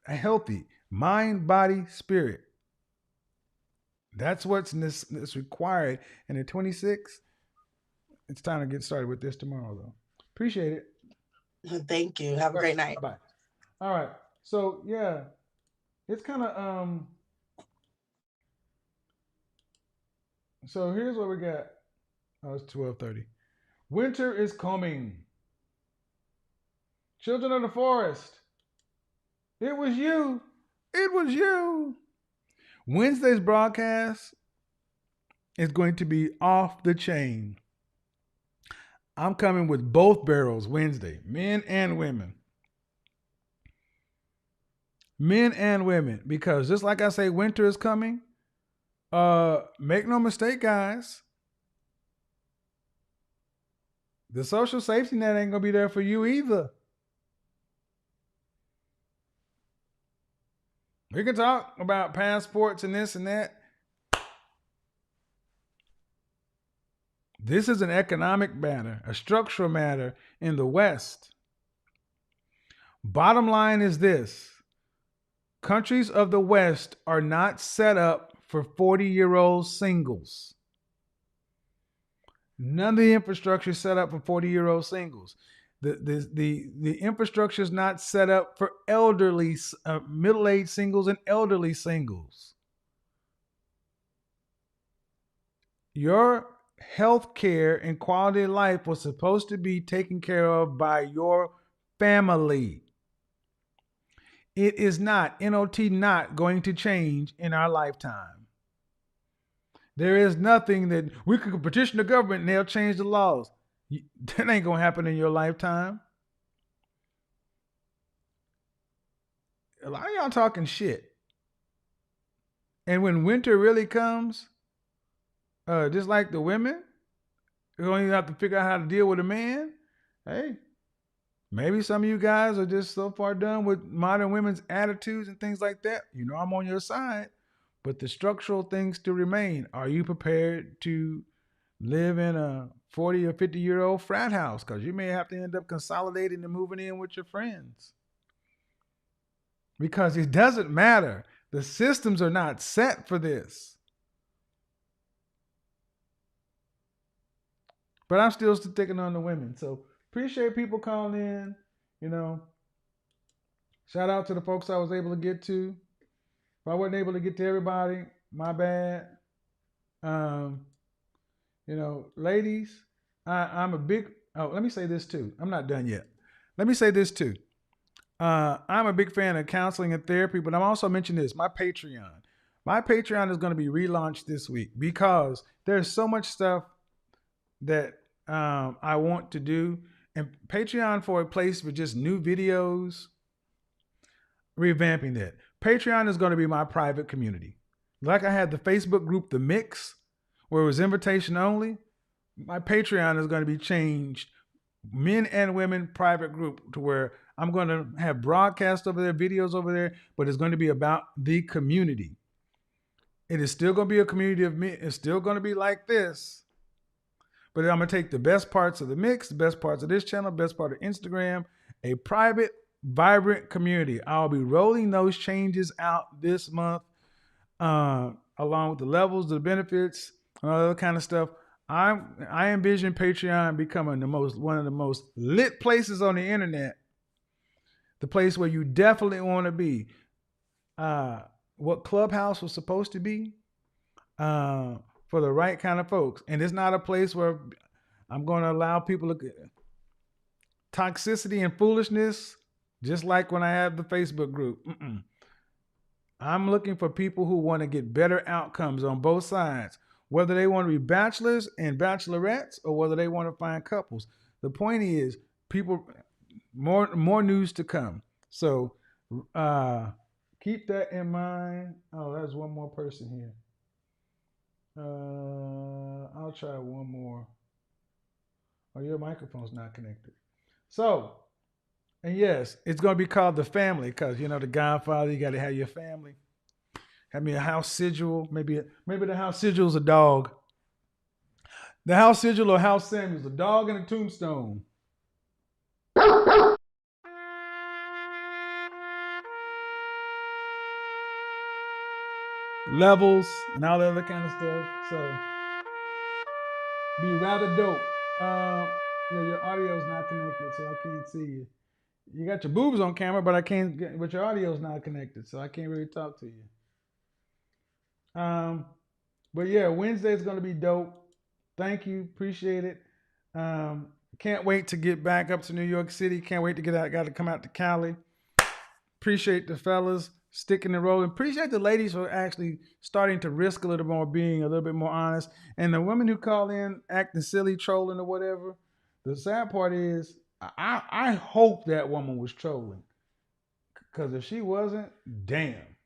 A healthy mind, body, spirit. That's what's required. And at 26, it's time to get started with this tomorrow, though. Appreciate it. Thank you. Have a great night. Bye. All right. So, yeah, it's kind of, so here's what we got. Oh, it's 12:30. Winter is coming. Children of the forest. It was you. It was you. Wednesday's broadcast is going to be off the chain. I'm coming with both barrels Wednesday, men and women. Men and women, because just like I say, winter is coming. Make no mistake, guys. The social safety net ain't gonna be there for you either. We can talk about passports and this and that. This is an economic matter, a structural matter in the West. Bottom line is this. Countries of the West are not set up for 40-year-old singles. None of the infrastructure is set up for 40-year-old singles. The infrastructure is not set up for elderly, middle-aged singles and elderly singles. Your health care and quality of life was supposed to be taken care of by your family. It is not, NOT not going to change in our lifetime. There is nothing that we could petition the government and they'll change the laws. That ain't going to happen in your lifetime. A lot of y'all talking shit. And when winter really comes, just like the women, you're going to have to figure out how to deal with a man. Hey, maybe some of you guys are just so far done with modern women's attitudes and things like that. You know, I'm on your side, but the structural things still remain. Are you prepared to live in a 40 or 50-year-old frat house? Because you may have to end up consolidating and moving in with your friends. Because it doesn't matter. The systems are not set for this. But I'm still sticking on the women. So appreciate people calling in. You know, shout out to the folks I was able to get to. If I wasn't able to get to everybody, my bad. You know, ladies, I'm a big, let me say this too. I'm not done yet. Let me say this too. I'm a big fan of counseling and therapy, but I'm also mentioning this, my Patreon. My Patreon is going to be relaunched this week because there's so much stuff that I want to do. And Patreon for a place for just new videos, revamping that. Patreon is going to be my private community. Like I had the Facebook group, The Mix, where it was invitation only. My Patreon is going to be changed, men and women private group, to where I'm going to have broadcasts over there, videos over there, but it's going to be about the community. It is still going to be a community of men. It's still going to be like this. But I'm going to take the best parts of the mix, the best parts of this channel, best part of Instagram, a private, vibrant community. I'll be rolling those changes out this month, along with the levels, the benefits, and all that kind of stuff. I envision Patreon becoming one of the most lit places on the internet. The place where you definitely want to be. What Clubhouse was supposed to be. For the right kind of folks. And it's not a place where I'm going to allow people to toxicity and foolishness, just like when I have the Facebook group. I'm looking for people who want to get better outcomes on both sides, whether they want to be bachelors and bachelorettes or whether they want to find couples. The point is, people, more news to come. So keep that in mind. Oh, there's one more person here. I'll try one more. Oh, your microphone's not connected. So, and yes, it's going to be called The Family because, you know, The Godfather, you got to have your family. Have me a house sigil. Maybe the house sigil's a dog. The house sigil or house Samuel's a dog and a tombstone. Levels and all that other kind of stuff. So be rather dope. Your audio's not connected, so I can't see you. You got your boobs on camera, but but your audio's not connected, so I can't really talk to you. But yeah, Wednesday is gonna be dope. Thank you, appreciate it. Can't wait to get back up to New York City. Can't wait to get out. Got to come out to Cali. Appreciate the fellas sticking and rolling. Appreciate the ladies for actually starting to risk a little more, being a little bit more honest. And the women who call in acting silly, trolling or whatever. The sad part is, I hope that woman was trolling. Because if she wasn't, damn.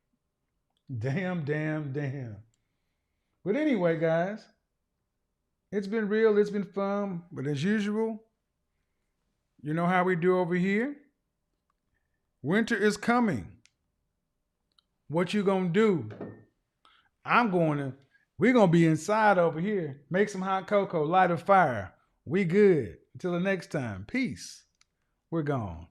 But anyway, guys, it's been real. It's been fun. But as usual, you know how we do over here. Winter is coming. What you gonna do? We're gonna be inside over here. Make some hot cocoa, light a fire. We good. Until the next time. Peace. We're gone.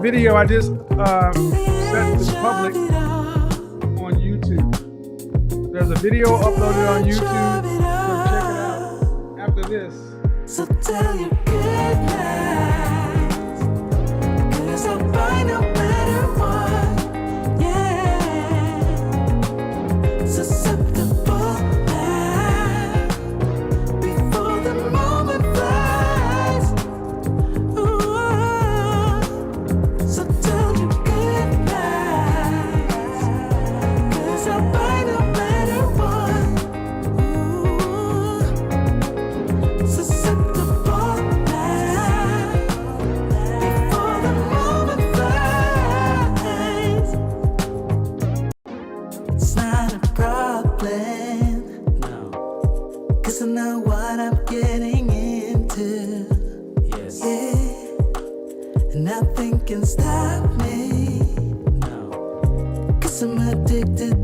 video I just set to public on YouTube. There's a video uploaded on YouTube, so check it out after this. So tell your goodnight, 'cause I'll buy no matter what, yeah. Susceptible now, before the moment flies. Ooh, so tell your goodnight, 'cause I'll buy no matter what. Ooh, susceptible now, before the moment flies. It's not a problem, no, 'cause I know what I'm getting into. Yes. Yeah. And nothing can stop me, no, 'cause I'm addicted